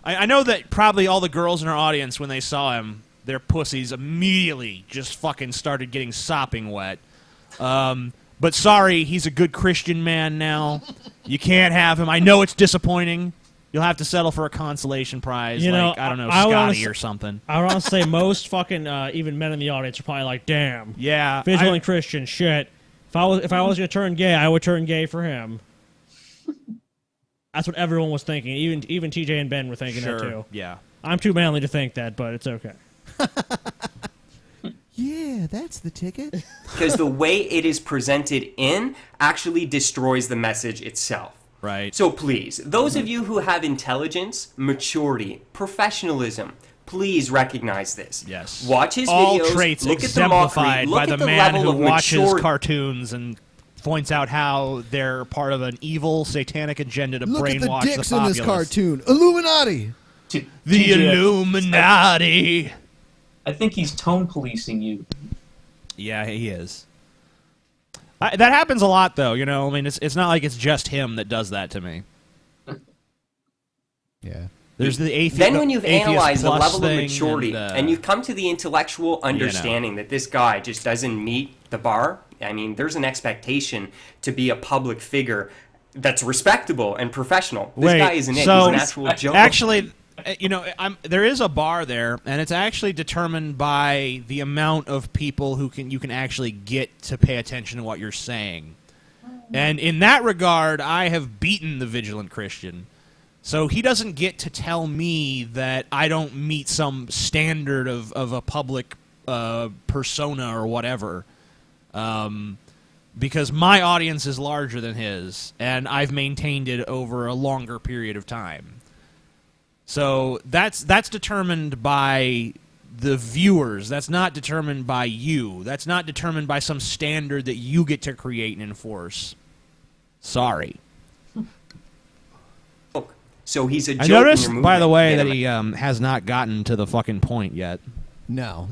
I know that probably all the girls in our audience, when they saw him, their pussies immediately just fucking started getting sopping wet. But sorry, he's a good Christian man now. You can't have him. I know it's disappointing. You'll have to settle for a consolation prize, You know, like, I don't know, I wanna Scotty s- or something. I want to say most fucking even men in the audience are probably like, damn, Yeah. Vigilant Christian, shit. If I was gonna turn gay, I would turn gay for him. That's what everyone was thinking. Even TJ and Ben were thinking that too. Yeah. I'm too manly to think that, but it's okay. Yeah, that's the ticket. Because the way it is presented in actually destroys the message itself. Right. So please, those of you who have intelligence, maturity, professionalism, please recognize this. Yes. Watch his All videos, traits look at the mockery, exemplified look by at the the man level who of watches maturity. cartoons and points out how they're part of an evil satanic agenda to Look at the brainwash dicks the in populace. this cartoon. Illuminati. The Illuminati. I think he's tone policing you. Yeah, he is. That happens a lot, though. You know, I mean, it's not like it's just him that does that to me. Yeah. There's the atheist. Then when you've Atheist analyzed the Plus level of thing maturity and you've come to the intellectual understanding that this guy just doesn't meet the bar, I mean, there's an expectation to be a public figure that's respectable and professional. This guy isn't it. So He's an actual joke. actually, you know, there is a bar there, and it's actually determined by the amount of people who you can actually get to pay attention to what you're saying. And in that regard, I have beaten the Vigilant Christian. So he doesn't get to tell me that I don't meet some standard of a public persona or whatever. Because my audience is larger than his, and I've maintained it over a longer period of time. So that's determined by the viewers. That's not determined by you. That's not determined by some standard that you get to create and enforce. Sorry. So he's a joke. I noticed, in your by the movement. way, Get that him. he has not gotten to the fucking point yet. No.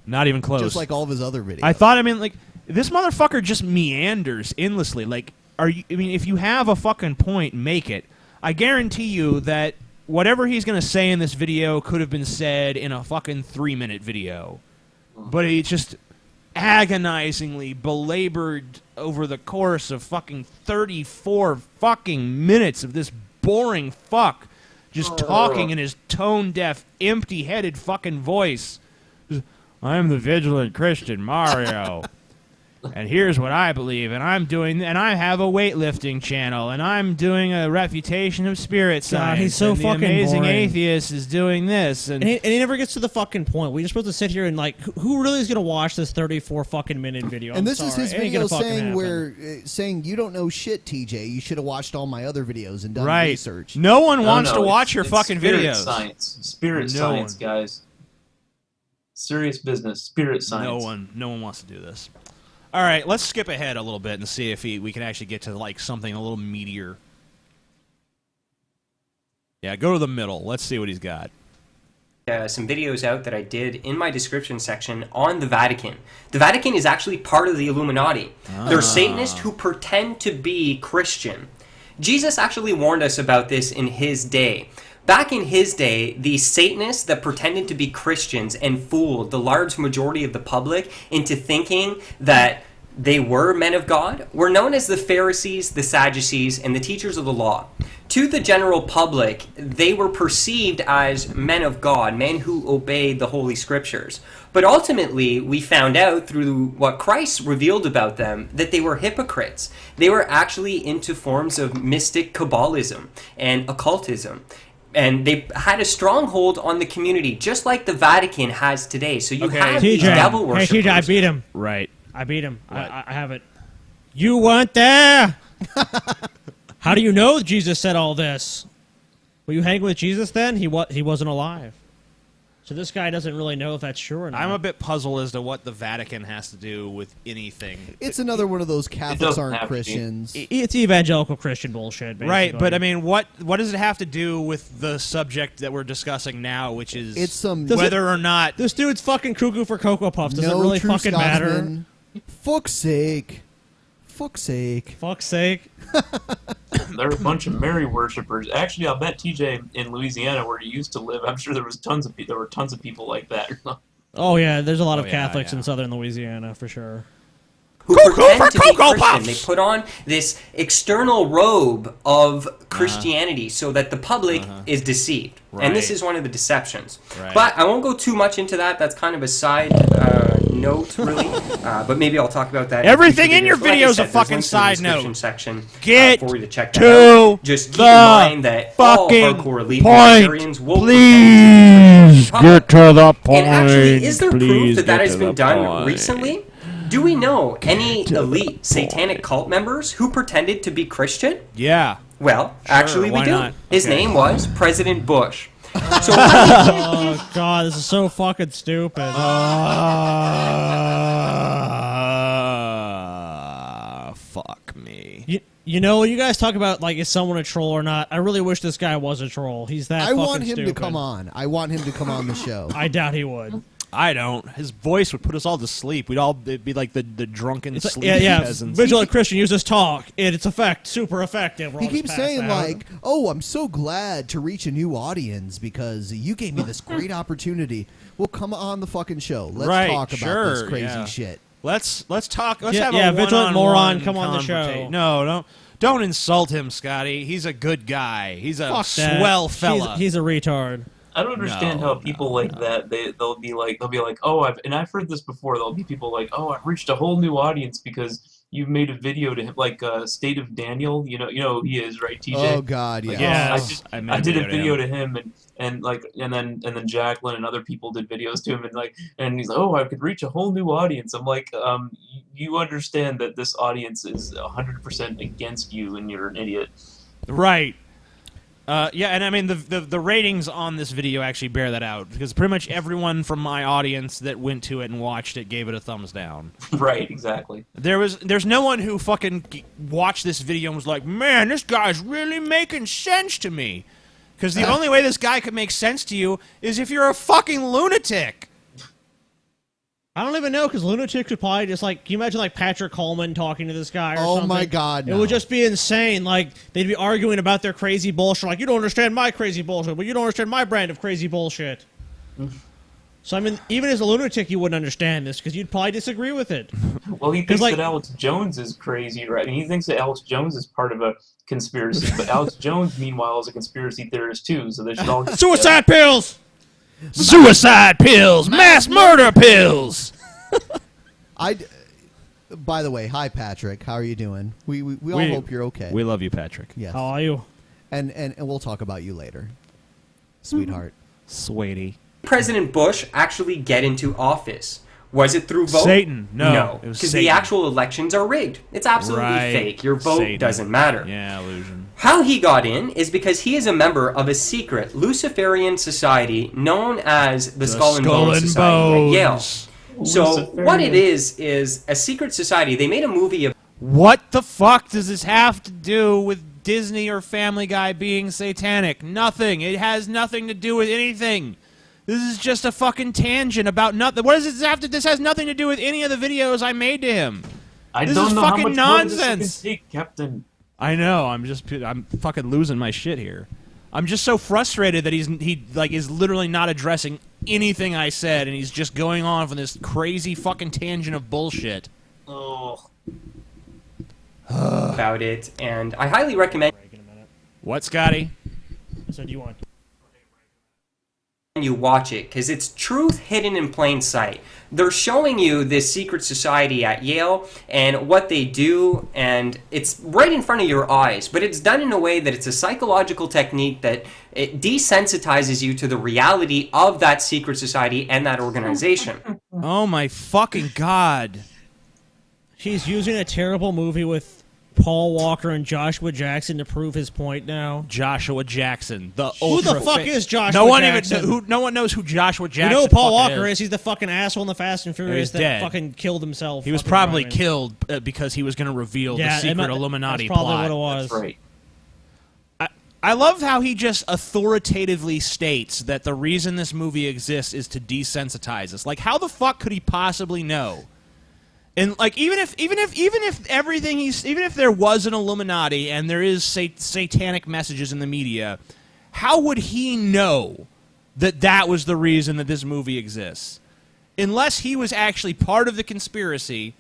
Not even close. Just like all of his other videos. I thought, I mean, like, this motherfucker just meanders endlessly. Like, if you have a fucking point, make it. I guarantee you that whatever he's going to say in this video could have been said in a fucking 3-minute video. But he just agonizingly belabored over the course of fucking 34 fucking minutes of this boring fuck just talking in his tone-deaf, empty-headed fucking voice. I'm the Vigilant Christian Mario. And here's what I believe, and I have a weightlifting channel, and I'm doing a refutation of spirit science. he's so and fucking the amazing boring. atheist is doing this, And he never gets to the fucking point. We're just supposed to sit here and like, who really is gonna watch this 34 fucking minute video? And this is his video saying saying you don't know shit, TJ. You should have watched all my other videos and done right. research. No one wants to it's- watch your it's fucking spirit videos. Spirit science, guys. Serious business. Spirit science. No one wants to do this. All right, let's skip ahead a little bit and see if we can actually get to like something a little meatier. Yeah, go to the middle. Let's see what he's got. Some videos out that I did in my description section on the Vatican. The Vatican is actually part of the Illuminati. They're Satanists who pretend to be Christian. Jesus actually warned us about this in his day. Back in his day, the Satanists that pretended to be Christians and fooled the large majority of the public into thinking that they were men of God were known as the Pharisees, the Sadducees, and the teachers of the law. To the general public, they were perceived as men of God, men who obeyed the Holy Scriptures. But ultimately, we found out through what Christ revealed about them that they were hypocrites. They were actually into forms of mystic Kabbalism and occultism. And they had a stronghold on the community, just like the Vatican has today. So you have these devil worshippers. Hey, TJ, I beat him. Right. I beat him. I have it. You weren't there. How do you know Jesus said all this? Were you hanging with Jesus then? He wasn't alive. So this guy doesn't really know if that's true or not. I'm a bit puzzled as to what the Vatican has to do with anything. It's another one of those Catholics aren't Christians. It's evangelical Christian bullshit, basically. Right, but I mean, what does it have to do with the subject that we're discussing now, which is whether or not this dude's fucking cuckoo for Cocoa Puffs? Does no it really true fucking matter? Scotsman. Fuck's sake. Fuck's sake. Fuck's sake. They're a bunch of Mary worshippers. Actually, I'll bet TJ in Louisiana, where he used to live, I'm sure there were tons of people like that. Oh yeah, there's a lot of yeah, Catholics yeah. in southern Louisiana for sure. who pretend to be Christian. They put on this external robe of Christianity so that the public is deceived. Right. And this is one of the deceptions. Right. But I won't go too much into that. That's kind of a side note, really. But maybe I'll talk about that. Everything in your video is a fucking side note. Section, Get for you to check that to out. Just keep in mind that all hardcore elite Unitarians will please get to the point. And actually, is there proof that that has been done recently? Do we know any elite satanic cult members who pretended to be Christian? Yeah. Well, actually, we do. Not? His name was President Bush. So, oh God, this is so fucking stupid. Fuck me. You know, you guys talk about, like, is someone a troll or not? I really wish this guy was a troll. He's that fucking stupid. I want him to come on. I want him to come on the show. I doubt he would. I don't. His voice would put us all to sleep. It'd be like the drunken sleepy peasants. Vigilant Christian used his talk. It's super effective. He keeps saying like, "Oh, I'm so glad to reach a new audience because you gave me this great opportunity." Well, come on the fucking show. Let's talk about this crazy shit. Let's talk. Let's have a Vigilant moron come on the show. show. No, don't insult him, Scotty. He's a good guy. He's a swell fella. He's a retard. I don't understand how people like that they'll be like, oh, I've heard this before. There'll be people like, oh, I've reached a whole new audience because you've made a video to him, like State of Daniel. You know who he is, right, TJ? Oh God, yeah. Like, yes, I did a video to him, and then Jacqueline and other people did videos to him, and he's like, oh, I could reach a whole new audience. I'm like, you understand that this audience is 100% against you, and you're an idiot, right? Yeah, and I mean the ratings on this video actually bear that out because pretty much everyone from my audience that went to it and watched it gave it a thumbs down. Right, exactly. There's no one who fucking watched this video and was like, man, this guy's really making sense to me. Because the only way this guy could make sense to you is if you're a fucking lunatic. I don't even know, because lunatics would probably just, like, can you imagine, like, Patrick Coleman talking to this guy or something? Oh, my God, no. It would just be insane. Like, they'd be arguing about their crazy bullshit. Like, you don't understand my crazy bullshit, but you don't understand my brand of crazy bullshit. So, I mean, even as a lunatic, you wouldn't understand this, because you'd probably disagree with it. Well, he thinks that Alex Jones is crazy, right? I mean, he thinks that Alex Jones is part of a conspiracy, but Alex Jones, meanwhile, is a conspiracy theorist, too, so they should all... Suicide pills! Suicide pills! Mass murder pills! By the way, hi Patrick. How are you doing? We all hope you're okay. We love you, Patrick. Yes. How are you? And we'll talk about you later, sweetheart. Sweetie. President Bush actually get into office? Was it through vote? Satan. No. Because the actual elections are rigged. It's absolutely fake. Your vote doesn't matter. Yeah, illusion. How he got in is because he is a member of a secret Luciferian society known as the Skull and Bones Society at Yale. So what it is a secret society. They made a movie of... What the fuck does this have to do with Disney or Family Guy being satanic? Nothing. It has nothing to do with anything. This is just a fucking tangent about nothing. What does this have to... This has nothing to do with any of the videos I made to him. This is fucking nonsense. Captain. I know. I'm fucking losing my shit here. I'm just so frustrated that he is literally not addressing anything I said, and he's just going on for this crazy fucking tangent of bullshit. Oh. about it, and I highly recommend... What, Scotty? I said you want you watch it, because it's truth hidden in plain sight. They're showing you this secret society at Yale and what they do, and it's right in front of your eyes, but it's done in a way that it's a psychological technique that it desensitizes you to the reality of that secret society and that organization. Oh my fucking God. He's using a terrible movie with Paul Walker and Joshua Jackson to prove his point now. Joshua Jackson, the who the fuck is Joshua Jackson? No one knows who Joshua Jackson. You know who Paul Walker is? He's the fucking asshole in the Fast and Furious that fucking killed himself. He was probably killed because he was going to reveal the secret Illuminati plot. That's probably what it was. That's right. I love how he just authoritatively states that the reason this movie exists is to desensitize us. Like, how the fuck could he possibly know? And like, even if everything even if there was an Illuminati and there is satanic messages in the media, how would he know that that was the reason that this movie exists? Unless he was actually part of the conspiracy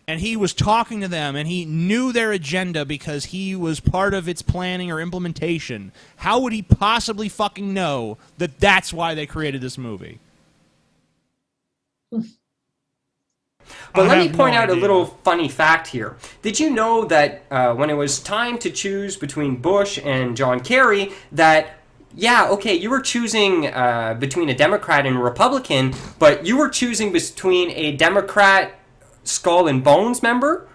and he was talking to them, and he knew their agenda because he was part of its planning or implementation, how would he possibly fucking know that that's why they created this movie? But let me point out a little funny fact here. Did you know that when it was time to choose between Bush and John Kerry, that, yeah, okay, you were choosing between a Democrat and a Republican, but you were choosing between a Democrat Skull and Bones member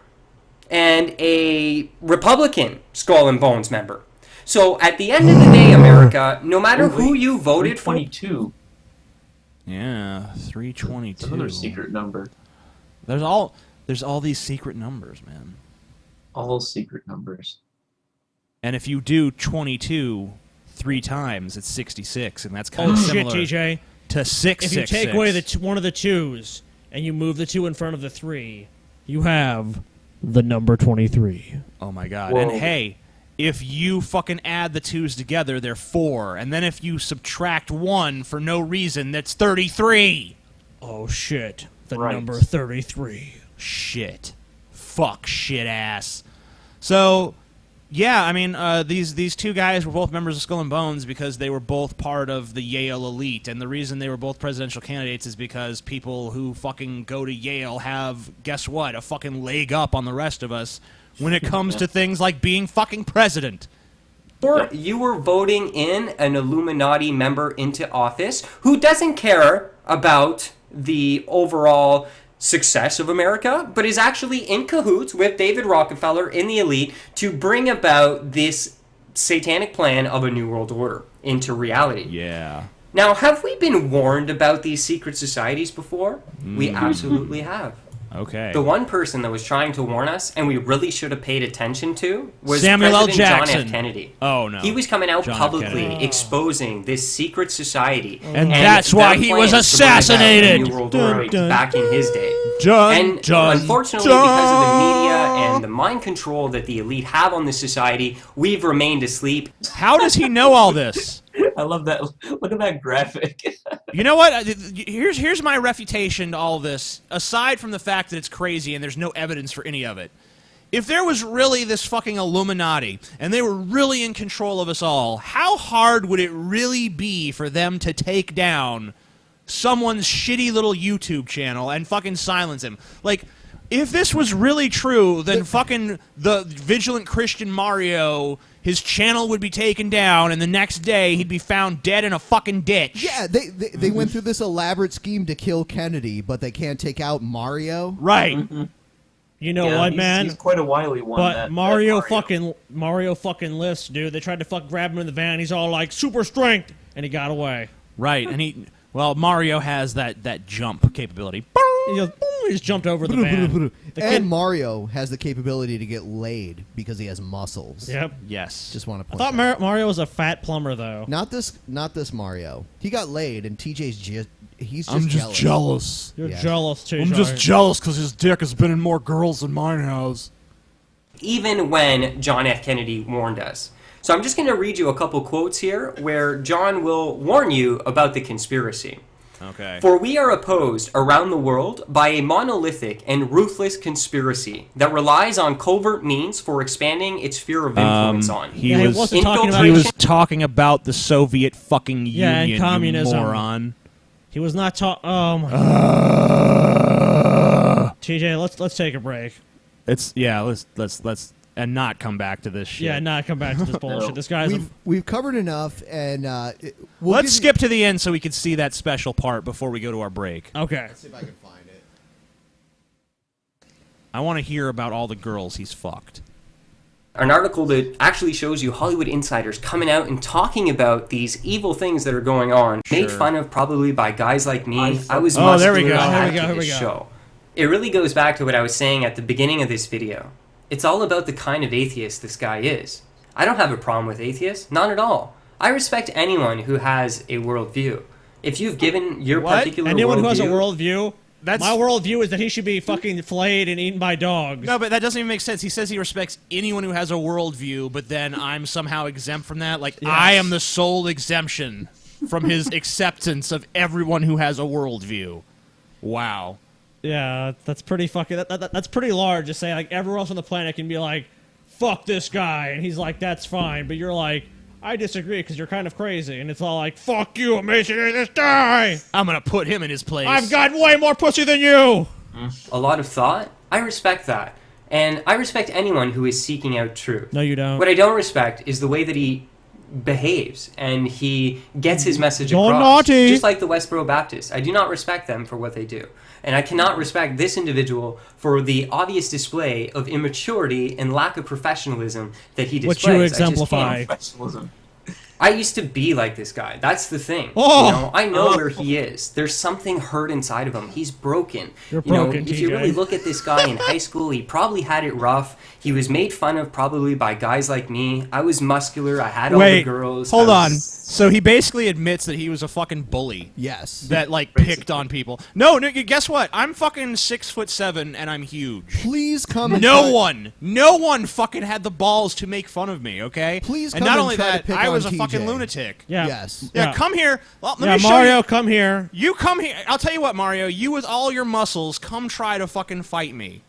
and a Republican Skull and Bones member. So at the end of the day, America, no matter who you voted for... 322. Yeah, 322. It's another secret number. There's all these secret numbers, man. All secret numbers. And if you do 22 3 times, it's 66, and that's kind of similar TJ. to 666. If you take away one of the 2s and you move the 2 in front of the 3, you have the number 23. Oh my god. Whoa. And hey, if you fucking add the 2s together, they're 4. And then if you subtract 1 for no reason, that's 33. Oh shit. The Right. number 33. Shit. Fuck shit ass. So, yeah, I mean, these 2 guys were both members of Skull and Bones because they were both part of the Yale elite, and the reason they were both presidential candidates is because people who fucking go to Yale have, guess what, a fucking leg up on the rest of us when it comes to things like being fucking president. Or you were voting in an Illuminati member into office who doesn't care about the overall success of America, but is actually in cahoots with David Rockefeller in the elite to bring about this satanic plan of a new world order into reality. Yeah. Now, have we been warned about these secret societies before? We absolutely have. Okay. The one person that was trying to warn us, and we really should have paid attention to, was Samuel L. President Jackson. John F. Kennedy. Oh, no. He was coming out John F. publicly Kennedy. exposing this secret society. And that's why he was plans to bring about assassinated. a New World Order back in his day. Dun, dun, Unfortunately, dun. because of the media and the mind control that the elite have on the society, we've remained asleep. How does he know all this? I love that. Look at that graphic. You know what? Here's my refutation to all this, aside from the fact that it's crazy and there's no evidence for any of it. If there was really this fucking Illuminati, and they were really in control of us all, how hard would it really be for them to take down someone's shitty little YouTube channel and fucking silence him? Like, if this was really true, then fucking the Vigilant Christian Mario, his channel would be taken down, and the next day he'd be found dead in a fucking ditch. Yeah, they went through this elaborate scheme to kill Kennedy, but they can't take out Mario. Right. Mm-hmm. You know what, man? He's quite a wily one. But that Mario fucking lifts, dude. They tried to grab him in the van. He's all like super strength, and he got away. Right, and Mario has that jump capability. He just jumped over the van. And Mario has the capability to get laid because he has muscles. Yep. Yes. Just want to I point thought Mario was a fat plumber, though. Not this Mario. He got laid, and TJ's he's just I'm just jealous. You're jealous, too. I'm just jealous because his dick has been in more girls than mine has. Even when John F. Kennedy warned us. So I'm just going to read you a couple quotes here where John will warn you about the conspiracy. Okay. For we are opposed around the world by a monolithic and ruthless conspiracy that relies on covert means for expanding its sphere of influence on. He was talking about the Soviet fucking Union, and communism. you moron. He was not talking. Oh my. TJ, let's take a break. Let's and not come back to this shit. Yeah, not come back to this bullshit. This guy's. We've covered enough, and let's skip to the end so we can see that special part before we go to our break. Okay. Let's see if I can find it. I want to hear about all the girls he's fucked. An article that actually shows you Hollywood insiders coming out and talking about these evil things that are going on, made fun of probably by guys like me. I was there we go. Here we go. Show. It really goes back to what I was saying at the beginning of this video. It's all about the kind of atheist this guy is. I don't have a problem with atheists, not at all. I respect anyone who has a worldview. If you've given your particular anyone worldview, who has a worldview. My worldview is that he should be fucking flayed and eaten by dogs. No, but that doesn't even make sense. He says he respects anyone who has a worldview, but then I'm somehow exempt from that. Like, Yes. I am the sole exemption from his acceptance of everyone who has a worldview. Wow. Yeah, that's pretty fucking. That's pretty large to say. Like everyone else on the planet can be like, "Fuck this guy," and he's like, "That's fine," but you're like, "I disagree because you're kind of crazy," and it's all like, "Fuck you, Mason, this guy. I'm gonna put him in his place. I've got way more pussy than you." A lot of thought. I respect that, and I respect anyone who is seeking out truth. No, you don't. What I don't respect is the way that he behaves and he gets his message You're across. naughty. Just like the Westboro Baptists. I do not respect them for what they do. And I cannot respect this individual for the obvious display of immaturity and lack of professionalism that he displays. What you exemplify. I used to be like this guy. That's the thing. Oh! You know, I know where he is. There's something hurt inside of him. He's broken. You're you know, broken, if you TJ. really look at this guy in high school, he probably had it rough. He was made fun of probably by guys like me. I was muscular. I had all the girls. Hold I on. was- So he basically admits that he was a fucking bully. Yes. That like picked on people. No, guess what? I'm fucking 6'7" and I'm huge. Please come. And No one fucking had the balls to make fun of me. Okay. Please And come not and only try to that, pick I on was a TJ. fucking lunatic. Yeah. Yes. Yeah, come here. Well, let Yeah, me show Mario, you. come here. You come here. I'll tell you what, Mario. You with all your muscles, come try to fucking fight me.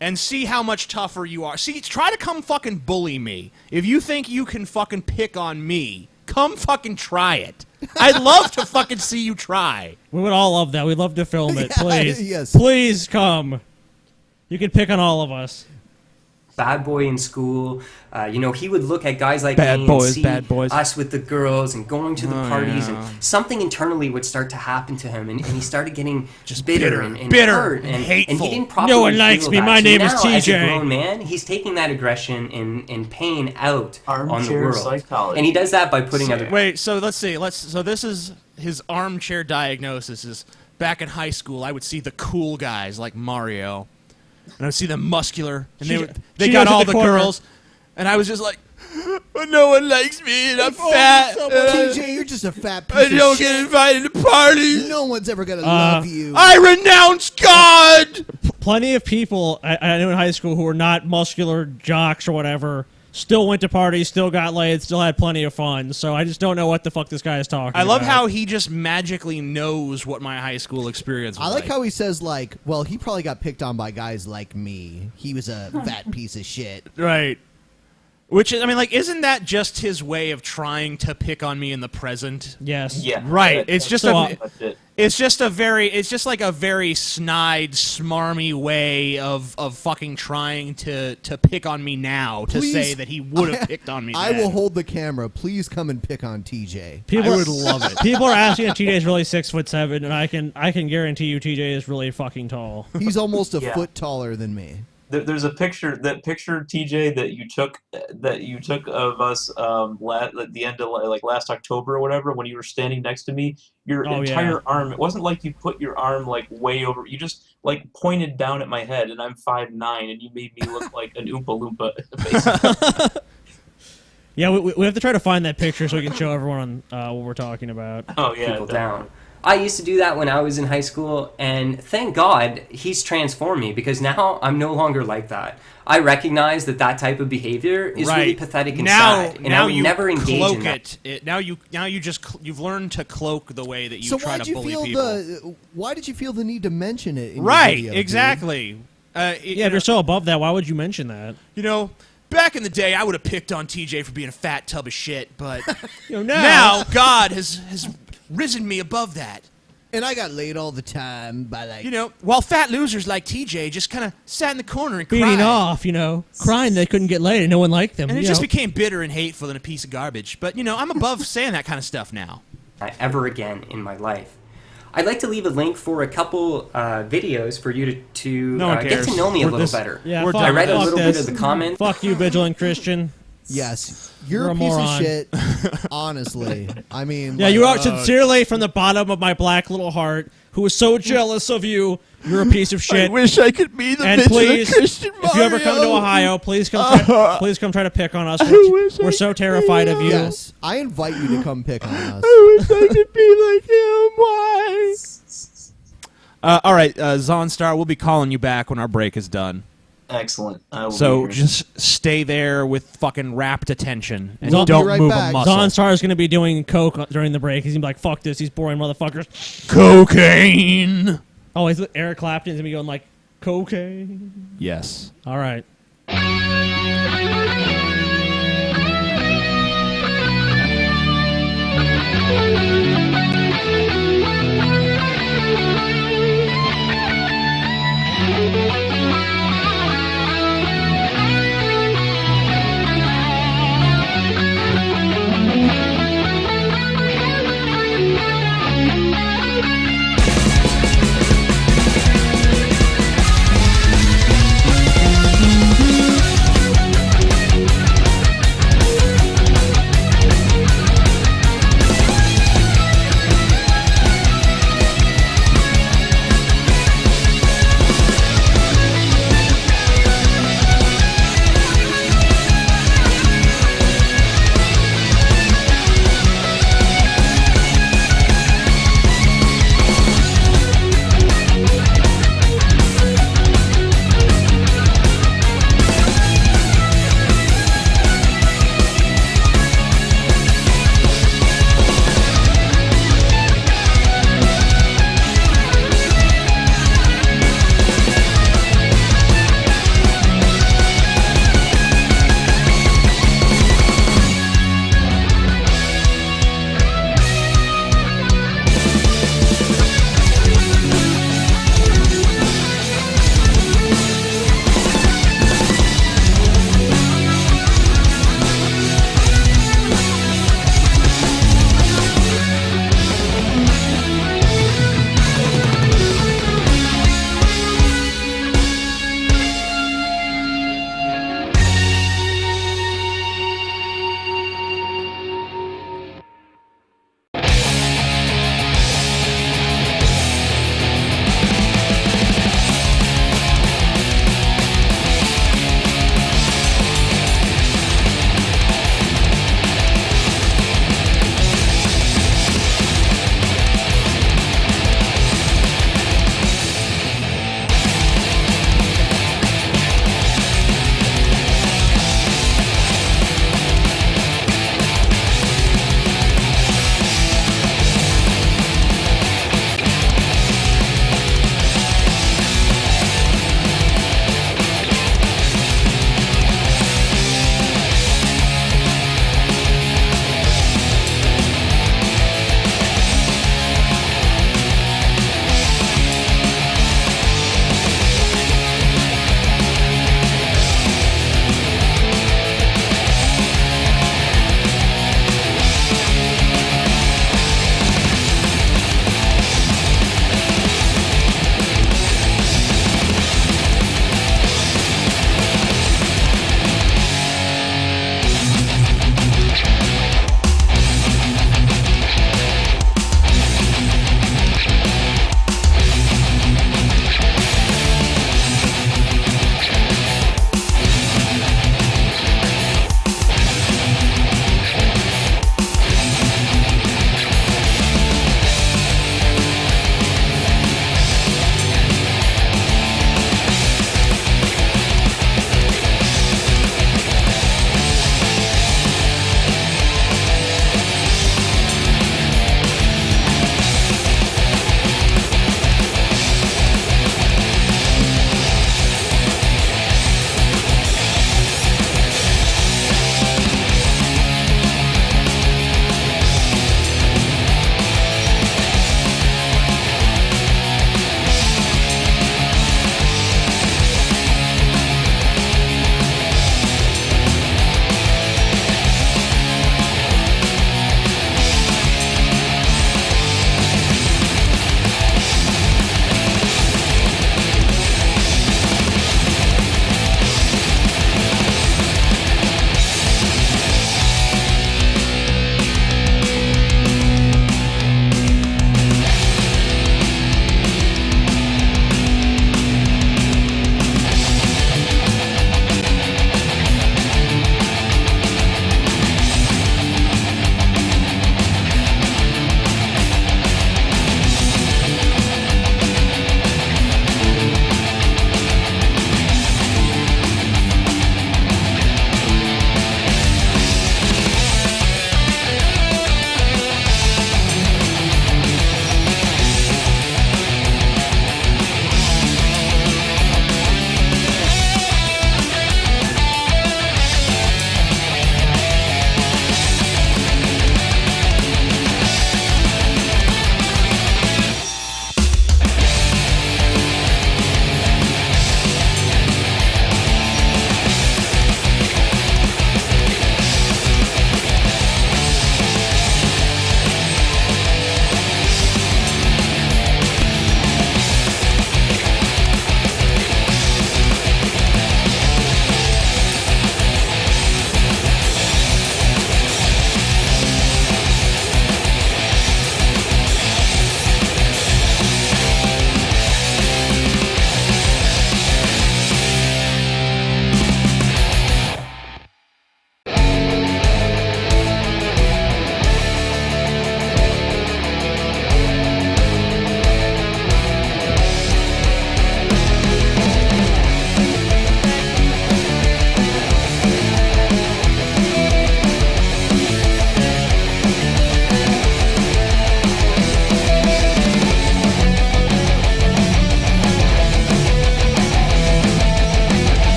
And see how much tougher you are. See, try to come fucking bully me. If you think you can fucking pick on me, come fucking try it. I'd love to fucking see you try. We would all love that. We'd love to film it. Yeah, Please. yes. Please come. You can pick on all of us. bad boy in school. You know, he would look at guys like Bad me boys, and see bad boys. us with the girls and going to the parties, yeah. and something internally would start to happen to him, and he started getting just bitter and bitter hurt, and and hateful. he didn't properly No one likes feel me. that. My So name is now, as a TJ. grown man, he's taking that aggression and pain out on the Armchair world, psychology. and he does that by putting other. Wait, so let's see. So this is his armchair diagnosis. Is back in high school, I would see the cool guys like Mario, and I would see them muscular, and they she got goes in all the the corner. girls, and I was just like, but no one likes me, and I'm fat. TJ, you're just a fat piece I of don't shit. get invited to parties. No one's ever gonna love you. I renounce God. Plenty of people I knew in high school who were not muscular jocks or whatever still went to parties, still got laid, still had plenty of fun. So I just don't know what the fuck this guy is talking about. I love how he just magically knows what my high school experience was I like how he says, like, well, he probably got picked on by guys like me. He was a fat piece of shit. Right. Which, I mean, like, isn't that just his way of trying to pick on me in the present? Yes. Yeah. Right. It's just That's it. it's just like a very snide, smarmy way of fucking trying to pick on me now to Please, say that he would have picked on me. I then. will hold the camera. Please come and pick on TJ. People I would love it. People are asking if TJ is really 6'7", and I can guarantee you TJ is really fucking tall. He's almost a Yeah. foot taller than me. There's a picture TJ that you took of us at the end of like last October or whatever, when you were standing next to me. Your entire arm, it wasn't like you put your arm like way over, you just like pointed down at my head, and I'm 5'9", and you made me look like an Oompa Loompa basically. Yeah, we have to try to find that picture so we can show everyone what we're talking about. Oh yeah, people definitely. down. I used to do that when I was in high school, and thank God he's transformed me, because now I'm no longer like that. I recognize that type of behavior is really pathetic and sad, and I would never engage in that. Now you've learned to cloak the way that you try to bully people. Why did you feel the need to mention it? In Right, your video, dude? exactly. Yeah, if you're so above that, why would you mention that? You know, back in the day, I would have picked on TJ for being a fat tub of shit, but now God has risen me above that. And I got laid all the time by like... You know, while fat losers like TJ just kind of sat in the corner and beating cried. off, crying they couldn't get laid and no one liked them. And it just became bitter and hateful and a piece of garbage. But, I'm above saying that kind of stuff now. Ever again in my life. I'd like to leave a link for a couple videos for you to get to know me a little better. Yeah, I read a little bit of the comments. Fuck you, Vigilant Christian. Yes, you're a piece moron. of shit. Honestly, I mean, Yeah, you are sincerely from the bottom of my black little heart, who is so jealous of you. You're a piece of shit. I wish I could be the and Vigilant please, Christian if you ever come to Mario. Ohio, please come try to pick on us. wish We're I so could terrified be of you. Yes, I invite you to come pick on us. I wish I could be like him. Why? All right, Zaunstar, we'll be calling you back when our break is done. Excellent. I will So be here. just stay there with fucking rapt attention and We'll be don't right move back. a muscle. Zaunstar is going to be doing coke during the break. He's going to be like, fuck this, these boring motherfuckers. Cocaine. Oh, is it Eric Clapton's gonna be going like cocaine? Yes. All right.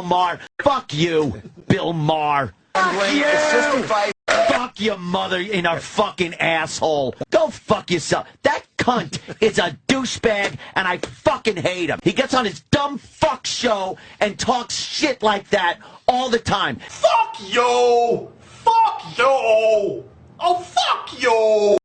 Maher. Fuck you, Bill Maher. Fuck you! Fuck your mother in her fucking asshole. Go fuck yourself. That cunt is a douchebag, and I fucking hate him. He gets on his dumb fuck show and talks shit like that all the time. Fuck you! Fuck you! Oh, fuck you!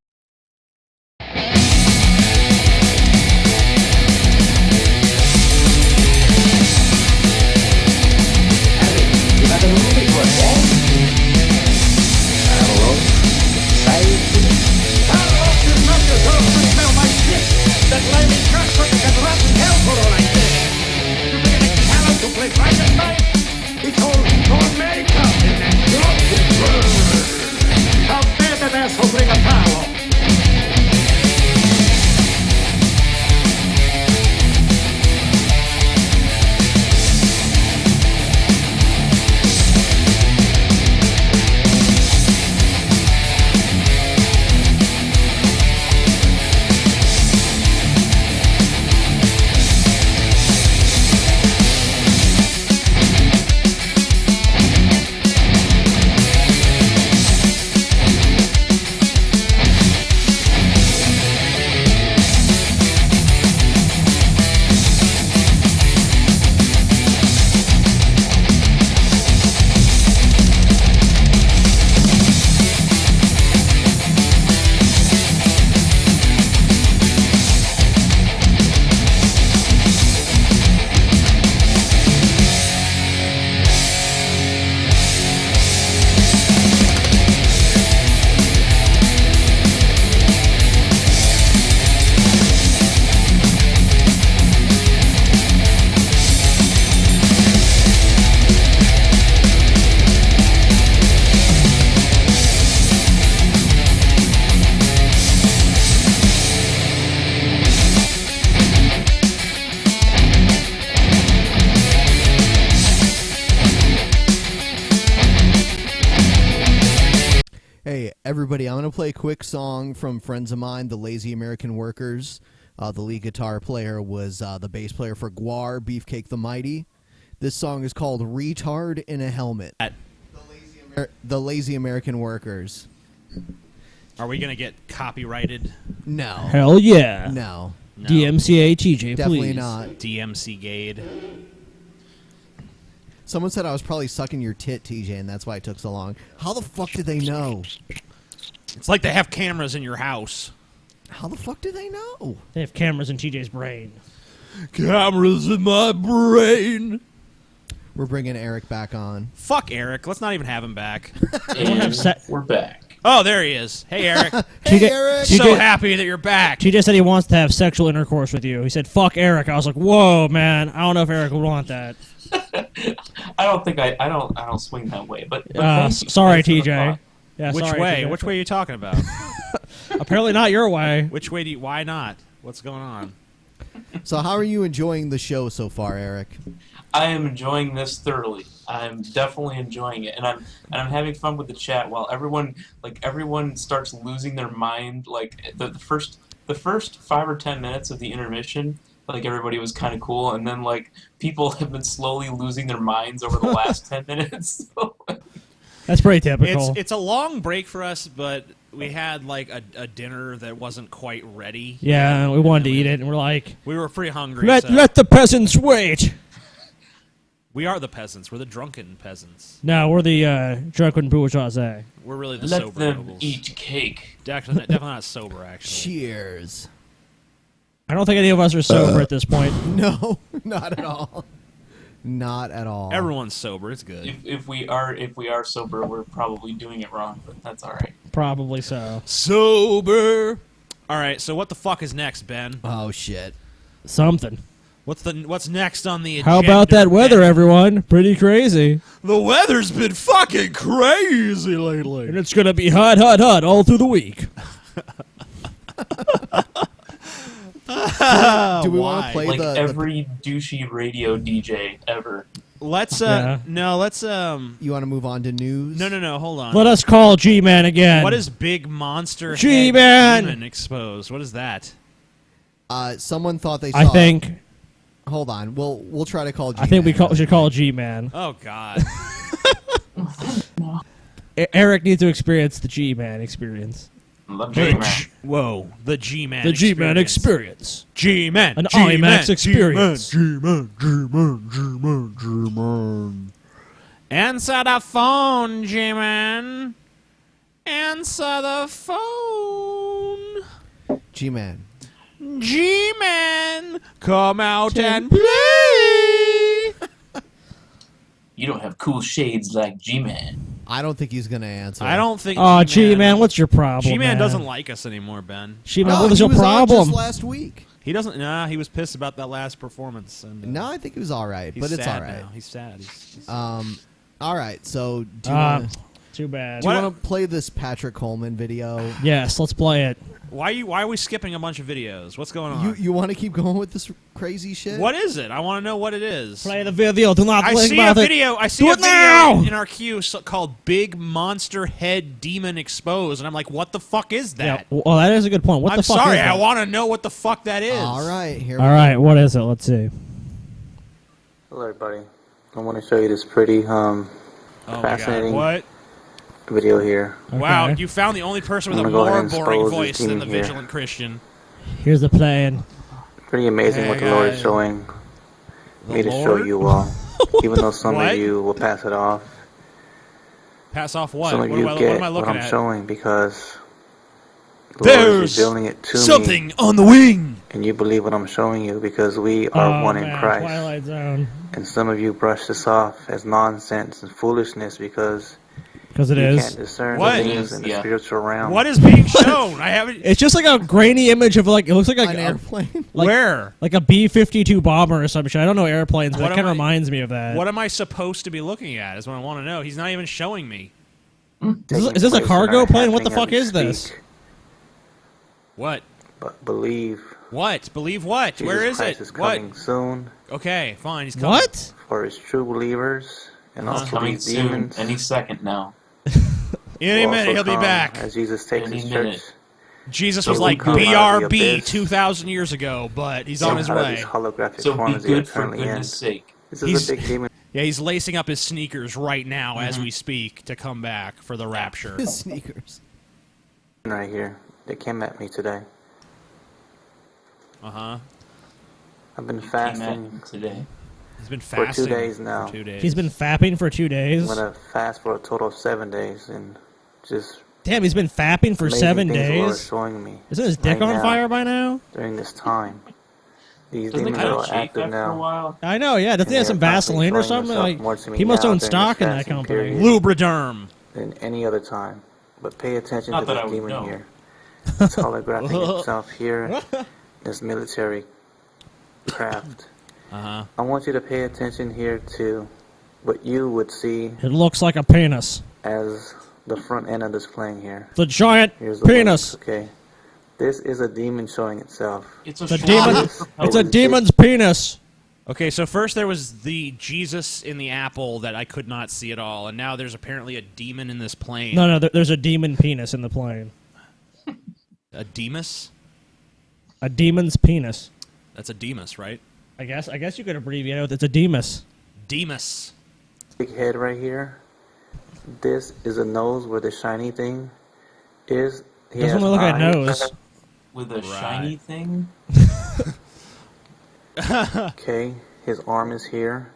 Everybody, I'm going to play a quick song from friends of mine, the Lazy American Workers. The lead guitar player was the bass player for Gwar, Beefcake the Mighty. This song is called Retard in a Helmet. The Lazy American Workers. Are we going to get copyrighted? No. Hell yeah. No. DMCA TJ, Definitely please. not. DMC Gade. Someone said I was probably sucking your tit, TJ, and that's why it took so long. How the fuck did they know? It's like they have cameras in your house. How the fuck do they know? They have cameras in TJ's brain. Cameras in my brain. We're bringing Eric back on. Fuck Eric. Let's not even have him back. And we're back. Oh, there he is. Hey, Eric. Hey, Eric. So happy that you're back. TJ said he wants to have sexual intercourse with you. He said, fuck Eric. I was like, whoa, man. I don't know if Eric would want that. I don't think I don't swing that way. But sorry, TJ. Yeah, Which sorry, way? TJ. Which way are you talking about? Apparently not your way. Which way do you... Why not? What's going on? So how are you enjoying the show so far, Eric? I am enjoying this thoroughly. I'm definitely enjoying it, and I'm having fun with the chat while everyone starts losing their mind. Like the first 5 or 10 minutes of the intermission, like everybody was kind of cool, and then like people have been slowly losing their minds over the last 10 minutes. That's pretty typical. It's a long break for us, but we had like a dinner that wasn't quite ready. Yeah, we wanted to eat it, and we're like... We were pretty hungry. Let the peasants wait! We are the peasants. We're the drunken peasants. No, we're the drunken bourgeoisie. We're really the Let sober them nobles. eat cake. Definitely not sober, actually. Cheers. I don't think any of us are sober at this point. No, not at all. Not at all. Everyone's sober. It's good. If we are sober, we're probably doing it wrong, but that's all right. Probably so. Sober. All right. So what the fuck is next, Ben? Oh shit. Something. What's next on the agenda? How about that weather, everyone? Pretty crazy. The weather's been fucking crazy lately. And it's gonna be hot, hot, hot all through the week. Do we want to play like every douchey radio DJ ever? Let's You want to move on to news? No, hold on. Let us call Gman again. What is Big Monster Gman Head Demon exposed? What is that? Someone thought they saw... I think... Hold on. We'll try to call G-Man. I think we should call G-Man. Oh, God. Eric needs to experience the G-Man experience. Whoa, the G-Man The G-Man experience. G-Man. An IMAX experience. G-Man. Answer the phone, G-Man. Answer the phone. G-Man. G-Man, come out and play. You don't have cool shades like G-Man. I don't think he's going to answer. I don't think. Oh, G-Man, what's your problem? G-Man man? doesn't like us anymore, Ben. G-Man, what is your problem? Just last week. He doesn't. Nah, he was pissed about that last performance. And, No, I think it was all right, but it's all right. Now. He's sad. He's all right. So do you want too bad. Do you want to play this Patrick Coleman video? Yes, let's play it. Why are we skipping a bunch of videos? What's going on? You want to keep going with this crazy shit? What is it? I want to know what it is. Play the video. Do not. I see a video. I see Do a it now! video in our queue called "Big Monster Head Demon Exposed," and I'm like, "What the fuck is that?" Yeah, well, that is a good point. What I'm the fuck sorry. is that? I want to know what the fuck that is. All right, here. All right, what is it? Let's see. Hello, everybody. I want to show you this pretty fascinating What? video here. Wow, you found the only person with a I'm gonna go ahead more and boring expose voice this than the demon here. Vigilant Christian. Here's the plan. Pretty amazing what the Lord is showing me to show Lord? you all. Even though some What? of you will pass it off. Pass off what? Some of What you am get I what looking I'm at? showing because the Lord is There's revealing it to something me. on the wing. And you believe what I'm showing you because we are one in Christ. Twilight Zone. And some of you brush this off as nonsense and foolishness because it you is. can't discern What? the things in the spiritual realm. What is being shown? I haven't. It's just like a grainy image of it looks like An airplane. Like, Where? Like a B-52 bomber or some shit. I don't know airplanes, but What it kind am of reminds me of that. What am I supposed to be looking at? Is what I want to know. He's not even showing me. Is this a cargo plane? What the fuck is this? What? But believe. What? Believe what? Jesus Where is Christ it? is coming soon. Okay, fine. He's coming. What? For his true believers and also Coming these soon, demons. any second now. Any will minute also he'll be come back. As Jesus takes Any his minute. church. Jesus So was we like come out of the BRB abyss. 2,000 years ago, but he's on his out of way. these holographic So be forms they are good for currently in. goodness sake. This is He's- a big demon Yeah, he's lacing up his sneakers right now as we speak to come back for the rapture. His sneakers. right here that came at me today. Uh-huh. I've been Came fasting at today. He's been for fasting 2 days now. For 2 days. He's been fapping for 2 days. I'm gonna fast for a total of 7 days and just Damn, he's been fapping for amazing 7 things the Lord is days. showing me Isn't his dick right on now, fire by now? during this time. These Doesn't it demons kind are of shake active after a now. while? I know, yeah. Doesn't he have some Vaseline or something? Like, he must own stock in that company. Lubriderm. Than any other time. But pay attention Not to that I this would demon know. here. It's holographing itself here. This military craft. Uh-huh. I want you to pay attention here to what you would see It looks like a penis. as the front end of this plane here. The giant Here's the penis. wings, okay. This is a demon showing itself. It's a The schlong. demon. It's a demon's penis. Okay, so first there was the Jesus in the apple that I could not see at all, and now there's apparently a demon in this plane. No, there's a demon penis in the plane. A demus? A demon's penis. That's a demus, right? I guess you could abbreviate it. It's a demus. Demus. Big head right here. This is a nose where the shiny thing is. He Doesn't has look like a eyes. nose. With a shiny thing? Okay, his arm is here.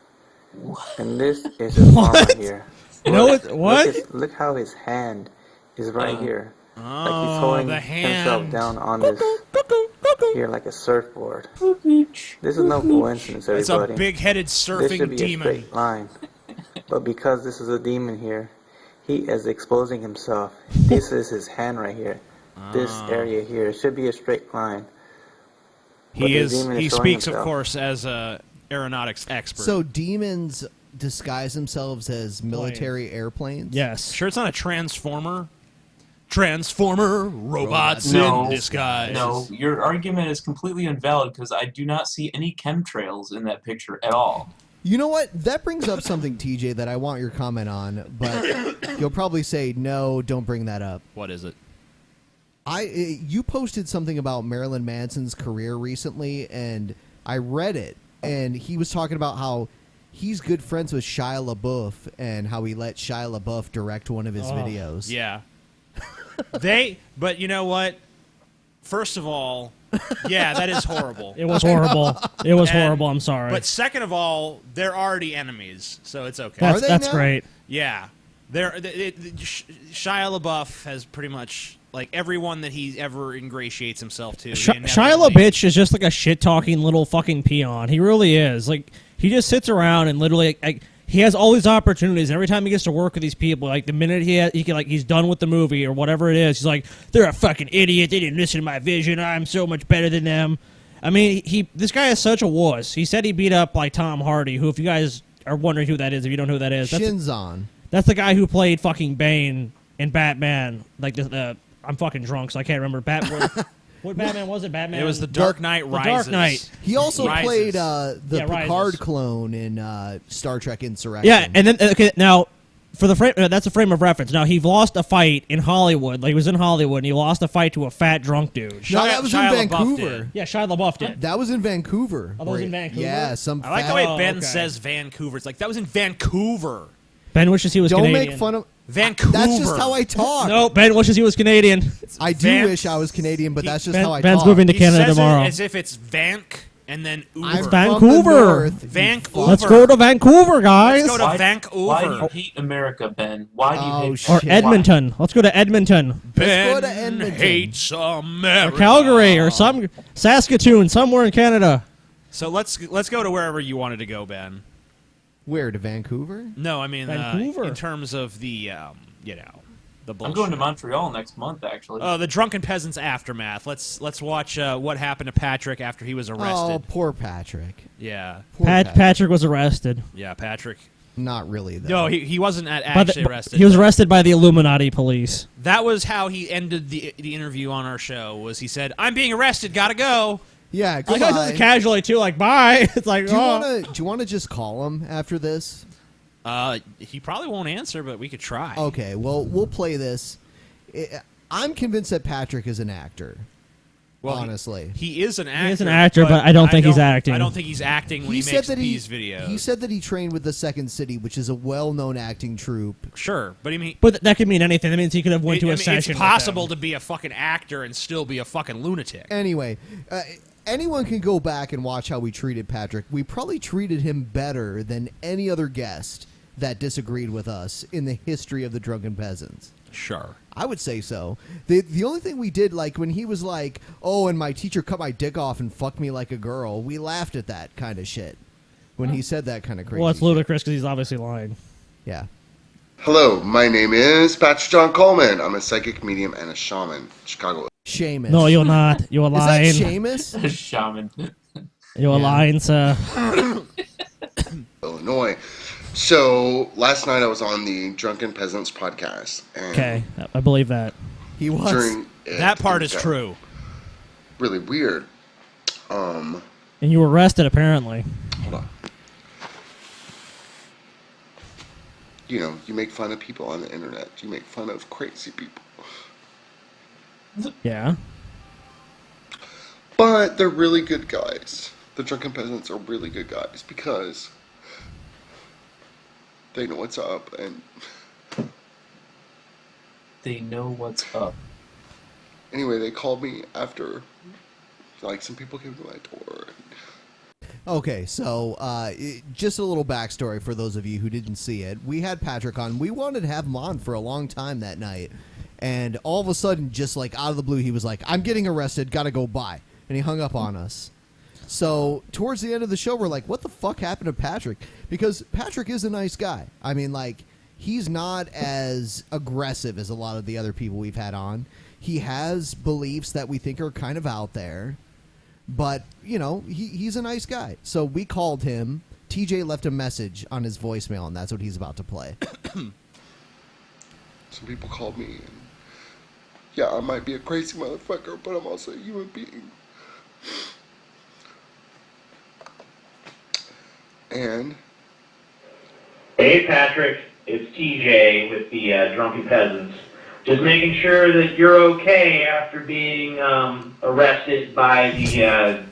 And this is his arm right here. No, Look, what? Look how his hand is right here. Like he's Oh, holding the himself hand. down on this here like a surfboard. This is no coincidence, It's a everybody. big-headed This should surfing be a demon. straight line. But because this is a demon here, he is exposing himself. This is his hand right here. This area here. It should be a straight line. But He the is. demon He showing speaks, of himself. course, as a aeronautics expert. So demons disguise themselves as military airplanes? Yes. Sure, it's not a transformer. Transformer robots No. in disguise. No, your argument is completely invalid because I do not see any chemtrails in that picture at all. You know what? That brings up something, TJ, that I want your comment on, but you'll probably say, no, don't bring that up. What is it? You posted something about Marilyn Manson's career recently, and I read it, and he was talking about how he's good friends with Shia LaBeouf and how he let Shia LaBeouf direct one of his videos. Yeah. But you know what? First of all, yeah, that is horrible. It was horrible. It was horrible. I'm sorry. But second of all, they're already enemies, so it's okay. That's great. Yeah. Shia LaBeouf has pretty much, like, everyone that he ever ingratiates himself to. Shia LaBeouf is just like a shit-talking little fucking peon. He really is. Like, he just sits around and literally, like, he has all these opportunities. And every time he gets to work with these people, like, the minute he's done with the movie or whatever it is, he's like, they're a fucking idiot. They didn't listen to my vision. I'm so much better than them. I mean, this guy is such a wuss. He said he beat up, like, Tom Hardy, who, if you guys are wondering who that is, if you don't know who that is. Shinzon. That's the guy who played fucking Bane in Batman. Like, I'm fucking drunk, so I can't remember. What Batman was it? Batman? It was The Dark Knight Rises. The Dark Knight. He also played the Picard clone in Star Trek Insurrection. Yeah, and then, okay, now, for the frame, that's a frame of reference. Now, he lost a fight in Hollywood. Like, he was in Hollywood, and he lost a fight to a fat drunk dude. No, that was in Vancouver. Yeah, Shia LaBeouf did. That was in Vancouver. Oh, that was in Vancouver? Yeah, I like the way Ben says Vancouver. It's like, that was in Vancouver. Ben wishes he was Canadian. Don't make fun of... Vancouver. That's just how I talk. No, Ben wishes he was Canadian. I do wish I was Canadian, but that's just how I Ben's talk. moving to Canada says tomorrow. It as if it's Vank and then Uber. I'm Vancouver. Vancouver. Let's go to Vancouver, guys. Let's go to Vancouver. Why do you hate America, Ben? Why do you hate Or Edmonton. Let's go to Edmonton. Ben hates America. Or Calgary or some Saskatoon, somewhere in Canada. So let's go to wherever you wanted to go, Ben. Where, to Vancouver? No, I mean Vancouver. In terms of the the bullshit. I'm going to Montreal next month, actually. Oh, the Drunken Peasants aftermath. Let's watch what happened to Patrick after he was arrested. Oh, poor Patrick. Yeah. Patrick was arrested. Yeah, Patrick. Not really, though. No, he wasn't actually arrested. He was arrested by the Illuminati police. That was how he ended the interview on our show. Was he said, "I'm being arrested, gotta go." Yeah, I guess it's casually too, like bye. It's like, do you want to just call him after this? He probably won't answer, but we could try. Okay, well, we'll play this. I'm convinced that Patrick is an actor. Well, honestly, he is an actor. He is an actor, but I don't think he's acting. I don't think he's acting when he makes these videos. He said that he trained with the Second City, which is a well-known acting troupe. Sure, but I mean, but that could mean anything. That means he could have went to a session. It's possible to be a fucking actor and still be a fucking lunatic. Anyway, anyone can go back and watch how we treated Patrick. We probably treated him better than any other guest that disagreed with us in the history of the Drunken Peasants. Sure. I would say so. The only thing we did, like, when he was like, oh, and my teacher cut my dick off and fucked me like a girl, we laughed at that kind of shit. When he said that kind of crazy Well, it's ludicrous because he's obviously lying. Yeah. Hello, my name is Patrick John Coleman. I'm a psychic medium and a shaman. Chicago. Seamus. No, you're not. You're lying. Is that Seamus? Shaman. You're lying, sir. Illinois. So, last night I was on the Drunken Peasants podcast. And Okay, I believe that. He was. That part is true. Really weird. And you were arrested, apparently. Hold on. You know, you make fun of people on the internet. You make fun of crazy people. Yeah. But they're really good guys. The Drunken Peasants are really good guys because they know what's up and they know what's up. Anyway, they called me after, like, some people came to my door. Okay, so just a little backstory for those of you who didn't see it. We had Patrick on. We wanted to have him on for a long time that night. And all of a sudden, just like out of the blue, he was like, I'm getting arrested, gotta go bye. And he hung up on us. So towards the end of the show, we're like, what the fuck happened to Patrick? Because Patrick is a nice guy. I mean, like, he's not as aggressive as a lot of the other people we've had on. He has beliefs that we think are kind of out there. But, you know, he's a nice guy. So we called him. TJ left a message on his voicemail, and that's what he's about to play. Some people called me. And, yeah, I might be a crazy motherfucker, but I'm also a human being. And hey, Patrick, it's TJ with the Drunken Peasants. Just making sure that you're okay after being arrested by the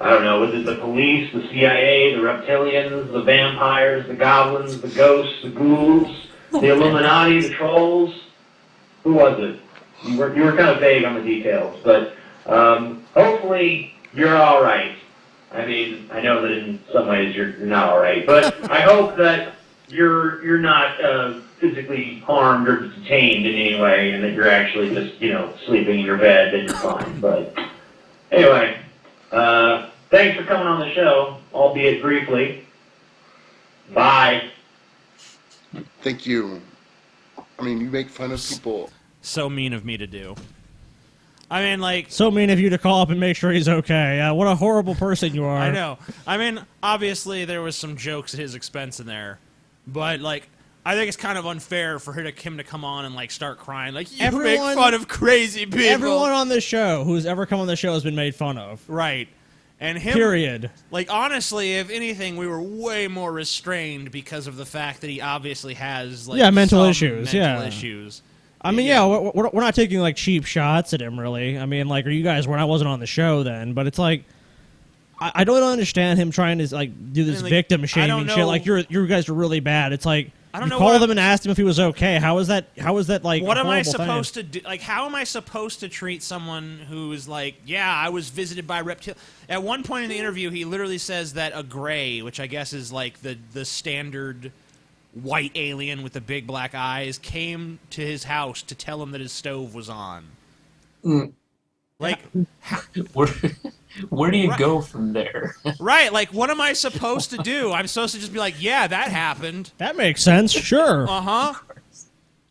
I don't know, was it the police, the CIA, the reptilians, the vampires, the goblins, the ghosts, the ghouls, the Illuminati, the trolls? Who was it? You were kind of vague on the details, but hopefully you're all right. I mean, I know that in some ways you're not all right, but I hope that you're not physically harmed or detained in any way, and that you're actually just sleeping in your bed and you're fine. But anyway, thanks for coming on the show, albeit briefly. Bye. Thank you. I mean, you make fun of people. So mean of me to do. I mean, like... So mean of you to call up and make sure he's okay. What a horrible person you are. I know. I mean, obviously there was some jokes at his expense in there. But, like, I think it's kind of unfair for him to come on and, like, start crying. Like, you make fun of crazy people. Everyone on this show who's ever come on the show has been made fun of. Right. And him... Period. Like, honestly, if anything, we were way more restrained because of the fact that he obviously has, like... mental issues. Mental issues. I mean, we're not taking, like, cheap shots at him, really. I mean, like, or you guys I wasn't on the show then, but it's like... I don't understand him trying to, like, do this victim shaming shit. Like, you guys are really bad. It's like... You called him and asked him if he was okay. How is that like, what am I supposed to do? Like, how am I supposed to treat someone who is like, yeah, I was visited by reptilians? At one point in the interview, he literally says that a gray, which I guess is like the standard white alien with the big black eyes, came to his house to tell him that his stove was on. Like, where do you go from there? Right, like, what am I supposed to do? I'm supposed to just be like, yeah, that happened. That makes sense, sure. Uh-huh.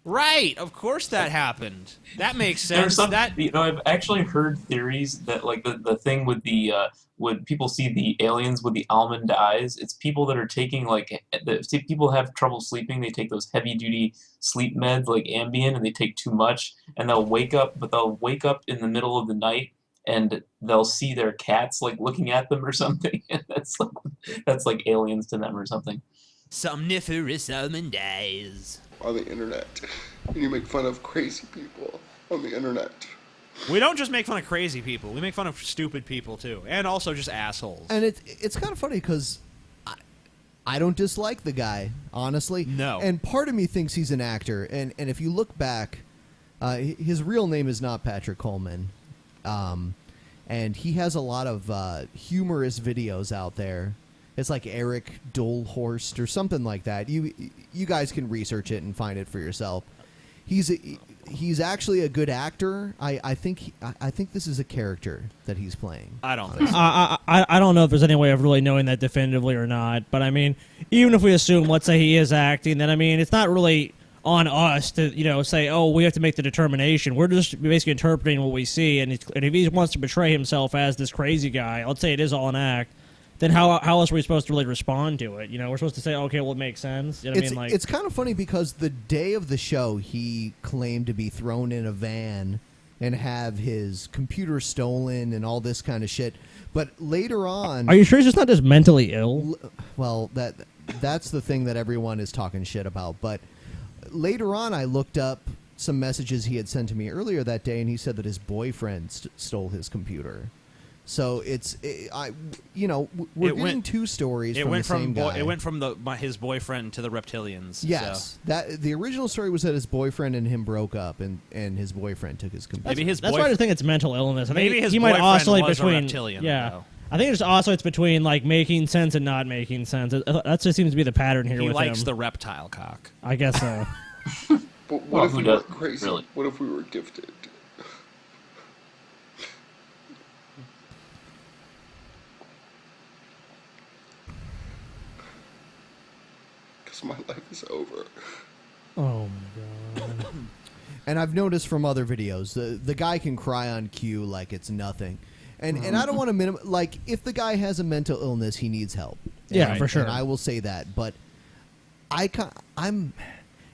Right, of course that happened. That makes sense. I've actually heard theories that, like, the thing with the when people see the aliens with the almond eyes, it's people that are taking, like, people have trouble sleeping. They take those heavy-duty sleep meds, like Ambien, and they take too much, and they'll wake up in the middle of the night, and they'll see their cats, like, looking at them or something. And that's like aliens to them or something. Somniferous almond eyes. On the internet. And you make fun of crazy people on the internet. We don't just make fun of crazy people. We make fun of stupid people, too. And also just assholes. And it's kind of funny because I don't dislike the guy, honestly. No. And part of me thinks he's an actor. And if you look back, his real name is not Patrick Coleman. And he has a lot of humorous videos out there. It's like Eric Dolhorst or something like that. You guys can research it and find it for yourself. He's actually a good actor. I think this is a character that he's playing. I don't think so. I don't know if there's any way of really knowing that definitively or not. But I mean, even if we assume, let's say he is acting, then I mean, it's not really on us to say, oh, we have to make the determination. We're just basically interpreting what we see, and if he wants to portray himself as this crazy guy, let's say it is all an act, then how else are we supposed to really respond to it? We're supposed to say, okay, well, it makes sense. You know what I mean? Like, it's kind of funny because the day of the show, he claimed to be thrown in a van and have his computer stolen and all this kind of shit. But later on... Are you sure he's just not just mentally ill? Well, that's the thing that everyone is talking shit about. But later on, I looked up some messages he had sent to me earlier that day, and he said that his boyfriend stole his computer. So we're getting two stories from the same guy. It went from his boyfriend to the reptilians. Yes, so. The original story was that his boyfriend and him broke up, and his boyfriend took his computer. That's why I think it's mental illness. I think maybe his he boyfriend might oscillate was between a reptilian. Yeah, though. I think it just oscillates between like making sense and not making sense. That just seems to be the pattern here. He with likes him. the reptile cock. I guess so. But what if we were crazy? Really? What if we were gifted? My life is over. Oh my god. And I've noticed from other videos, the guy can cry on cue like it's nothing. And I don't want to like, if the guy has a mental illness, he needs help. Yeah, for sure. And I will say that. But I'm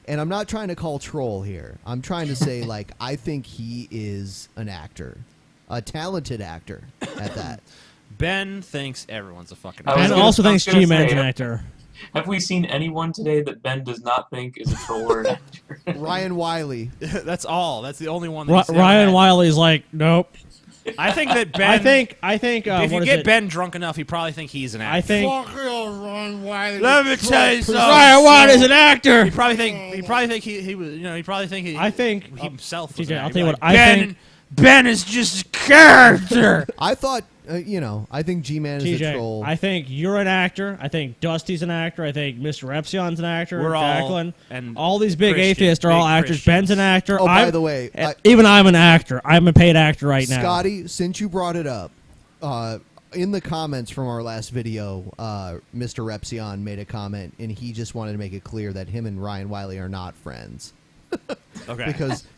not trying to call troll here. I'm trying to say, like, I think he is an actor. A talented actor at that. Ben thinks everyone's a fucking actor. Ben also thinks Gman's an actor. Have we seen anyone today that Ben does not think is a troll or an actor? Ryan Wiley. That's all. That's the only one. Ryan Wiley's like, nope. I think that Ben. I think. If you what is get it? Ben drunk enough, he probably think he's an actor. I think. Let me tell you something. Ryan White is an actor. He probably think he was. You know, he probably think he. I think himself. Was TJ, an I'll actor. tell you what. Like, I think Ben is just a character. I thought, I think G-Man is TJ, a troll. I think you're an actor. I think Dusty's an actor. I think Mr. Epsion's an actor. We're all- Jacqueline. and all these big Christian, atheists are all big actors. Christians. Ben's an actor. Oh, by the way, even I'm an actor. I'm a paid actor right now. Scotty, since you brought it up, in the comments from our last video, Mr. Repsion made a comment, and he just wanted to make it clear that him and Ryan Wiley are not friends. Okay.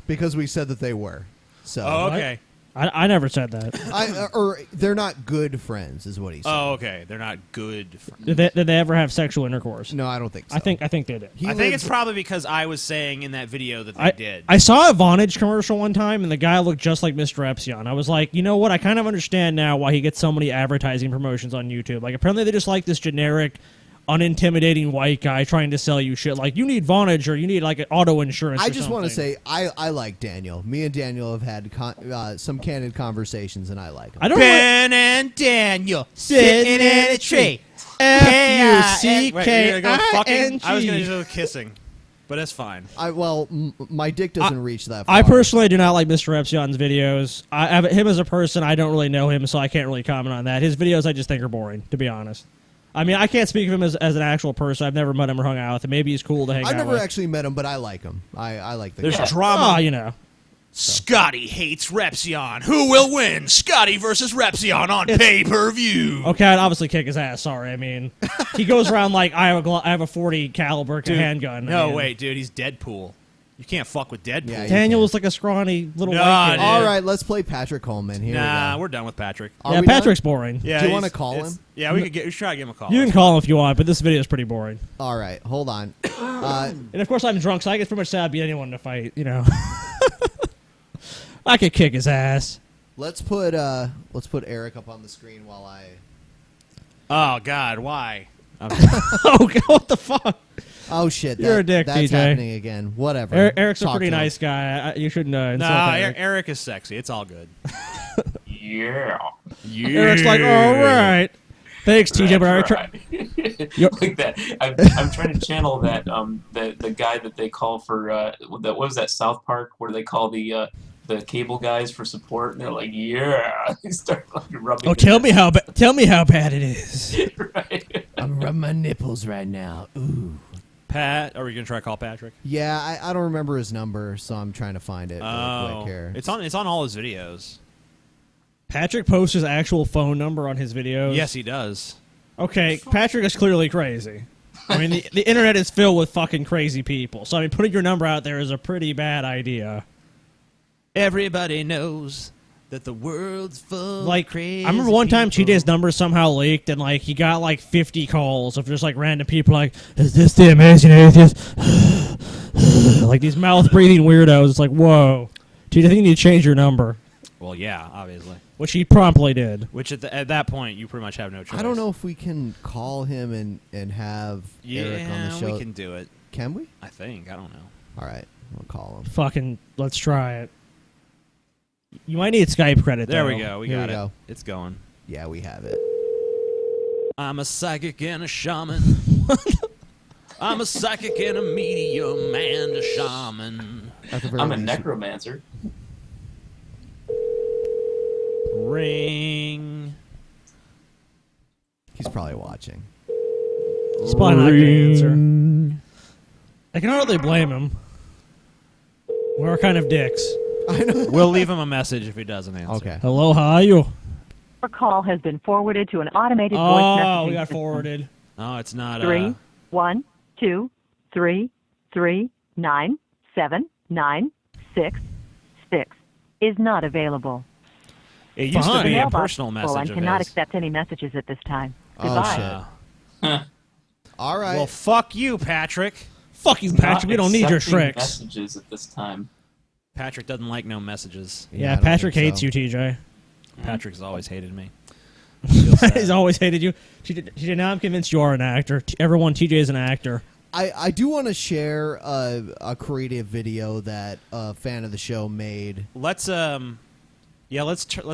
Because we said that they were. So. Oh, okay. I never said that. Or they're not good friends, is what he said. Oh, okay. They're not good friends. Did they ever have sexual intercourse? No, I don't think so. I think they did. I think it's probably because I was saying in that video that they did. I saw a Vonage commercial one time, and the guy looked just like Mr. Epsion. I was like, you know what? I kind of understand now why he gets so many advertising promotions on YouTube. Like, apparently they just like this generic, unintimidating white guy trying to sell you shit. Like, you need Vonage or you need, like, an auto insurance I or just want to something. say, I like Daniel. Me and Daniel have had some candid conversations, and I like him. I don't Ben and Daniel sitting in a tree. F-U-C-K-I-N-G. I was going to do kissing, but it's fine. My dick doesn't reach that far. I personally do not like Mr. Epsion's videos. Him as a person, I don't really know him, so I can't really comment on that. His videos I just think are boring, to be honest. I mean, I can't speak of him as an actual person. I've never met him or hung out with him. Maybe he's cool to hang out I've with. never actually met him, but I like him. I like the There's guy. drama. Oh, you know. Scotty hates Repsion. Who will win? Scotty versus Repsion on pay-per-view. Okay, I'd obviously kick his ass. Sorry, I mean, he goes around like I have a 40 caliber handgun. No, wait, dude, he's Deadpool. You can't fuck with Deadpool. Yeah, Daniel was like a scrawny little Nah, white kid. dude. All right, let's play Patrick Coleman. Here we go. We're done with Patrick. Yeah, Patrick's boring. Yeah, Do you want to call him? Yeah, we should try to give him a call. You can call him if you want, but this video is pretty boring. All right, hold on. And of course, I'm drunk, so I get pretty much sad to beat anyone to fight. You know, I could kick his ass. Let's put Eric up on the screen while I. Oh God, why? Oh God, what the fuck? Oh shit! You're a dick, That's TJ. happening again. Whatever. Eric's a Talk pretty to him. nice guy. You shouldn't insult Nah, Eric. Eric is sexy. It's all good. Yeah. Eric's like, all right. Thanks, TJ. But Like that. I'm trying to channel that the guy that they call for what was that South Park where they call the cable guys for support and they're like, yeah. They start fucking rubbing. Oh, tell me how bad it is. Right. I'm rubbing my nipples right now. Ooh. Pat, are we gonna try to call Patrick? Yeah, I don't remember his number, so I'm trying to find it really quick here. It's on all his videos. Patrick posts his actual phone number on his videos. Yes, he does. Okay, Patrick is clearly crazy. I mean, the internet is filled with fucking crazy people. So I mean, putting your number out there is a pretty bad idea. Everybody knows that the world's full Like, of crazy I remember one time people. TJ's number somehow leaked, and like he got like 50 calls of just like random people like, "Is this the amazing atheist?" Like these mouth breathing weirdos. It's like, whoa, TJ, I think you need to change your number. Well, yeah, obviously. Which he promptly did. Which at that point you pretty much have no choice. I don't know if we can call him and have Eric on the show. we can do it. Can we? I think. I don't know. All right, we'll call him. Fucking, let's try it. You might need Skype credit. There though. we go. We Here got we it. go. It's going. Yeah, we have it. I'm a psychic and a shaman. I'm a psychic and a medium and a shaman. I'm a necromancer. Ring. He's probably watching. He's probably not going to answer. I can hardly blame him. We're kind of dicks. I know. We'll leave him a message if he doesn't answer. Okay. Hello, how are you? Your call has been forwarded to an automated voice messaging Oh, we got system. forwarded. No, it's not. 3 1 2 3 3 9 7 9 6 6 is not available. It used to Fine. be a Mailbox personal full message and of cannot his. accept any messages at this time. Oh, Goodbye. shit. All right. Well, fuck you, Patrick. Fuck you, Patrick. We don't need your Accepting tricks. messages at this time. Patrick doesn't like no messages. Yeah, I don't Patrick think hates so. you, TJ. Patrick's always hated me. He's always hated you. TJ, now I'm convinced you are an actor. Everyone, TJ is an actor. I do want to share a creative video that a fan of the show made. Let's Yeah, let's take. Yeah,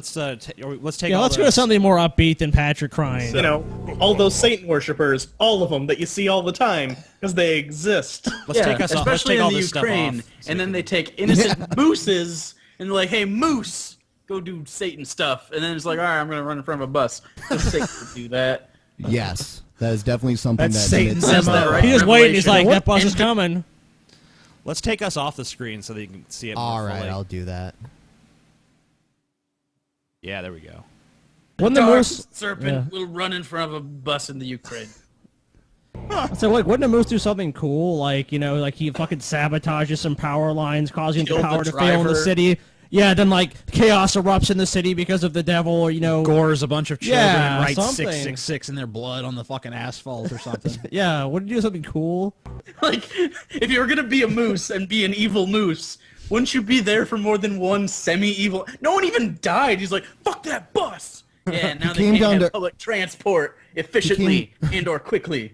all let's go to the- something more upbeat than Patrick crying. You know, all those Satan worshippers, all of them that you see all the time, because they exist. Especially in the Ukraine, and then they take innocent mooses and they're like, "Hey, moose, go do Satan stuff," and then it's like, "All right, I'm going to run in front of a bus." Satan would do that. Yes, that is definitely something That's that Satan's it's- MO. Right? He's just waiting. He's like, that bus is coming. Let's take us off the screen so that you can see it. All more right, fully. I'll do that. Yeah, there we go. When the Dark moose serpent will run in front of a bus in the Ukraine. So, like, wouldn't a moose do something cool? Like, you know, like he fucking sabotages some power lines, causing the Kill the power to fail in the driver. city. Yeah, then, like, chaos erupts in the city because of the devil, or, you know... Gores a bunch of children Yeah, and writes something. 666 in their blood on the fucking asphalt or something. Yeah, wouldn't you do something cool? Like, if you were going to be a moose and be an evil moose, wouldn't you be there for more than one semi-evil... No one even died. He's like, fuck that bus! Yeah, now they came can't down have to- public transport efficiently and or quickly.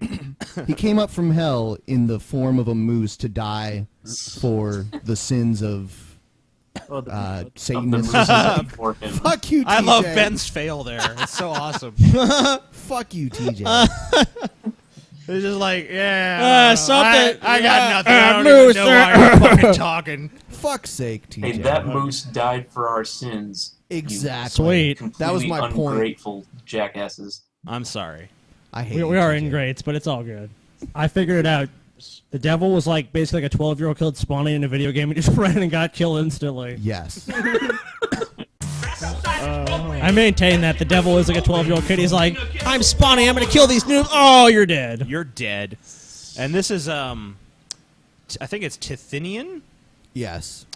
He came up from hell in the form of a moose to die for the sins of Satanism. Fuck you, TJ. I love Ben's fail there. It's so awesome. Fuck you, TJ. It's just like, yeah, something. I got nothing. I don't moose, even know why you're fucking talking. Fuck's sake, TJ. Hey, that moose died for our sins. Exactly. Sweet. That was my point. Ungrateful jackasses. I'm sorry. I hate We are ingrates, but it's all good. I figured it out. The devil was like basically like a 12-year-old kid spawning in a video game and just ran and got killed instantly. Yes. I maintain that the devil is like a 12-year-old kid. He's like, I'm spawning, I'm gonna kill these noobs. Oh, you're dead. You're dead. And this is, I think it's Tithinian? Yes.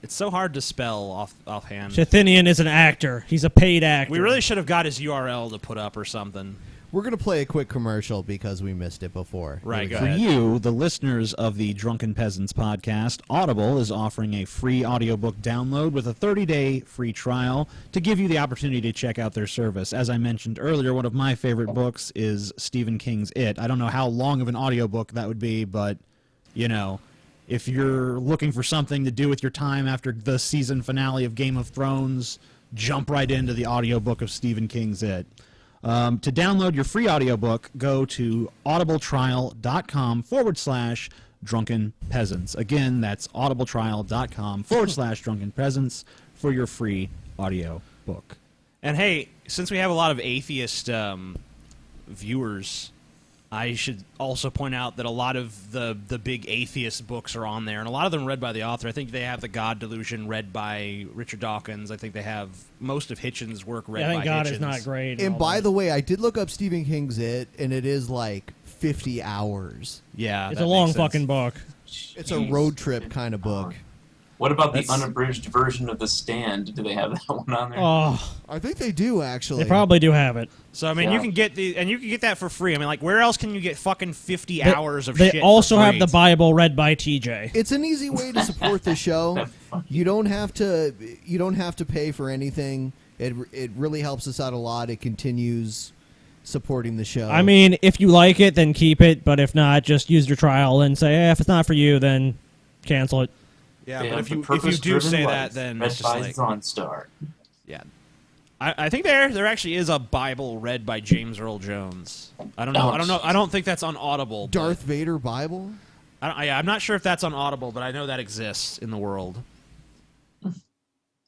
It's so hard to spell offhand. Tithinian is an actor. He's a paid actor. We really should have got his URL to put up or something. We're going to play a quick commercial because we missed it before. Right, go For ahead. you, the listeners of the Drunken Peasants podcast, Audible is offering a free audiobook download with a 30-day free trial to give you the opportunity to check out their service. As I mentioned earlier, one of my favorite books is Stephen King's It. I don't know how long of an audiobook that would be, but, you know, if you're looking for something to do with your time after the season finale of Game of Thrones, jump right into the audiobook of Stephen King's It. To download your free audiobook, go to audibletrial.com/Drunken Peasants. Again, that's audibletrial.com/Drunken Peasants for your free audio book. And hey, since we have a lot of atheist viewers, I should also point out that a lot of the big atheist books are on there, and a lot of them read by the author. I think they have The God Delusion read by Richard Dawkins. I think they have most of Hitchens' work read by Hitchens. I think God is not great. And by the way, I did look up Stephen King's It, and it is like 50 hours. Yeah, It's that a long makes sense. fucking book. It's a road trip kind of book. What about the unabridged version of The Stand? Do they have that one on there? Oh, I think they do, actually. they probably do have it. So I mean, you can get that for free. I mean, like, where else can you get fucking 50 They- hours of They shit? also for have free? the Bible read by TJ. It's an easy way to support the show. You don't have to pay for anything. It really helps us out a lot. It continues supporting the show. I mean, if you like it, then keep it. But if not, just use your trial and say, if it's not for you, then cancel it. Yeah, They but have if the you do purpose-driven say life, that, then read it's just by like Zaunstar. Yeah, I think there actually is a Bible read by James Earl Jones. I don't know. I don't think that's on Audible. Darth Vader Bible? I'm not sure if that's on Audible, but I know that exists in the world.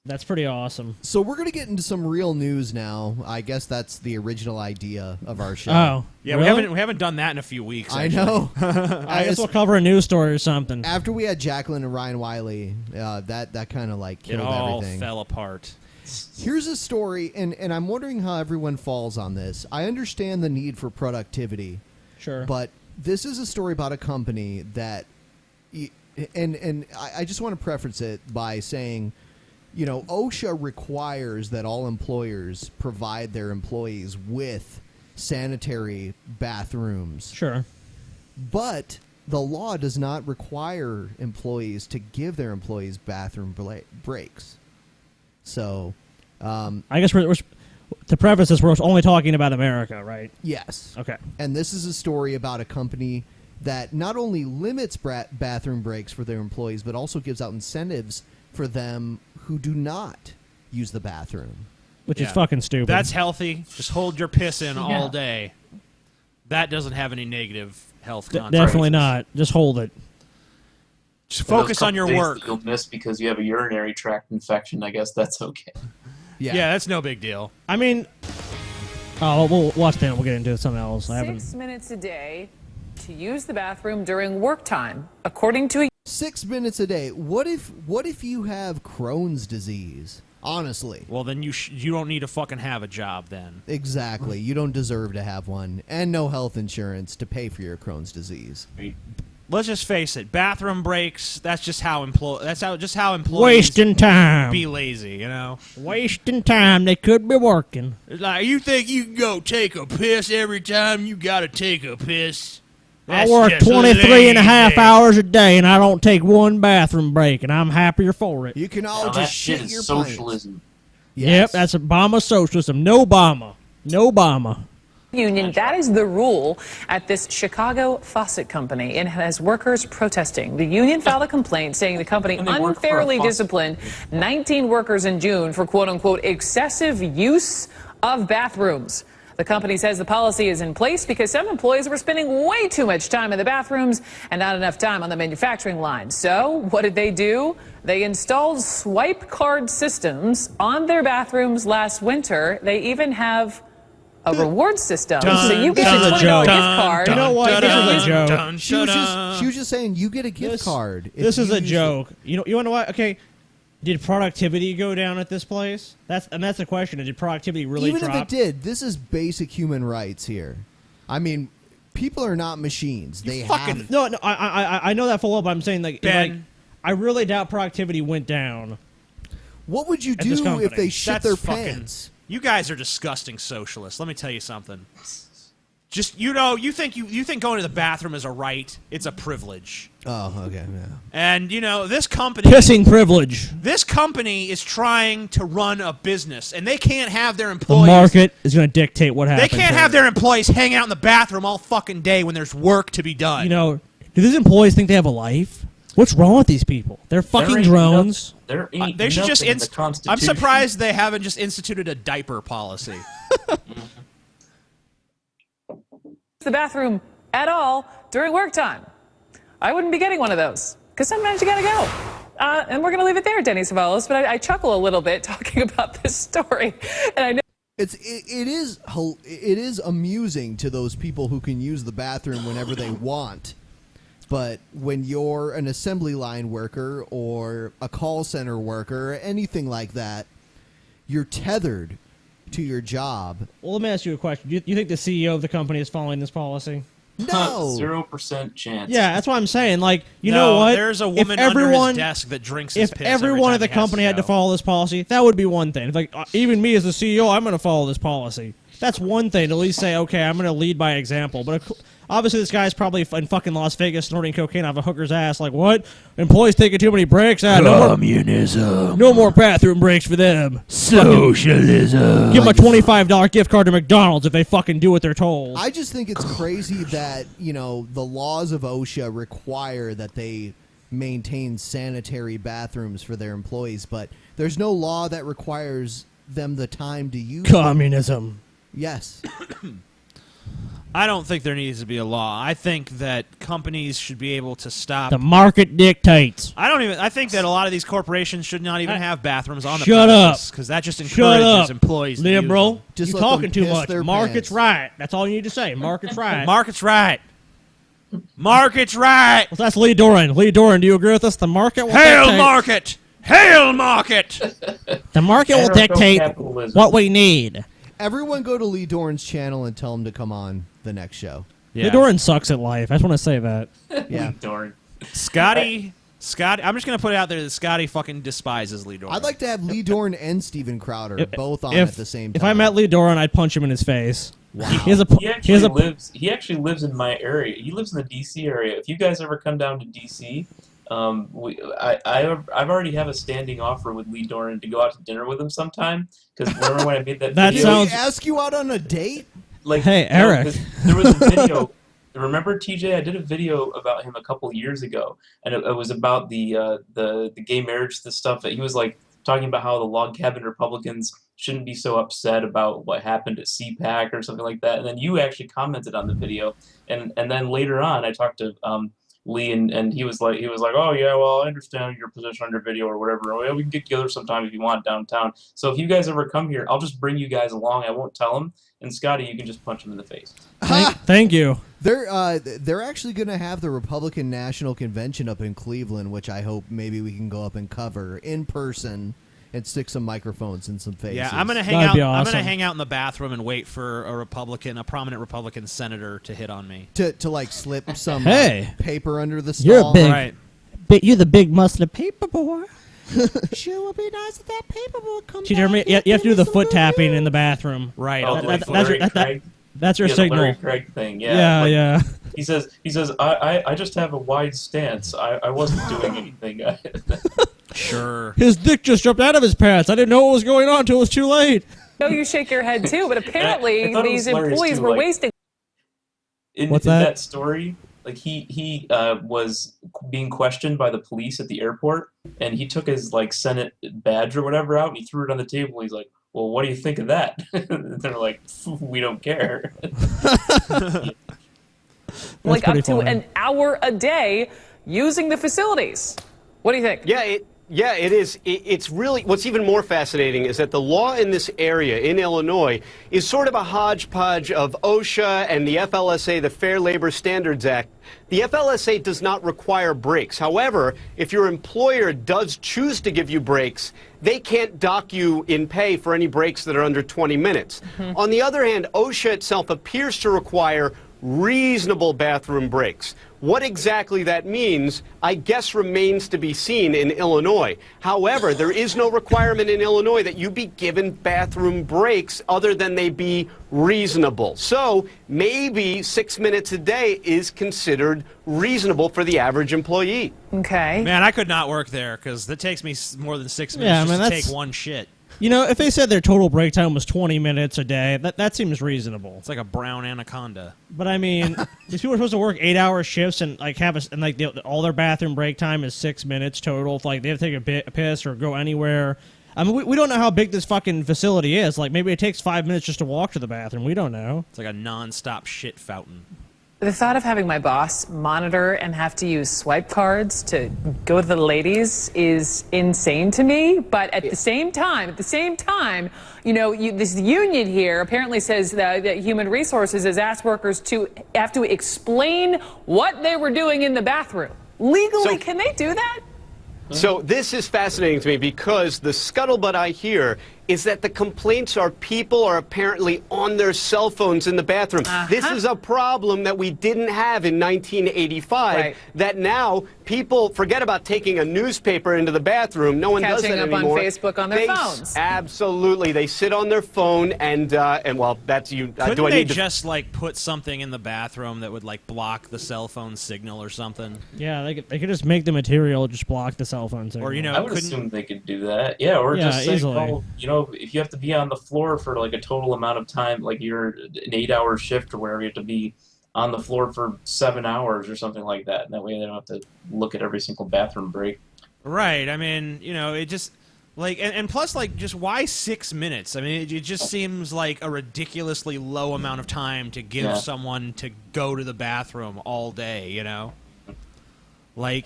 That's pretty awesome. So we're going to get into some real news now. I guess that's the original idea of our show. Oh, Yeah, really? we haven't done that in a few weeks. I actually. know. I guess we'll cover a news story or something. After we had Jacqueline and Ryan Wiley, that kind of like It killed all everything. fell apart. Here's a story, and I'm wondering how everyone falls on this. I understand the need for productivity. Sure. But this is a story about a company that, and I just want to preface it by saying, you know, OSHA requires that all employers provide their employees with sanitary bathrooms. Sure. But the law does not require employees to give their employees bathroom breaks. So, I guess we're to preface this, we're only talking about America, right? yes. Okay. And this is a story about a company that not only limits bathroom breaks for their employees, but also gives out incentives for them who do not use the bathroom. Which is fucking stupid. That's healthy. Just hold your piss in all Yeah. day. That doesn't have any negative health consequences. Definitely not. Just hold it. Just For those focus on couple your days work. that you'll miss because you have a urinary tract infection. I guess that's okay. Yeah, that's no big deal. I mean, we'll watch that. We'll get into something else. 6 minutes a day to use the bathroom during work time, according to a 6 minutes a day. What if you have Crohn's disease? Honestly. Well, then you don't need to fucking have a job then. Exactly. You don't deserve to have one, and no health insurance to pay for your Crohn's disease. Let's just face it. Bathroom breaks. That's just how employees Wasting time. be lazy. You know, wasting time. They could be working. It's like you think you can go take a piss every time you got to take a piss. I That's work just 23 and a half lazy. hours a day, and I don't take one bathroom break, and I'm happier for it. You can all Now just that shit shit is your socialism. Yep, that's Obama socialism. No Obama. No Obama. union. That is the rule at this Chicago faucet company. It has workers protesting. The union filed a complaint saying the company unfairly disciplined 19 workers in June for quote-unquote excessive use of bathrooms. The company says the policy is in place because some employees were spending way too much time in the bathrooms and not enough time on the manufacturing line. So what did they do? They installed swipe card systems on their bathrooms last winter. They even have a reward system. So you get a $20 gift card. You know what? This is a joke. She was just saying you get a gift card. if This is you a use joke. You want to know what? Okay. Did productivity go down at this place? That's the question. Did productivity really Even drop? if it did, this is basic human rights here. I mean, people are not machines. They have. No. I know that full well, but I'm saying like Ben. I really doubt productivity went down. What would you at this do company. if they shit That's their fucking- pants? You guys are disgusting socialists. Let me tell you something. Just you think going to the bathroom is a right. It's a privilege. Oh, okay, yeah. And this company Pissing privilege. This company is trying to run a business, and they can't have their The employees. market is going to dictate what They happens. can't have their employees hang out in the bathroom all fucking day when there's work to be done. Do these employees think they have a life? What's wrong with these people? They're fucking drones. They should just. I'm surprised they haven't just instituted a diaper policy. The bathroom at all during work time. I wouldn't be getting one of those because sometimes you gotta go. And we're gonna leave it there, Denny Savalos. But I chuckle a little bit talking about this story, and I know It is amusing to those people who can use the bathroom whenever they want. But when you're an assembly line worker or a call center worker or anything like that, you're tethered to your job. Well, let me ask you a question. You think the CEO of the company is following this policy? No. 0% chance. Yeah, that's what I'm saying. Like, you No, know what? there's a woman under his desk that drinks his If piss every everyone time at the he has company to had to go. follow this policy, that would be one thing. It's like, even me as the CEO, I'm going to follow this policy. That's one thing. To at least say, okay, I'm going to lead by example. But obviously, this guy's probably in fucking Las Vegas snorting cocaine off a hooker's ass. Like, what? Employees taking too many breaks? Communism. No more bathroom breaks for them. Socialism. Give them a $25 gift card to McDonald's if they fucking do what they're told. I just think it's crazy that, the laws of OSHA require that they maintain sanitary bathrooms for their employees, but there's no law that requires them the time to use Communism. Yes. I don't think there needs to be a law. I think that companies should be able to stop. The market dictates. I think that a lot of these corporations should not even have bathrooms on the Shut premises up. because that just Shut encourages up, employees to use liberal. them. Just You're let them talking too piss much. their Market's pants. right. That's all you need to say. Market's right. Market's right. Market's right. Well, that's Lee Doran. Lee Doran, do you agree with us? The market will Hail dictate. market! Hail market! The market will dictate what we need. Everyone go to Lee Dorn's channel and tell him to come on the next show. Lee Doran sucks at life. I just want to say that. Yeah. Darn. Scotty, I'm just going to put it out there that Scotty fucking despises Lee Doran. I'd like to have Lee Dorn and Steven Crowder both on at the same time. If I met Lee Doran, I'd punch him in his face. Wow. He actually lives in my area. He lives in the D.C. area. If you guys ever come down to D.C., I've already have a standing offer with Lee Doran to go out to dinner with him sometime. Because remember when I made that video? Did he ask you out on a date? Hey, Eric. 'cause there was a video. Remember, TJ? I did a video about him a couple years ago, and it was about the gay marriage, the stuff that he was like talking about how the log cabin Republicans shouldn't be so upset about what happened at CPAC or something like that. And then you actually commented on the video, and then later on, I talked to Lee, and he was like, oh yeah, well, I understand your position on your video or whatever. Oh, yeah, we can get together sometime if you want downtown. So if you guys ever come here, I'll just bring you guys along. I won't tell them. And Scotty, you can just punch him in the face. Thank you. They're actually going to have the Republican National Convention up in Cleveland, which I hope maybe we can go up and cover in person and stick some microphones in some faces. Yeah, I'm gonna hang out. Awesome. I'm gonna hang out in the bathroom and wait for a prominent Republican senator to hit on me. To like slip some paper under the You're stall. you're the big muscular paper boy. Sure would be nice if that paper boy comes. You have to do the foot tapping in the bathroom. Right. That's your signal. Larry Craig thing. Yeah. Yeah. He says, I just have a wide stance. I wasn't doing anything. Sure. His dick just dropped out of his pants. I didn't know what was going on until it was too late. No, you shake your head too, but apparently these employees were wasting. In that story, like he was being questioned by the police at the airport, and he took his like Senate badge or whatever out, and he threw it on the table. He's like, well, what do you think of that? And they're like, we don't care. Like up to an hour a day using the facilities. What do you think? Yeah, it is. It's really, what's even more fascinating is that the law in this area, in Illinois, is sort of a hodgepodge of OSHA and the FLSA, the Fair Labor Standards Act. The FLSA does not require breaks. However, if your employer does choose to give you breaks, they can't dock you in pay for any breaks that are under 20 minutes. On the other hand, OSHA itself appears to require reasonable bathroom breaks. What exactly that means, I guess, remains to be seen in Illinois. However, there is no requirement in Illinois that you be given bathroom breaks other than they be reasonable. So maybe 6 minutes a day is considered reasonable for the average employee. Okay. Man, I could not work there because it takes me more than 6 minutes just to take one shit. You know, if they said their total break time was 20 minutes a day, that seems reasonable. It's like a brown anaconda. But I mean, these people are supposed to work 8-hour shifts and like all their bathroom break time is 6 minutes total. If like they have to take a piss or go anywhere. I mean, we don't know how big this fucking facility is. Like maybe it takes 5 minutes just to walk to the bathroom. We don't know. It's like a non-stop shit fountain. The thought of having my boss monitor and have to use swipe cards to go to the ladies is insane to me. But at the same time, you know, this union here apparently says that Human Resources has asked workers to have to explain what they were doing in the bathroom. Legally, can they do that? So this is fascinating to me because the scuttlebutt I hear is that the complaints are people are apparently on their cell phones in the bathroom. This is a problem that we didn't have in 1985, that now people forget about taking a newspaper into the bathroom. No one does that anymore. Catching up on Facebook on their phones. Absolutely. They sit on their phone and well, that's you. Couldn't they just like put something in the bathroom that would like block the cell phone signal or something? Yeah, they could just make the material just block the cell phone signal. Or, you know, I would assume they could do that. Yeah, or just say, oh, you know, if you have to be on the floor for like a total amount of time, like you're an 8-hour shift or whatever, you have to be on the floor for 7 hours or something like that. And that way they don't have to look at every single bathroom break. Right. I mean, you know, it just like, and plus, like, just why 6 minutes? I mean, it just seems like a ridiculously low amount of time to give someone to go to the bathroom all day, you know? Like,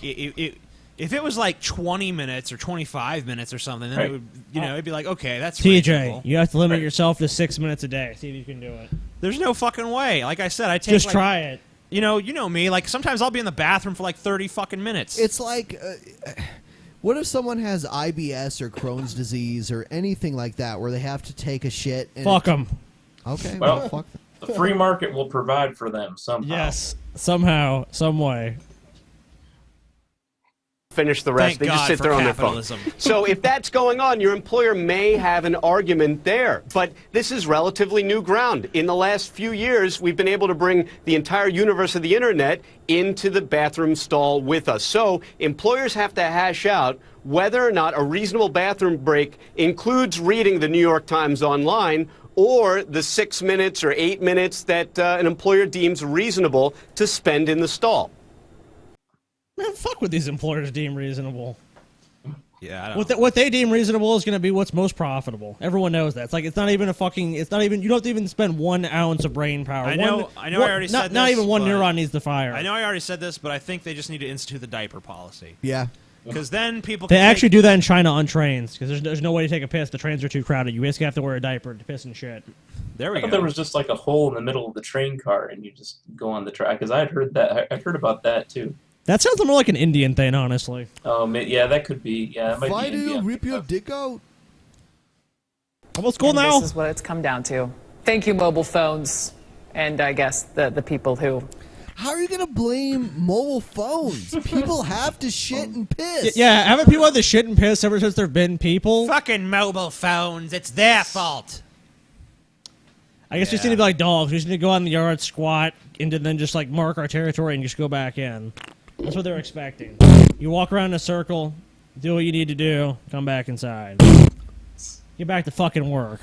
if it was like 20 minutes or 25 minutes or something, then it would, you know, it'd be like, okay, that's reasonable. TJ, you have to limit yourself to 6 minutes a day. See if you can do it. There's no fucking way. Like I said, I take just try it. You know me. Like sometimes I'll be in the bathroom for like 30 fucking minutes. It's like, what if someone has IBS or Crohn's disease or anything like that, where they have to take a shit? And fuck them. Okay. Well, fuck them. The free market will provide for them somehow. Yes, somehow, some way. Finish the rest. Thank they just God sit for there on their capitalism. phone. So if that's going on, your employer may have an argument there. But this is relatively new ground. In the last few years, we've been able to bring the entire universe of the internet into the bathroom stall with us. So employers have to hash out whether or not a reasonable bathroom break includes reading the New York Times online or the 6 minutes or 8 minutes that an employer deems reasonable to spend in the stall. Man, fuck what these employers deem reasonable. Yeah, I don't what they deem reasonable is going to be what's most profitable. Everyone knows that. It's not even you don't have to even spend 1 ounce of brain power. I already said this. Not even one neuron needs to fire. I know I already said this, but I think they just need to institute the diaper policy. Yeah. Because then people They can actually do that in China on trains, because there's no way to take a piss. The trains are too crowded. You basically have to wear a diaper to piss and shit. There we I thought there was just like a hole in the middle of the train car, and you just go on the track. Because I'd heard that. I've heard about that too. That sounds more like an Indian thing, honestly. Oh, yeah, that could be. Yeah, that might Why be do you India. rip your dick out? Almost cool And now. This is what it's come down to. Thank you, mobile phones, and I guess the people who. How are you going to blame mobile phones? People have to shit and piss. Yeah, haven't people had to shit and piss ever since there've been people? Fucking mobile phones. It's their fault. I guess we just need to be like dogs. We just need to go out in the yard, squat, and then just like mark our territory and just go back in. That's what they're expecting. You walk around in a circle, do what you need to do, come back inside. Get back to fucking work.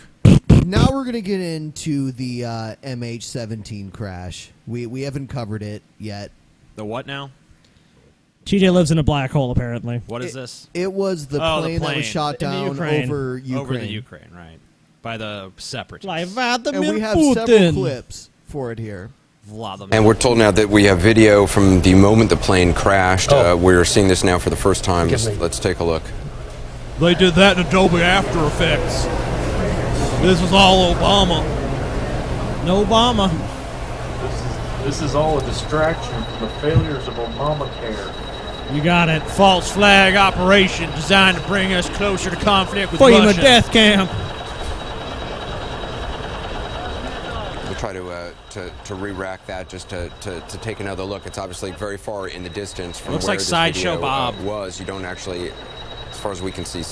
Now we're going to get into the MH17 crash. We haven't covered it yet. The what now? TJ lives in a black hole, apparently. What is this? It was the plane that was shot down over Ukraine. Over the Ukraine, right. By the separatists. And we have several clips for it here. And we're told now that we have video from the moment the plane crashed. We're seeing this now for the first time. Let's take a look. They did that in Adobe After Effects. This was all Obama. No Obama. This is all a distraction from the failures of Obamacare. You got it. False flag operation designed to bring us closer to conflict with Put him in Russia. a death camp. We'll try to re-rack that just to take another look. It's obviously very far in the distance from Looks where like this Sideshow video, Bob. was. You don't actually, as far as we can see.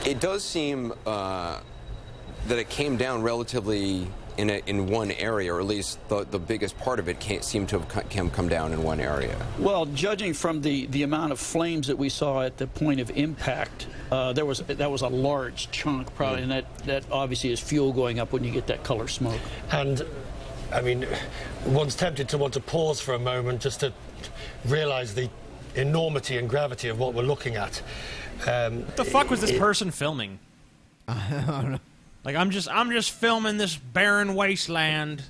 It does seem that it came down relatively in one area, or at least the biggest part of it seemed to have come down in one area. Well, judging from the amount of flames that we saw at the point of impact, that was a large chunk, probably, and that obviously is fuel going up when you get that color smoke. And, I mean, one's tempted to want to pause for a moment just to realize the enormity and gravity of what we're looking at. What the fuck was this person filming? I don't know. Like, I'm just filming this barren wasteland.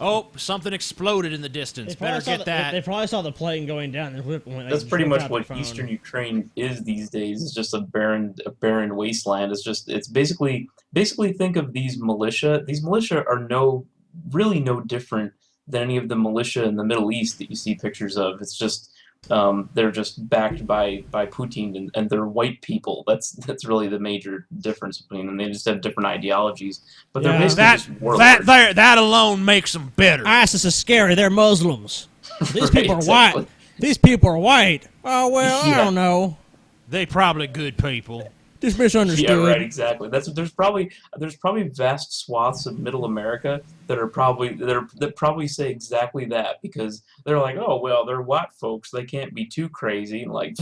Oh, something exploded in the distance. Better get that. They probably saw the plane going down. That's pretty much what Eastern Ukraine is these days. It's just a barren wasteland. It's basically think of these militia. These militia are really no different than any of the militia in the Middle East that you see pictures of. It's just they're just backed by Putin, and they're white people. That's really the major difference between them. They just have different ideologies, but they're basically just warlords. That alone makes them bitter. ISIS is scary. They're Muslims. These people are exactly. white. These people are white. Oh well, I don't know. They probably good people. Just misunderstood. Yeah, right, exactly. There's probably vast swaths of Middle America that probably say exactly that, because they're like, oh well, they're white folks, they can't be too crazy. And like,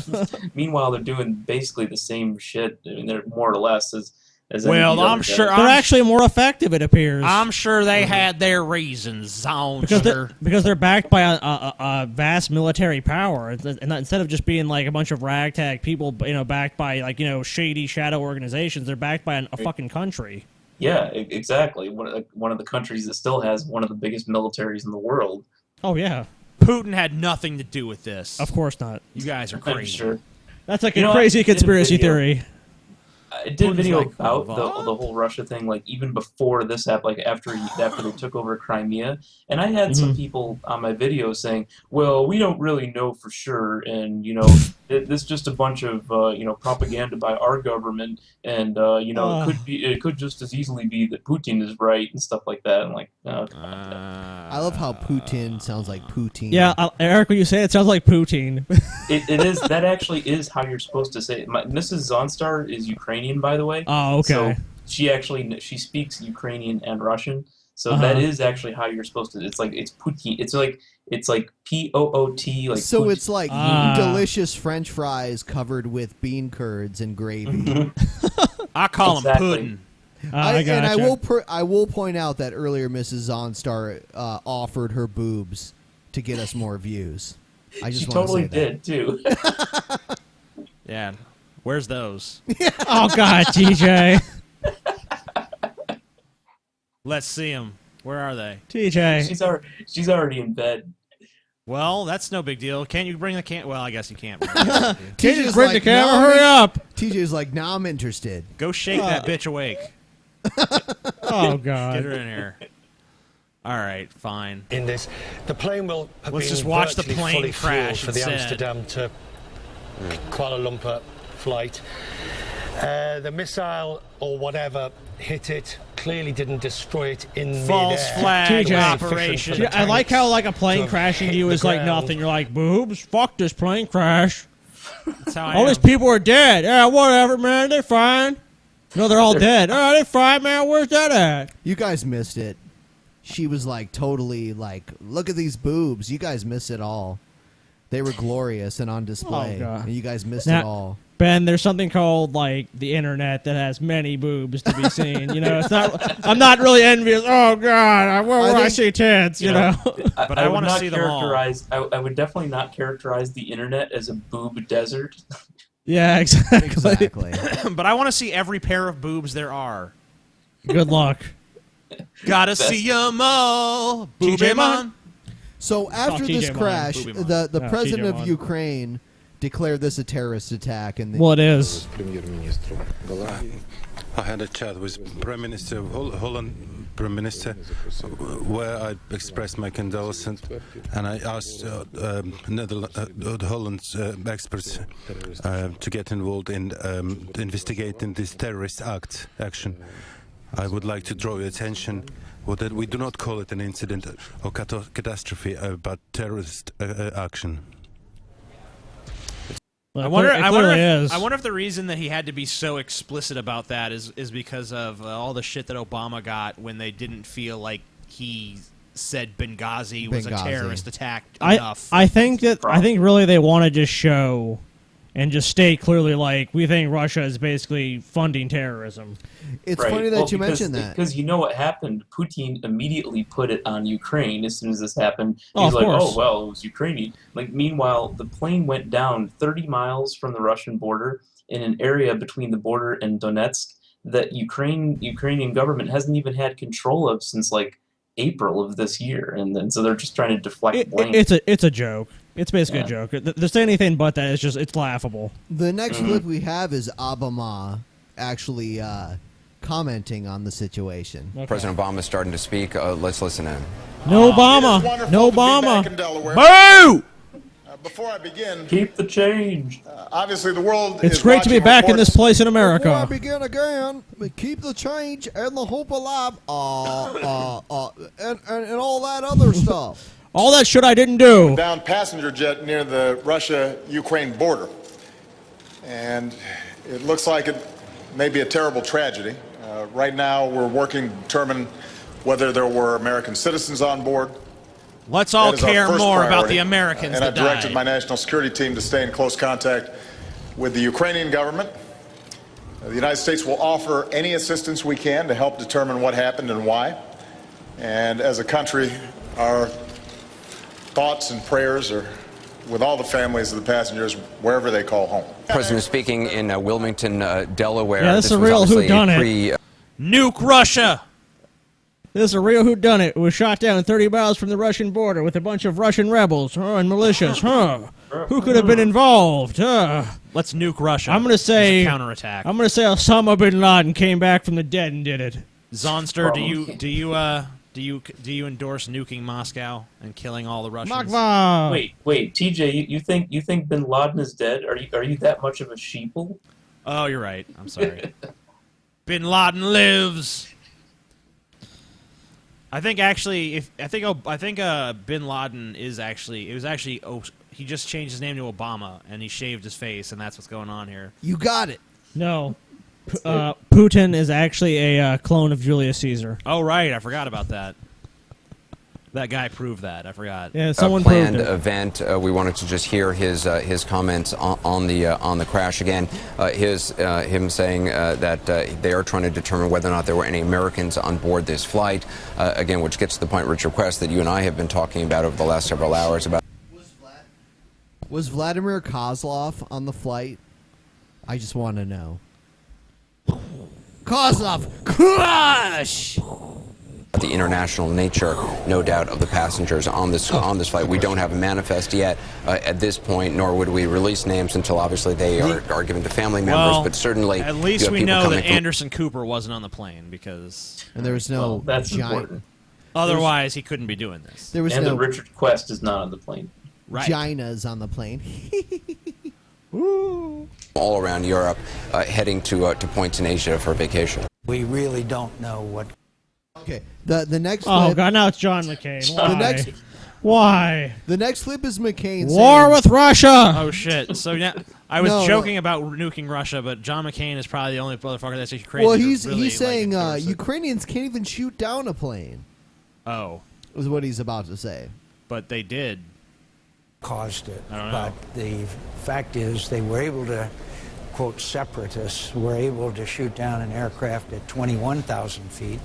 meanwhile, they're doing basically the same shit. I mean, they're more or less as well, I'm sure they're actually more effective. It appears. I'm sure they had their reasons, Zaunstar. Because they're backed by a vast military power, and instead of just being like a bunch of ragtag people, backed by shady shadow organizations, they're backed by a fucking country. Yeah, exactly. One of the countries that still has one of the biggest militaries in the world. Oh yeah. Putin had nothing to do with this. Of course not. You guys are I'm crazy. Sure. That's like a crazy conspiracy theory. I did a video about the whole Russia thing, like even before this happened, like after they took over Crimea, and I had some people on my video saying, "Well, we don't really know for sure, and this is just a bunch of propaganda by our government, and it could just as easily be that Putin is right and stuff like that." And like, I love how Putin sounds like Putin. Yeah, Eric, when you say it sounds like Putin. it is. That actually is how you're supposed to say it. Mrs. Zaunstar is Ukrainian, by the way. Oh, okay. So she speaks Ukrainian and Russian. So that is actually how you're supposed to. It's Putin. It's like Poot. Like so Putin. it's like delicious French fries covered with bean curds and gravy. I call them Putin. And I will point out that earlier Mrs. Zaunstar offered her boobs to get us more views. I just She want totally to say that. did too. Yeah. Where's those? Oh God, TJ. Let's see them. Where are they? TJ. She's already in bed. Well, that's no big deal. Can't you bring the camera? Well, I guess you can't. Can't TJ's bring the camera. Hurry up. TJ's like, now I'm interested. Go shake that bitch awake. Oh God. Get her in here. All right, fine. In this, the plane will have Let's been just watch the virtually plane fully crash fueled for the instead. Amsterdam to Kuala Lumpur flight. The missile or whatever hit it, clearly didn't destroy it in False midair. flag It was operation. sufficient for the I like how like a plane to crashing hit you the is like ground. nothing. You're like, boobs, fuck this plane crash. That's how I All am. these people are dead. Yeah, whatever, man. They're fine. No, they're all dead. Oh, they're fine, man. Where's that at? You guys missed it. She was like totally like, look at these boobs. You guys missed it all. They were glorious and on display. Oh, God. And you guys missed Now- it all. Ben, there's something called like the internet that has many boobs to be seen. You know, it's not. I'm not really envious. Oh God, where I see tits. You know. But I would wanna not see them all. characterize. I would definitely not characterize the internet as a boob desert. Yeah, exactly. But I want to see every pair of boobs there are. Good luck. Gotta see 'em all. Booby man. So after TJ this Mon. crash, Booby Mon. the No, president TJ of Mon. Ukraine declared this a terrorist attack. And Well, it is. I had a chat with Prime Minister of Holland, Prime Minister, where I expressed my condolences, and I asked Holland's experts to get involved in investigating this terrorist action. I would like to draw your attention that we do not call it an incident or catastrophe, but terrorist action. Well, I wonder is. if the reason that he had to be so explicit about that is because of all the shit that Obama got when they didn't feel like he said Benghazi was a terrorist attack enough. I think really they want to just show and just state clearly like we think Russia is basically funding terrorism. It's funny that you mentioned that. Because you know what happened? Putin immediately put it on Ukraine as soon as this happened. He Oh, was of like, course. oh, well, it was Ukrainian. Like, meanwhile, the plane went down 30 miles from the Russian border in an area between the border and Donetsk that Ukrainian government hasn't even had control of since, like, April of this year. And then so they're just trying to deflect blame. It's a joke. It's basically a joke. To say anything but that is just it's laughable. The next clip we have is Obama actually commenting on the situation. Okay. President Obama starting to speak. Let's listen in. No Obama. No Obama. Boo! Before I begin, keep the change. Obviously, the world It's is great to be watching back in this reports- place in Before I America. begin again, we keep the change and the hope alive, and all that other stuff. All that shit I didn't do. Down passenger jet near the Russia-Ukraine border, and it looks like it may be a terrible tragedy. Right now, we're working to determine whether there were American citizens on board. Let's all That is our care first more about priority. the Americans And that I directed died. my national security team to stay in close contact with the Ukrainian government. The United States will offer any assistance we can to help determine what happened and why. And as a country, our thoughts and prayers are with all the families of the passengers wherever they call home. President speaking in Wilmington, Delaware. Yeah, that's This a was real obviously whodunit. Nuke Russia. This is a real whodunit. It was shot down 30 miles from the Russian border with a bunch of Russian rebels and militias. Who could have been involved? Let's nuke Russia. I'm gonna say It's a counterattack. I'm gonna say Osama bin Laden came back from the dead and did it. Zaunstar, do you endorse nuking Moscow and killing all the Russians? Wait, TJ, you think Bin Laden is dead? Are you that much of a sheeple? Oh, you're right. I'm sorry. Bin Laden lives. I think actually, Bin Laden is actually he just changed his name to Obama and he shaved his face and that's what's going on here. You got it. No, Putin is actually a clone of Julius Caesar. Oh right, I forgot about that. That guy proved that. I forgot. Yeah, someone planned proved it. event. We wanted to just hear his comments on the crash again. Him saying that they are trying to determine whether or not there were any Americans on board this flight. Again, which gets to the point, Richard Quest, that you and I have been talking about over the last several hours about. Was Vladimir Kozlov on the flight? I just want to know. Kozlov, crush! The international nature, no doubt, of the passengers on this flight. We don't have a manifest yet at this point, nor would we release names until obviously they are given to family members. Well, but certainly, at least we know that Anderson Cooper wasn't on the plane because and there was no that's giant. important. Otherwise, he couldn't be doing this. There was and no the Richard Quest is not on the plane. Right. Ginas on the plane. all around Europe, heading to points in Asia for vacation. We really don't know what. Okay, the next. Oh clip, God! Now it's John McCain. Why? The next. Why? The next clip is McCain. War saying, with Russia. Oh shit! So yeah, I was joking about nuking Russia, but John McCain is probably the only motherfucker that's crazy. Well, he's really, saying Ukrainians can't even shoot down a plane. Oh, is what he's about to say. But they did. Caused it. I don't know. But the fact is, they were able to, quote, separatists were able to shoot down an aircraft at 21,000 feet.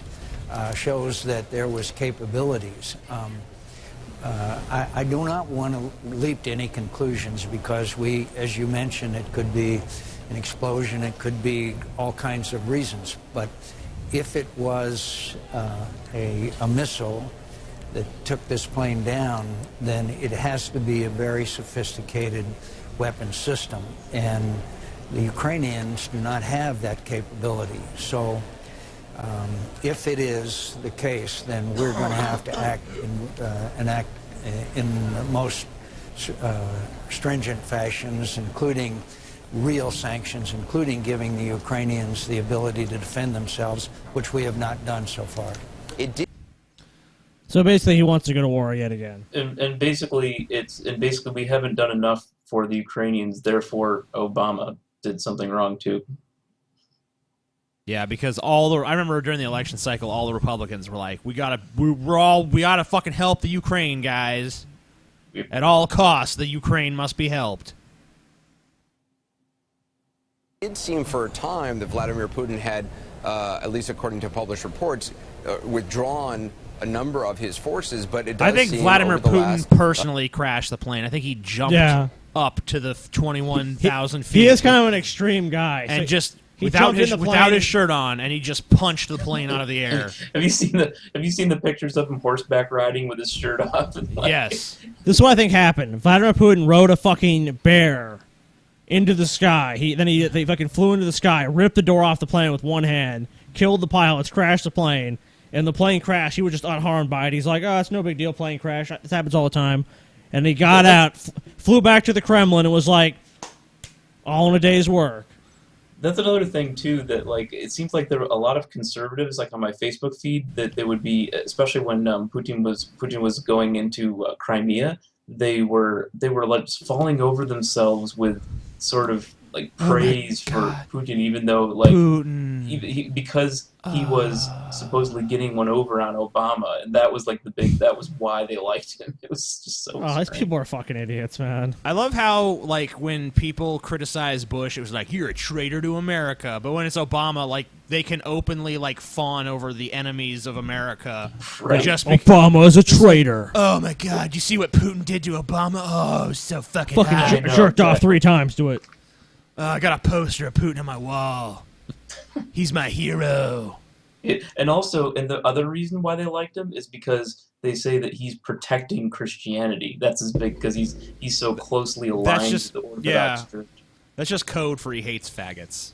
Shows that there was capabilities. I do not want to leap to any conclusions because we, as you mentioned, it could be an explosion, it could be all kinds of reasons. But if it was a missile that took this plane down, then it has to be a very sophisticated weapon system. And the Ukrainians do not have that capability. So if it is the case, then we're going to have to act in the most stringent fashions, including real sanctions, including giving the Ukrainians the ability to defend themselves, which we have not done so far. So basically, he wants to go to war yet again. And basically, we haven't done enough for the Ukrainians. Therefore, Obama did something wrong too. Yeah, because I remember during the election cycle, all the Republicans were like, we gotta fucking help the Ukraine, guys. At all costs, the Ukraine must be helped. It did seem for a time that Vladimir Putin had, at least according to published reports, withdrawn a number of his forces, but it does I think seem Vladimir over the Putin last, personally crashed the plane. I think he jumped up to the 21,000 feet. He is kind of an extreme guy. And So just he without jumped in the his plane. shirt on, and he just punched the plane out of the air. Have you seen the pictures of him horseback riding with his shirt off? Yes. This is what I think happened. Vladimir Putin rode a fucking bear into the sky. They fucking flew into the sky, ripped the door off the plane with one hand, killed the pilots, crashed the plane, and the plane crashed. He was just unharmed by it. He's like, oh, it's no big deal, plane crash. This happens all the time. And he got out, flew back to the Kremlin, and was like, all in a day's work. That's another thing too. That it seems like there were a lot of conservatives, on my Facebook feed, that they would be, especially when Putin was going into Crimea. They were like just falling over themselves with sort of praise for Putin, even though Putin. Because he was supposedly getting one over on Obama, and that was that was why they liked him. It was just so. Oh, these people are fucking idiots, man. I love how when people criticize Bush, it was like, you're a traitor to America. But when it's Obama, they can openly fawn over the enemies of America. Right. Obama is a traitor. Oh my God! You see what Putin did to Obama? Oh, so fucking high. Jerked off 3 times to it. I got a poster of Putin on my wall. He's my hero. And the other reason why they liked him is because they say that he's protecting Christianity. That's his big, because he's so closely aligned to the Orthodox Church. That's just code for he hates faggots.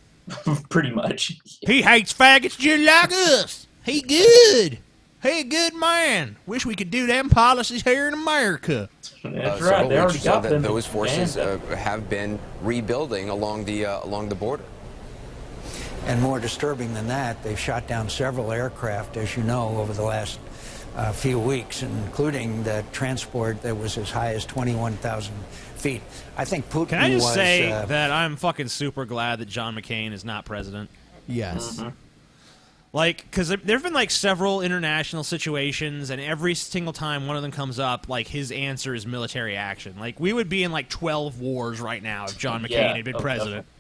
Pretty much. He hates faggots just like us. He good. He a good man. Wish we could do them policies here in America. That's so right. They already saw got that them. those forces have been rebuilding along the border. And more disturbing than that, they've shot down several aircraft, as you know, over the last few weeks, including the transport that was as high as 21,000 feet. I think Putin was... Can I just say that I'm fucking super glad that John McCain is not president? Yes. Mm-hmm. Because there have been several international situations, and every single time one of them comes up, his answer is military action. We would be in 12 wars right now if John McCain had been president. Definitely.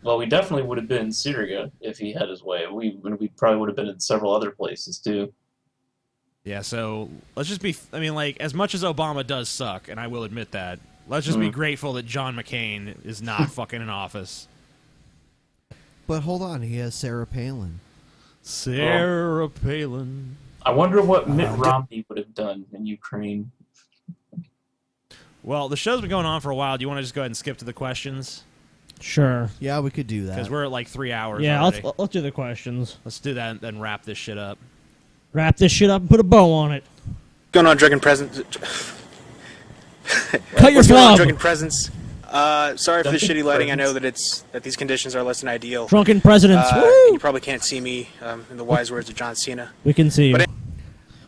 Well, we definitely would have been in Syria if he had his way. We probably would have been in several other places too. Yeah, so let's just be. As much as Obama does suck, and I will admit that, Let's just be grateful that John McCain is not fucking in office. But hold on, he has Sarah Palin. Sarah Palin. I wonder what Mitt Romney would have done in Ukraine. Well, the show's been going on for a while. Do you want to just go ahead and skip to the questions? Sure. Yeah, we could do that. Because we're at like 3 hours Yeah, already. let's do the questions. Let's do that and then wrap this shit up. Wrap this shit up and put a bow on it. Going on, Drunken Peasants. Cut your What's going on, flub. Drunken Peasants? Sorry for the shitty lighting. I know that these conditions are less than ideal. Drunken Presidents. And Woo! you probably can't see me. In the wise words of John Cena. We can see you. But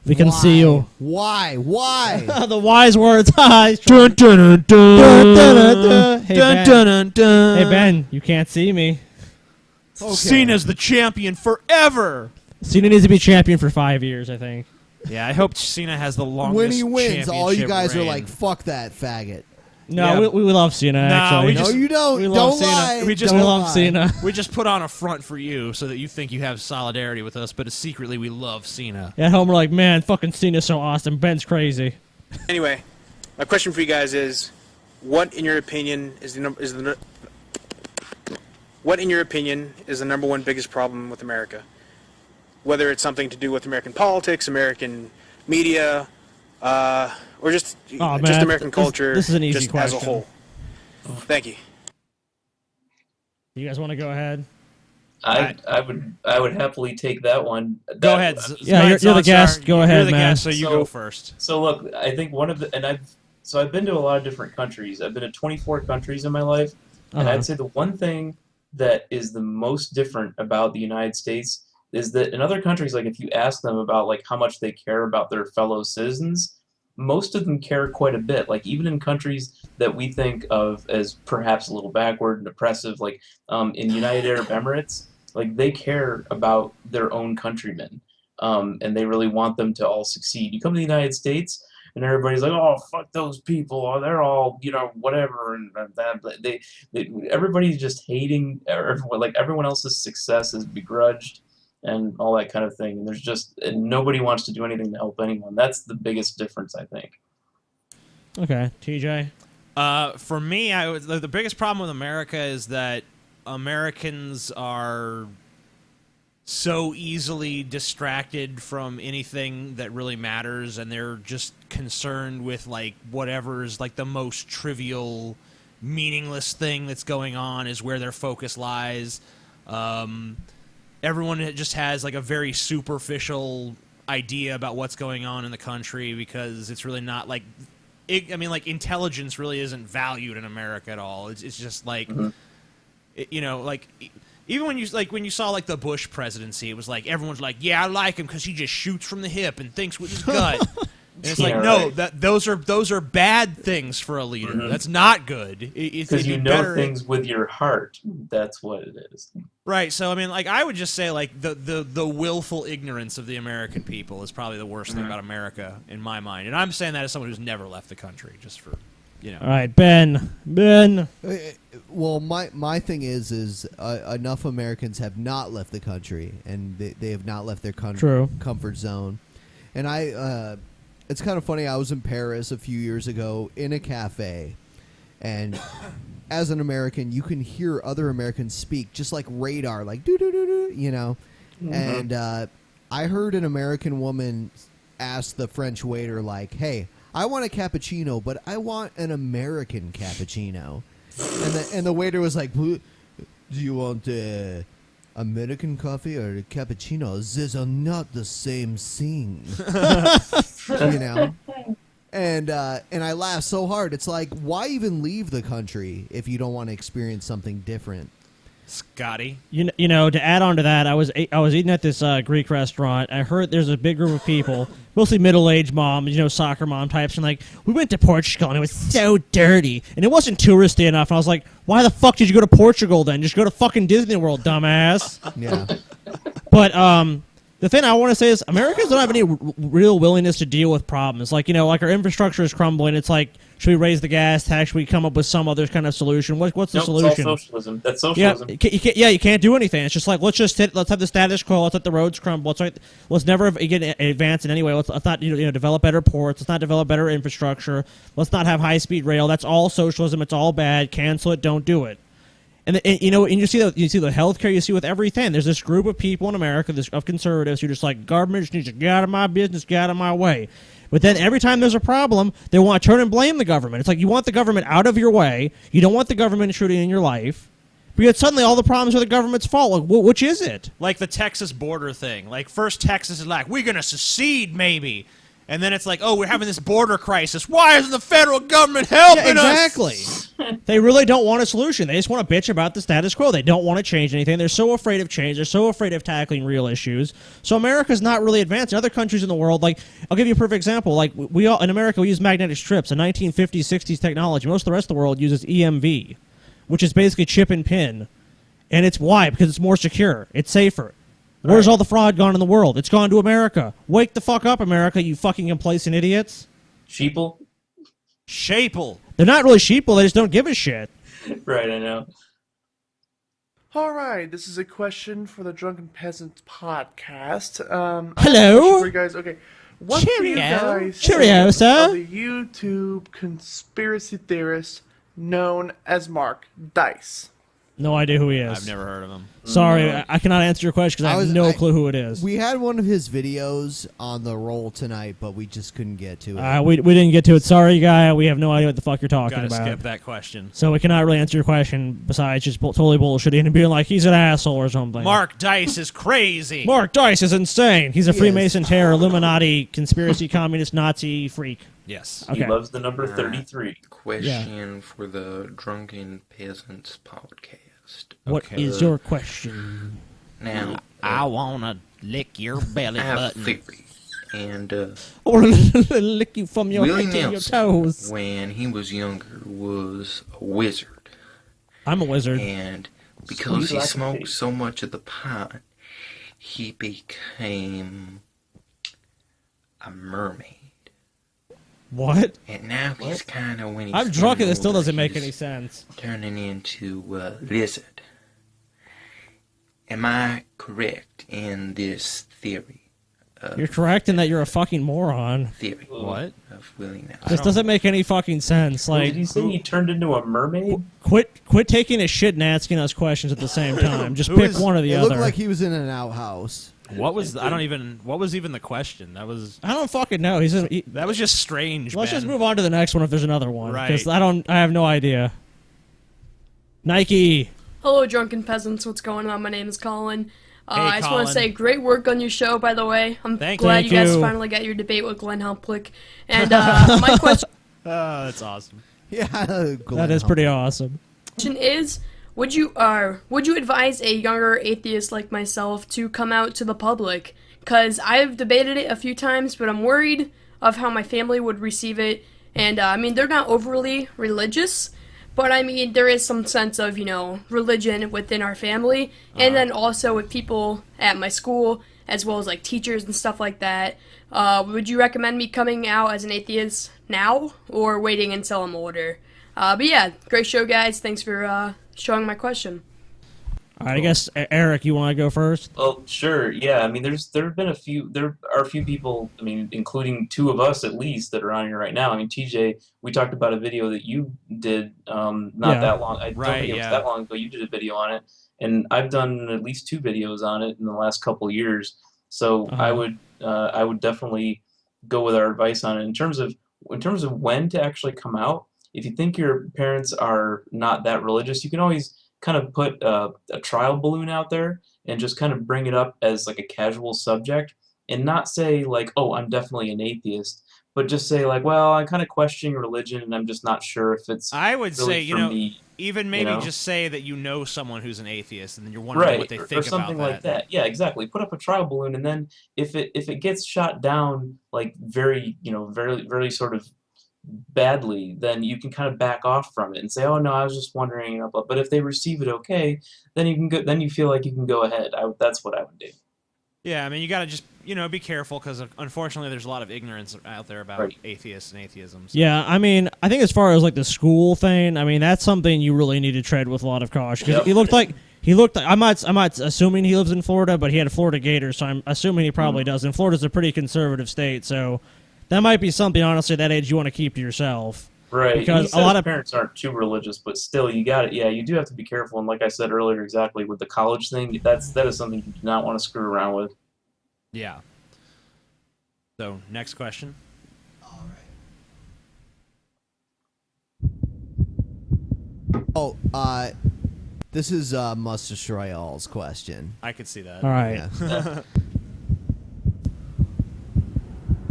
We can see you. Why? Why? The wise words. Dun, dun, dun, dun. Dun, dun, dun, dun. Hey, Dun, Ben. dun, dun, dun. Hey, Ben, you can't see me. Cena's the champion forever. Cena needs to be champion for 5 years, I think. Yeah, I hope Cena has the longest When he wins, all you championship guys are reign. like, "Fuck that faggot." No, Yeah. we love Cena, actually. No, you don't. We Don't love Cena. lie. We just We Don't love lie. Cena. We just put on a front for you so that you think you have solidarity with us, but secretly we love Cena. At home, we're like, man, fucking Cena's so awesome. Ben's crazy. anyway, my question for you guys is, what in your opinion is the number one biggest problem with America? Whether it's something to do with American politics, American media, or just American culture, this is an easy just question. as a whole. Thank you. You guys want to go ahead? I would happily take that one. Go ahead. Yeah, you're the Zaunstar. guest. Go You're ahead, the man. guest, so you go first. So look, I think one of the I've been to a lot of different countries. I've been to 24 countries in my life, and I'd say the one thing that is the most different about the United States is that in other countries, like if you ask them about like how much they care about their fellow citizens, most of them care quite a bit. Like even in countries that we think of as perhaps a little backward and oppressive, like in United Arab Emirates, like they care about their own countrymen, and they really want them to all succeed. You come to the United States, and everybody's like, "Oh, fuck those people! Or they're all, whatever." And that everybody's just hating, or like everyone else's success is begrudged, and all that kind of thing. And nobody wants to do anything to help anyone. That's the biggest difference, I think. Okay, TJ. For me, the biggest problem with America is that Americans are so easily distracted from anything that really matters, and they're just concerned with like whatever's like the most trivial, meaningless thing that's going on is where their focus lies. Everyone just has like a very superficial idea about what's going on in the country because it's really not like intelligence really isn't valued in America at all. It's just like even when you saw like the Bush presidency, it was like everyone's like, yeah, I like him because he just shoots from the hip and thinks with his gut. And it's like, no, those are bad things for a leader. That's not good. Because you know things with your heart. That's what it is. Right. So I mean, like I would just say like the willful ignorance of the American people is probably the worst thing about America in my mind. And I'm saying that as someone who's never left the country, just for All right, Ben. Well, my thing is enough Americans have not left the country, and they have not left their comfort zone. And it's kind of funny. I was in Paris a few years ago in a cafe, and as an American, you can hear other Americans speak just like radar, like do do do do, Mm-hmm. And I heard an American woman ask the French waiter, like, "Hey, I want a cappuccino, but I want an American cappuccino." And the waiter was like, "Do you want American coffee or cappuccino? These are not the same thing." And I laughed so hard. It's like, why even leave the country if you don't want to experience something different? Scotty. To add on to that, I was eating at this Greek restaurant. I heard there's a big group of people, mostly middle-aged moms, soccer mom types, and like, we went to Portugal and it was so dirty and it wasn't touristy enough. And I was like, why the fuck did you go to Portugal then? Just go to fucking Disney World, dumbass. Yeah. But the thing I want to say is Americans don't have any real willingness to deal with problems. Like, like our infrastructure is crumbling. It's like, Should we raise the gas tax? Should we come up with some other kind of solution? What's the solution? It's all socialism. That's socialism. Yeah, you can't do anything. It's just like let's have the status quo. Let's let the roads crumble. Let's never get advance in any way. Let's not develop better ports. Let's not develop better infrastructure. Let's not have high speed rail. That's all socialism. It's all bad. Cancel it. Don't do it. And you see the healthcare. You see with everything. There's this group of people in America, of conservatives, who are just like government just needs to get out of my business, get out of my way. But then every time there's a problem, they want to turn and blame the government. It's like you want the government out of your way. You don't want the government intruding in your life. But yet suddenly all the problems are the government's fault. Like, which is it? Like the Texas border thing. Like first Texas is like, we're going to secede maybe. And then it's like, oh, we're having this border crisis. Why isn't the federal government helping us? Exactly. They really don't want a solution. They just want to bitch about the status quo. They don't want to change anything. They're so afraid of change. They're so afraid of tackling real issues. So America's not really advanced. Other countries in the world, like, I'll give you a perfect example. Like, in America, we use magnetic strips, a 1950s, 60s technology. Most of the rest of the world uses EMV, which is basically chip and pin. And it's why? Because it's more secure. It's safer. Where's all the fraud gone in the world? It's gone to America. Wake the fuck up, America, you fucking complacent idiots. Sheeple? They're not really sheeple, they just don't give a shit. Right, I know. Alright, this is a question for the Drunken Peasants podcast. Hello? For you guys. Okay. What do you guys Cheerio, think sir. of the YouTube conspiracy theorist known as Mark Dice? No idea who he is. I've never heard of him. Sorry, I cannot answer your question because I have no clue who it is. We had one of his videos on the roll tonight, but we just couldn't get to it. We didn't get to it. Sorry, guy. We have no idea what the fuck you're talking Gotta about. skip that question. So we cannot really answer your question besides just totally bullshitting and being like, he's an asshole or something. Mark Dice is crazy. Mark Dice is insane. He's a Freemason terror, Illuminati, conspiracy, communist, Nazi freak. Yes. He loves the number 33. Question for the Drunken Peasants podcast. What is your question? Now, I wanna lick your belly I have button. a theory, and Or lick you from your Willie head to your Nelson, toes. when he was younger, was a wizard. I'm a wizard. And because he Sweet like a smoked pig. so much of the pot, he became a mermaid. What? And now he's kind of, when he's I'm drunk and getting it still older, doesn't make he's any sense. turning into a lizard. Am I correct in this theory? You're correct in that you're a fucking moron. Theory. What? Of Willie Nelson. This doesn't make any fucking sense. Like, Did you say he turned into a mermaid? Quit taking a shit and asking us questions at the same time. Just pick one or the it other. looked like he was in an outhouse. What was what was even the question? That was I don't fucking know. that was just strange. Let's Ben. just move on to the next one if there's another one. Right. Because I have no idea. Nike. Hello, Drunken Peasants. What's going on? My name is Colin. Hey, I just want Colin. to say great work on your show, by the way. I'm Thank glad you. you guys finally got your debate with Glenn Helplick. And my question That's awesome. Yeah, That is pretty awesome. is, would you advise a younger atheist like myself to come out to the public? Because I've debated it a few times, but I'm worried of how my family would receive it. And, I mean, they're not overly religious, but, I mean, there is some sense of, religion within our family. And then also with people at my school, as well as, like, teachers and stuff like that. Would you recommend me coming out as an atheist now or waiting until I'm older? But, yeah, great show, guys. Thanks for showing my question. All right, I guess, Eric, you want to go first? Oh, are yeah. I mean, there are a few people, I mean, including two of us at least, that are on here right now. I mean, TJ, we talked about a video that you did not that long. I don't think it was that long ago. You did a video on it, and I've done at least 2 videos on it in the last couple of years. So I would definitely go with our advice on it. In terms of when to actually come out, if you think your parents are not that religious, you can always kind of put a trial balloon out there and just kind of bring it up as like a casual subject, and not say like, oh, I'm definitely an atheist, but just say like, well, I'm kind of questioning religion and I'm just not sure if it's I would really say, for me, even maybe you know? just say that you know someone who's an atheist and then you're wondering what they think or something about like that. Yeah, exactly. Put up a trial balloon, and then if it gets shot down like very very sort of badly, then you can kind of back off from it and say, oh no, I was just wondering. But if they receive it okay, then you can go. Then you feel like you can go ahead. That's what I would do. Yeah, I mean, you got to just, be careful because, unfortunately, there's a lot of ignorance out there about atheists and atheism. So. Yeah, I mean, I think as far as, like, the school thing, I mean, that's something you really need to tread with a lot of caution. Because he looked like, I'm not assuming he lives in Florida, but he had a Florida Gator, so I'm assuming he probably does. And Florida's a pretty conservative state, so that might be something, honestly, at that age you want to keep to yourself. Right. Because a lot of parents aren't too religious, but still, you got it. Yeah, you do have to be careful. And like I said earlier, exactly with the college thing, that is something you do not want to screw around with. Yeah. So, next question. All right. This is Must Destroy All's question. I could see that. All right. Yeah.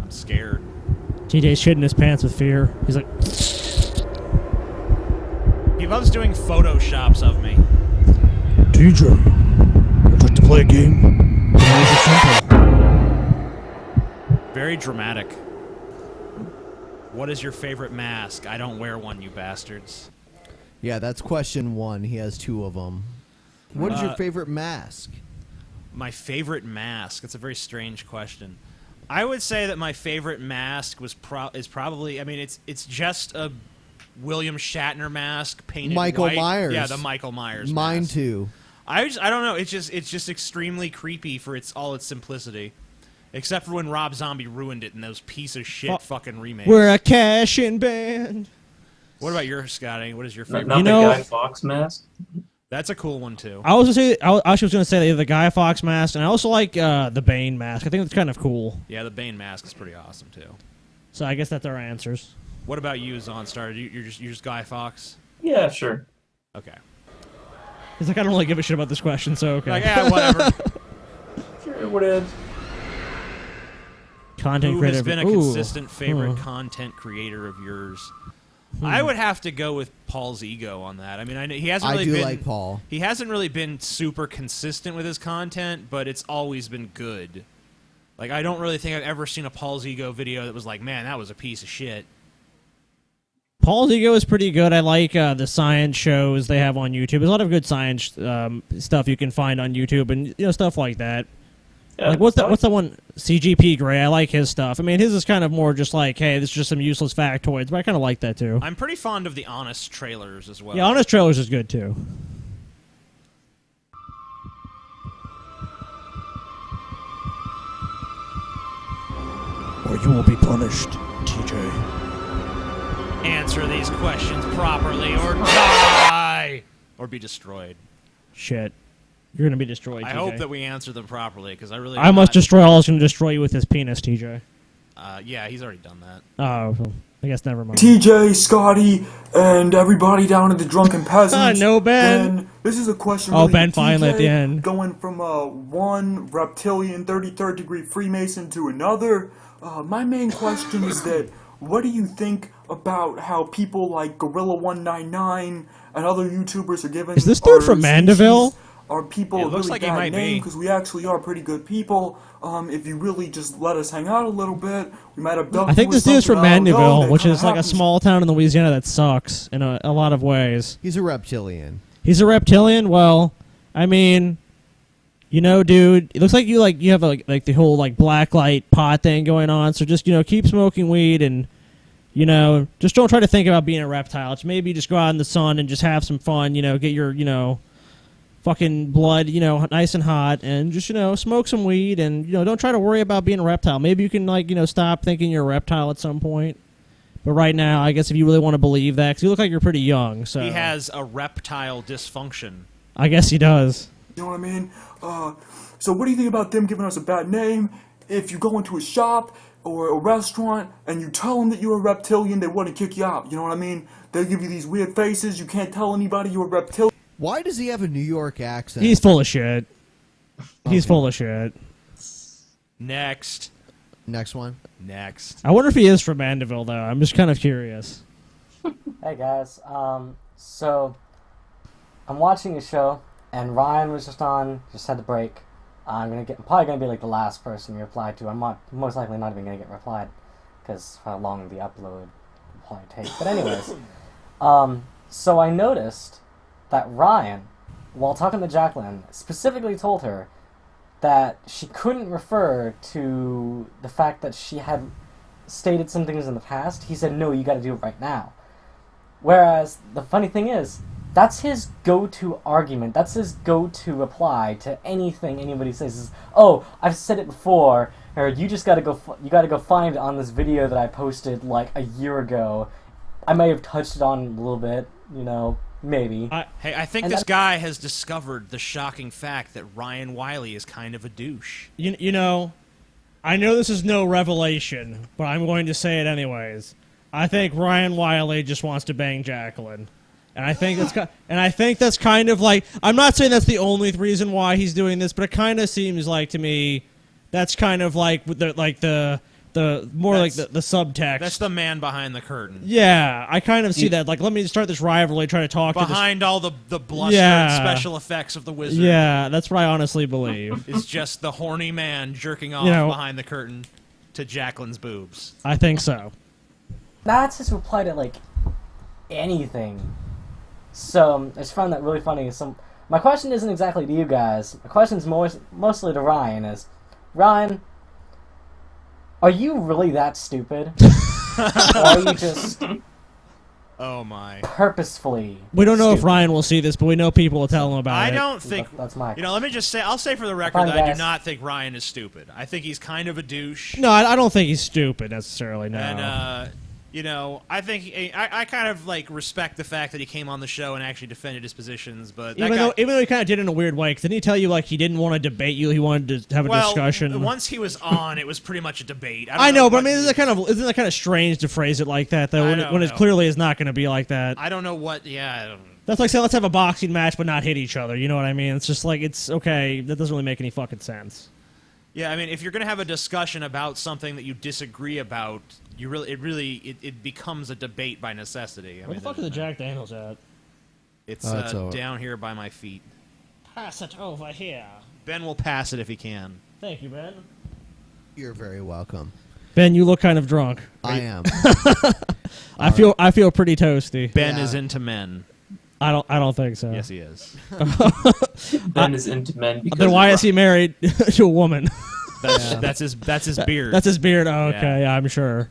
I'm scared. TJ's shitting his pants with fear. He's like... He loves doing photoshops of me. TJ, I'd like to play a game. Very dramatic. What is your favorite mask? I don't wear one, you bastards. Yeah, that's question 1. He has 2 of them. What is your favorite mask? My favorite mask? It's a very strange question. I would say that my favorite mask is probably, I mean, it's just a William Shatner mask painted Michael white. Myers. Yeah, the Michael Myers Mine mask. too. I don't know. It's just extremely creepy for all its simplicity. Except for when Rob Zombie ruined it in those piece of shit fucking remakes. We're a cash-in band. What about yours, Scotty? What is your favorite? Not the Guy Fawkes mask? That's a cool one, too. I was going to say the Guy Fawkes mask, and I also like the Bane mask. I think it's kind of cool. Yeah, the Bane mask is pretty awesome, too. So I guess that's our answers. What about you, Zaunstar? You're just Guy Fawkes? Yeah, sure. Okay. He's like, I don't really give a shit about this question, so okay. Like, yeah, whatever. Sure, whatever. Content Who creator. has been a consistent favorite content creator of yours? I would have to go with Paul's ego on that. I mean, he hasn't really been. Like Paul. He hasn't really been super consistent with his content, but it's always been good. Like, I don't really think I've ever seen a Paul's ego video that was like, man, that was a piece of shit. Paul's ego is pretty good. I like the science shows they have on YouTube. There's a lot of good science stuff you can find on YouTube, and stuff like that. Yeah, like what's that one? CGP Grey. I like his stuff. I mean, his is kind of more just like, hey, this is just some useless factoids, but I kind of like that too. I'm pretty fond of the Honest trailers as well. Yeah, Honest trailers is good too. Or you will be punished, TJ. Answer these questions properly or die! Or be destroyed. Shit. You're going to be destroyed, TJ. I hope that we answer them properly, because I really... I must destroy all. Is going to destroy you with his penis, TJ. Yeah, he's already done that. Oh, well, I guess never mind. TJ, Scotty, and everybody down at the Drunken Peasants. No, Ben. And this is a question. Oh, really Ben TJ, finally at the end. Going from one reptilian 33rd degree Freemason to another. My main question is that what do you think about how people like Gorilla199 and other YouTubers are giving? Is this dude from Mandeville? Are people a really bad name because we actually are pretty good people. If you really just let us hang out a little bit, we might have. I think this dude's from Mandeville, which is like a small town in Louisiana that sucks in a lot of ways. He's a reptilian. He's a reptilian. Well, I mean, dude, it looks like you have like the whole like black light pot thing going on. So just keep smoking weed and just don't try to think about being a reptile. It's maybe just go out in the sun and just have some fun. Get your fucking blood, nice and hot, and just, smoke some weed, and, don't try to worry about being a reptile. Maybe you can, stop thinking you're a reptile at some point. But right now, I guess if you really want to believe that, because you look like you're pretty young, so... He has a reptile dysfunction. I guess he does. You know what I mean? So what do you think about them giving us a bad name? If you go into a shop or a restaurant and you tell them that you're a reptilian, they want to kick you out. You know what I mean? They'll give you these weird faces. You can't tell anybody you're a reptilian. Why does he have a New York accent? He's full of shit. He's full of shit. Next. Next one? Next. I wonder if he is from Mandeville, though. I'm just kind of curious. Hey, guys. So, I'm watching a show, and Ryan was just had to break. I'm probably gonna be like the last person you reply to. I'm most likely not even gonna get replied, because how long the upload will probably take. But anyways, so I noticed that Ryan, while talking to Jacqueline, specifically told her that she couldn't refer to the fact that she had stated some things in the past. He said, no, you got to do it right now. Whereas the funny thing is, that's his go-to argument. That's his go-to reply to anything anybody says. Is, oh, I've said it before, or you just got to go. You got to go find it on this video that I posted like a year ago. I may have touched it on a little bit, maybe. I think this guy has discovered the shocking fact that Ryan Wiley is kind of a douche. I know this is no revelation, but I'm going to say it anyways. I think Ryan Wiley just wants to bang Jacqueline. And I think that's kind of like, I'm not saying that's the only reason why he's doing this, but it kind of seems like to me that's kind of like the subtext. That's the man behind the curtain. Yeah, I kind of see that. Like, let me start this rivalry, try to talk behind all the bluster and special effects of the wizard. Yeah, that's what I honestly believe. It's just the horny man jerking off behind the curtain to Jacqueline's boobs. I think so. That's his reply to like anything. So I just found that really funny. So my question isn't exactly to you guys. My question's mostly to Ryan. Ryan, are you really that stupid? Or are you just oh my purposefully We don't know stupid? if Ryan will see this, but we know people will tell him about it. I don't think that's my let me just say, I'll say for the record that I do not think Ryan is stupid. I think he's kind of a douche. No, I don't think he's stupid necessarily, no. And I think I kind of like respect the fact that he came on the show and actually defended his positions, but even though he kind of did it in a weird way, 'cause didn't he tell you like he didn't want to debate you, he wanted to have a discussion? Once he was on, it was pretty much a debate. I know, but I mean, isn't that kind of strange to phrase it like that though? When it clearly is not going to be like that. I don't know what. Yeah. That's like saying let's have a boxing match but not hit each other. You know what I mean? It's just like it's okay. That doesn't really make any fucking sense. Yeah, I mean, if you're going to have a discussion about something that you disagree about, it becomes a debate by necessity. Where the fuck is the Jack Daniels at? It's down here by my feet. Pass it over here. Ben will pass it if he can. Thank you, Ben. You're very welcome. Ben, you look kind of drunk. I am. I feel pretty toasty. Ben is into men. I don't think so. Yes, he is. Ben is into men. Then why is he married to a woman? That's his beard. That's his beard. Oh, okay, yeah, I'm sure.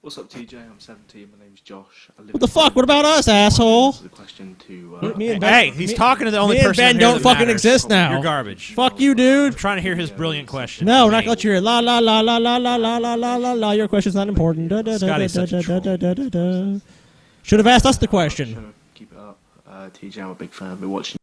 What's up, TJ? I'm 17. My name's Josh. What the fuck? What about us, asshole? This is a question to. Me and Ben, hey, he's talking to the only person. Me and Ben don't fucking exist now. You're garbage. Fuck you, dude. I'm trying to hear his brilliant question. No, we're not going to hear la la la la la la la la la la la. Your question's not important. Scotty's such a troll. Should have asked us the question. Keep it up, TJ. I'm a big fan. I've been watching.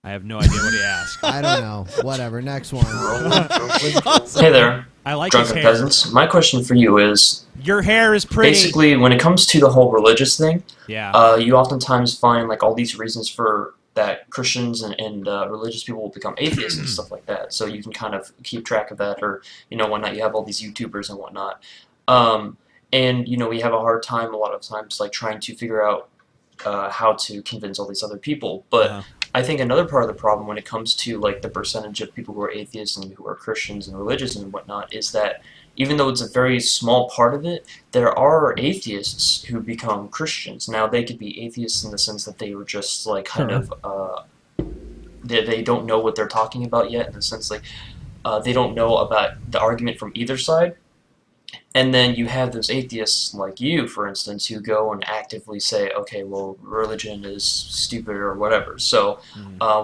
I have no idea what he asked. I don't know. Whatever. Next one. Hey there. I like Drunken his hair. Peasants. My question for you is... Your hair is pretty. Basically, when it comes to the whole religious thing, yeah. You oftentimes find like all these reasons for that Christians and religious people will become atheists and stuff like that. So you can kind of keep track of that, or whatnot. You have all these YouTubers and whatnot, and we have a hard time a lot of times like trying to figure out how to convince all these other people. But I think another part of the problem when it comes to like the percentage of people who are atheists and who are Christians and religious and whatnot is that even though it's a very small part of it, there are atheists who become Christians. Now, they could be atheists in the sense that they were just like kind of they don't know what they're talking about yet, in the sense like they don't know about the argument from either side. And then you have those atheists like you, for instance, who go and actively say, okay, well, religion is stupid or whatever. So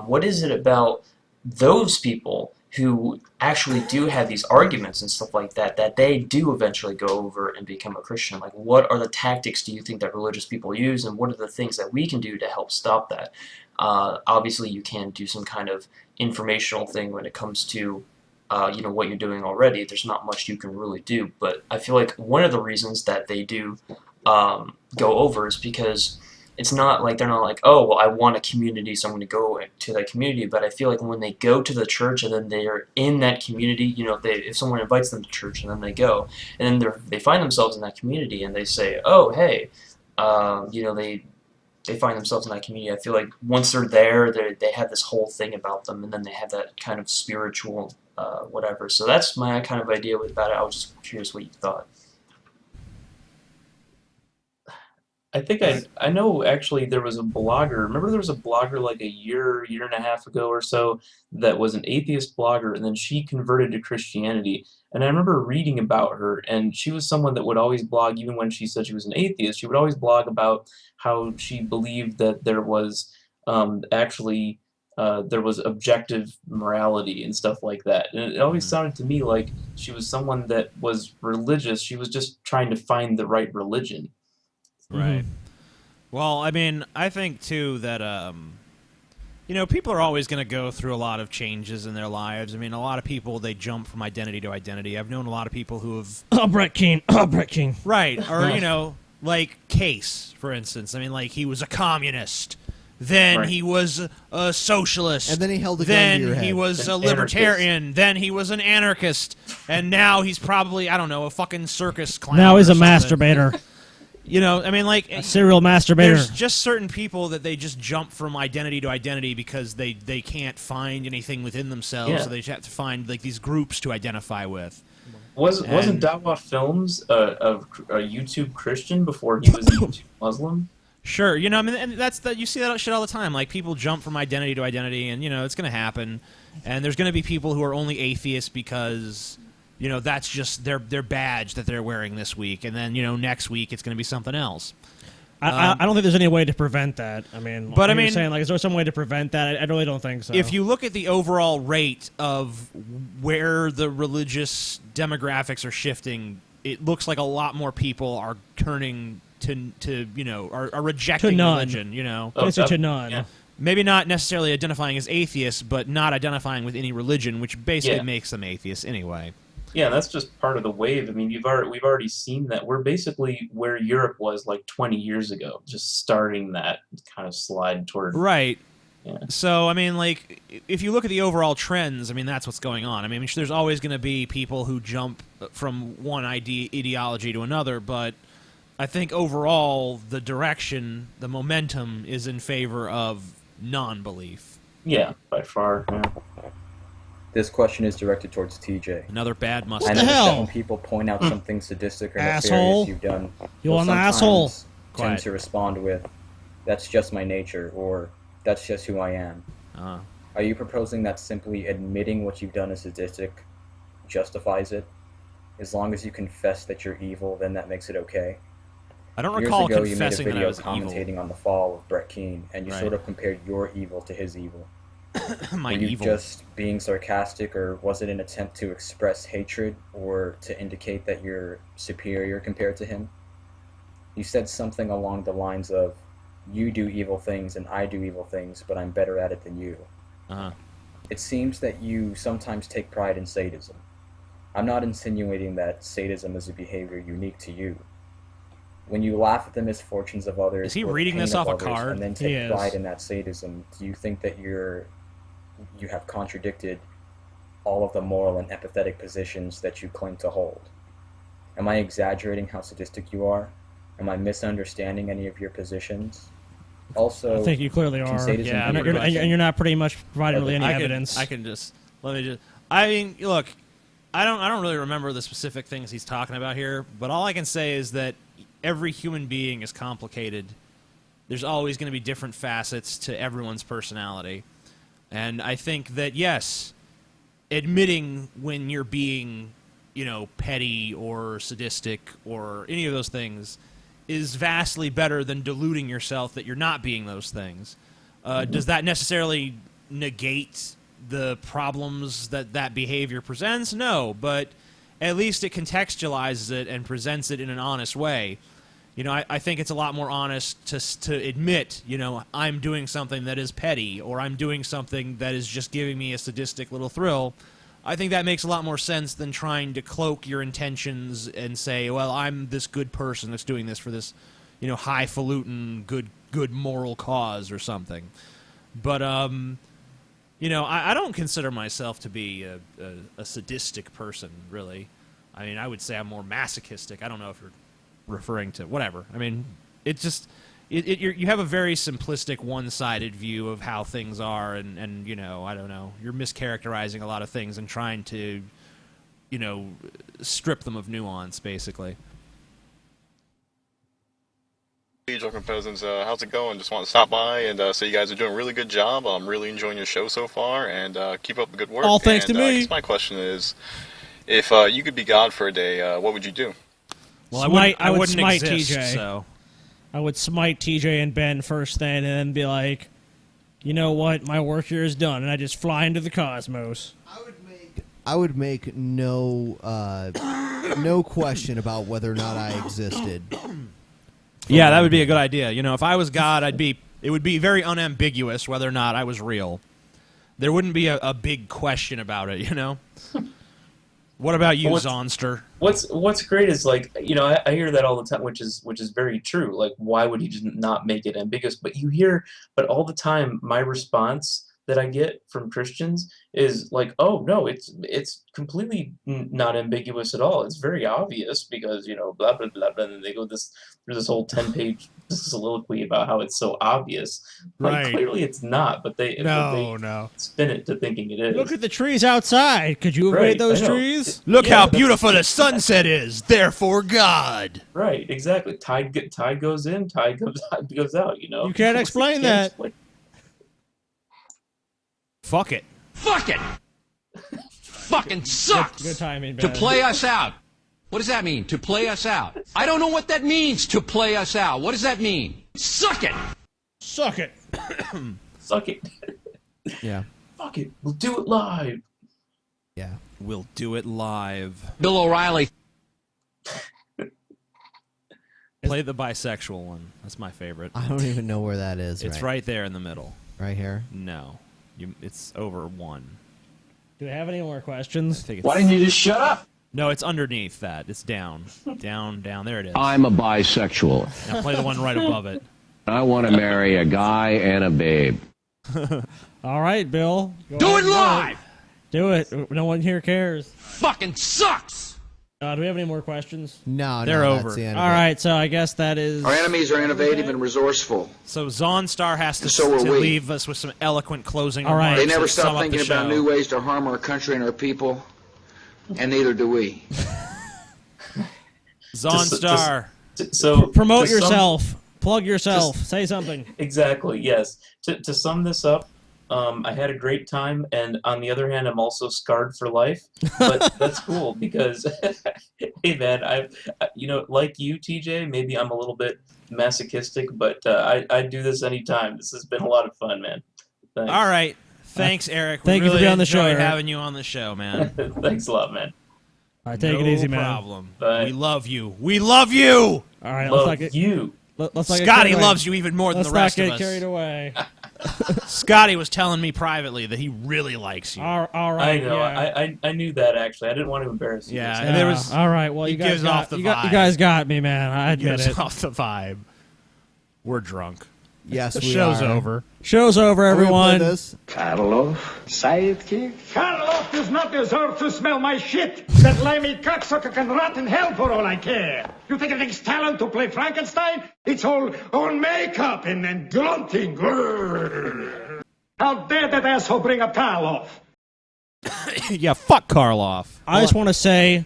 what is it about those people who actually do have these arguments and stuff like that, that they do eventually go over and become a Christian? Like, what are the tactics do you think that religious people use, and what are the things that we can do to help stop that? Obviously, you can do some kind of informational thing when it comes to what you're doing already. There's not much you can really do, but I feel like one of the reasons that they do go over is because it's not like they're not like, oh, well, I want a community, so I'm going to go to that community. But I feel like when they go to the church and then they are in that community, if someone invites them to church and then they go, and then they find themselves in that community and they say, oh, hey, they find themselves in that community. I feel like once they're there, they have this whole thing about them, and then they have that kind of spiritual whatever. So that's my kind of idea about it. I was just curious what you thought. I think I know actually there was a blogger. Remember there was a blogger like a year and a half ago or so that was an atheist blogger, and then she converted to Christianity. And I remember reading about her, and she was someone that would always blog, even when she said she was an atheist, she would always blog about how she believed that there was actually there was objective morality and stuff like that. And it always sounded to me like she was someone that was religious. She was just trying to find the right religion. Right. Well, I mean, I think, too, that, you know, people are always going to go through a lot of changes in their lives. I mean, a lot of people, they jump from identity to identity. I've known a lot of people who have... Oh, Brett Keane. Oh, Brett Keane. Right. Or, you know, like Case, for instance. I mean, like, he was a communist. Then he was a socialist. And then he held a gun to your head. Then he was a libertarian. Then he was an anarchist. And now he's probably, I don't know, a fucking circus clown. Now he's a something. masturbator. You know, I mean, like... A serial masturbator. There's just certain people that they just jump from identity to identity because they can't find anything within themselves, so they just have to find, like, these groups to identify with. Wasn't Dawa Films a YouTube Christian before he was a YouTube Muslim? Sure, you know, I mean, and you see that shit all the time. Like, people jump from identity to identity, and, you know, it's going to happen. And there's going to be people who are only atheists because... You know, that's just their badge that they're wearing this week, and then, you know, next week it's going to be something else. I don't think there's any way to prevent that. I mean, but I mean, saying, like, is there some way to prevent that? I really don't think so. If you look at the overall rate of where the religious demographics are shifting, it looks like a lot more people are turning to you know, are rejecting religion. You know, to none. Yeah. Maybe not necessarily identifying as atheists, but not identifying with any religion, which basically makes them atheists anyway. Yeah, that's just part of the wave. I mean, we've already seen that. We're basically where Europe was like 20 years ago, just starting that kind of slide toward... Right. Yeah. So, I mean, like, if you look at the overall trends, I mean, that's what's going on. I mean, there's always going to be people who jump from one ideology to another, but I think overall the direction, the momentum is in favor of non-belief. Yeah, by far, yeah. This question is directed towards TJ. Another bad mustache. I noticed that when people point out something sadistic or nefarious you've done, you're an asshole. Tend to respond with, "That's just my nature," or "That's just who I am." Are you proposing that simply admitting what you've done is sadistic justifies it? As long as you confess that you're evil, then that makes it okay? I don't recall Years ago, confessing you made a that video I was commentating evil. on the fall of Brett Keane, and you Right. sort of compared your evil to his evil. My Were you evil. just being sarcastic, or was it an attempt to express hatred or to indicate that you're superior compared to him? You said something along the lines of, "You do evil things and I do evil things, but I'm better at it than you." It seems that you sometimes take pride in sadism. I'm not insinuating that sadism is a behavior unique to you. When you laugh at the misfortunes of others, Is he or the reading pain this of off a others, card? and then He take is. pride in that sadism, do you think that you have contradicted all of the moral and empathetic positions that you claim to hold? Am I exaggerating how sadistic you are? Am I misunderstanding any of your positions? Also, I think you clearly can are. sadism Yeah, be and a you're not pretty much providing really any evidence. I mean, look, I don't really remember the specific things he's talking about here, but all I can say is that every human being is complicated. There's always going to be different facets to everyone's personality. And I think that, yes, admitting when you're being, you know, petty or sadistic or any of those things is vastly better than deluding yourself that you're not being those things. Does that necessarily negate the problems that behavior presents? No, but at least it contextualizes it and presents it in an honest way. You know, I think it's a lot more honest to admit, you know, I'm doing something that is petty, or I'm doing something that is just giving me a sadistic little thrill. I think that makes a lot more sense than trying to cloak your intentions and say, well, I'm this good person that's doing this for this, you know, highfalutin, good moral cause or something. But, you know, I don't consider myself to be a sadistic person, really. I mean, I would say I'm more masochistic. I don't know if you're referring to whatever. I mean, it just you have a very simplistic, one-sided view of how things are, and you know, I don't know. You're mischaracterizing a lot of things and trying to, you know, strip them of nuance, basically. Hey, Drunken Peasants, how's it going? Just want to stop by and say you guys are doing a really good job. I'm really enjoying your show so far, and keep up the good work. All thanks to me. I guess my question is, if you could be God for a day, what would you do? Well, I would wouldn't smite exist, TJ. so. I would smite TJ and Ben first thing, and then be like, you know what, my work here is done, and I just fly into the cosmos. I would make no no question about whether or not I existed. Yeah, that would be a good idea. You know, if I was God, it would be very unambiguous whether or not I was real. There wouldn't be a big question about it, you know? What about you, Zaunstar? What's great is, like, you know, I hear that all the time, which is very true. Like, why would he just not make it ambiguous? But all the time, my response that I get from Christians is like, oh no, it's completely not ambiguous at all. It's very obvious because, you know, blah blah blah blah, and then they go through this whole 10-page soliloquy about how it's so obvious. Like, Right. clearly it's not, but they spin it to thinking it is. Look at the trees outside. Could you have made those trees? Look how beautiful the sunset is. Therefore, God. Right, exactly. Tide goes in, tide goes out. You know, You can't explain that. Fuck it. Fuck it! Fucking sucks! Good timing, To Ben. play us out. What does that mean, to play us out? I don't know what that means, to play us out. What does that mean? Suck it! Suck it! Suck it. Yeah. Fuck it. We'll do it live. Yeah. We'll do it live. Bill O'Reilly. Play the bisexual one. That's my favorite. I don't even know where that is. It's right there in the middle. Right here? No. It's over 1. Do we have any more questions? Why didn't you just shut up? No, it's underneath that. It's down. Down. There it is. I'm a bisexual. Now play the one right above it. I want to marry a guy and a babe. All right, Bill. Go Do ahead it and live! Do it. No one here cares. Fucking sucks! Do we have any more questions? No, They're no, over. That's the end All of it. right, so I guess that is... Our enemies are innovative and resourceful. So Zaunstar has to, So are to we. leave us with some eloquent closing All right. remarks. They never that sum stop up thinking the about show. new ways to harm our country and our people, and neither do we. Zaunstar. So Promote to sum- yourself. Plug yourself. Say something. Exactly. Yes. To sum this up, I had a great time, and on the other hand, I'm also scarred for life. But that's cool because, hey man, you know, like you, TJ, maybe I'm a little bit masochistic, but I'd do this anytime. This has been a lot of fun, man. Thanks. All right. Thanks, Eric. Thank we you for really being on the show, enjoyed Eric. having you on the show, man. Thanks a lot, man. All right, take it easy, man. No problem. Bye. We love you. We love you. All right, Love let's not get you. Let's not get Scotty carried away. loves you even more than Let's the rest not of get us. carried away. Scotty was telling me privately that he really likes you. All I right, know. yeah. I knew that actually. I didn't want to embarrass you. Yeah, Yeah, there was. all right. Well, he you guys gives got, off the you, vibe. you guys got me, man. I admit Gives it. off the vibe. We're drunk. Yes, The we show's are. over. Show's over, Are we gonna play everyone. this? Karloff, sidekick. Karloff does not deserve to smell my shit. That limey cocksucker can rot in hell for all I care. You think it takes talent to play Frankenstein? It's all makeup and grunting. Grrr. How dare that asshole bring up Karloff? Yeah, fuck Karloff. I just want to say,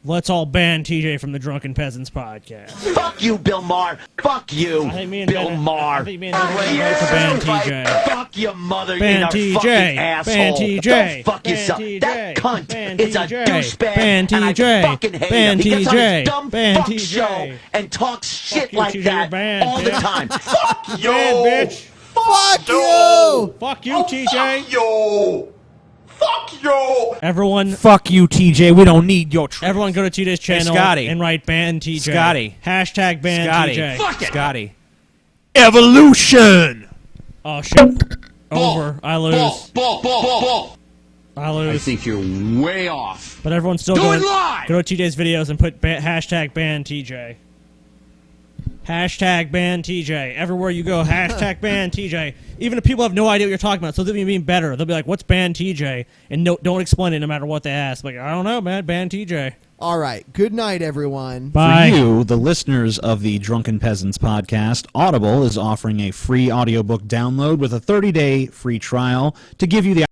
let's all ban TJ from the Drunken Peasants podcast. Fuck you, Bill Maher. Fuck you, I think me and Bill Ben, Maher. I think me and Ben vote for ban TJ. Fuck your mother, Ban you TJ. fucking asshole. Ban TJ. Go fuck Ban yourself. TJ. That cunt Ban is a TJ. douchebag, Ban and I TJ. fucking hate Ban him. He gets on TJ. his dumb Ban fuck TJ. show and talks shit you, like TJ, that you're banned, all the bitch. time. Fuck you, Ban, bitch. Fuck you! Fuck you, TJ. Fuck you. Fuck you. Everyone, Fuck you, TJ. We don't need your tricks. everyone, go to TJ's channel Scotty. and write ban TJ. Scotty. Hashtag ban Scotty. TJ. Fuck it! Scotty. Evolution. Oh shit. Over. I lose. Ball. I I lose. think you're way off. But everyone's still Do going. it live! Go to TJ's videos and put hashtag ban TJ. Hashtag ban TJ. Everywhere you go, hashtag ban TJ. Even if people have no idea what you're talking about, so they'll be even better. They'll be like, what's ban TJ? And don't explain it no matter what they ask. Like, I don't know, man. Ban TJ. All right. Good night, everyone. Bye. For you, the listeners of the Drunken Peasants podcast, Audible is offering a free audiobook download with a 30-day free trial to give you the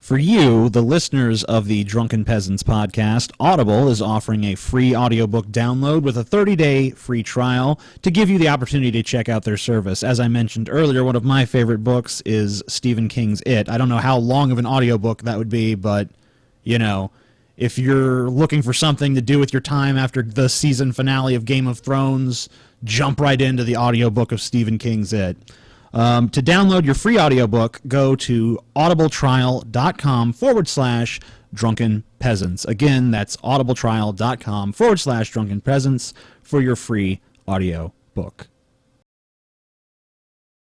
For you, the listeners of the Drunken Peasants podcast, Audible is offering a free audiobook download with a 30-day free trial to give you the opportunity to check out their service. As I mentioned earlier, one of my favorite books is Stephen King's It. I don't know how long of an audiobook that would be, but, you know, if you're looking for something to do with your time after the season finale of Game of Thrones, jump right into the audiobook of Stephen King's It. To download your free audiobook, go to audibletrial.com/Drunken Peasants. Again, that's audibletrial.com/Drunken Peasants for your free audiobook.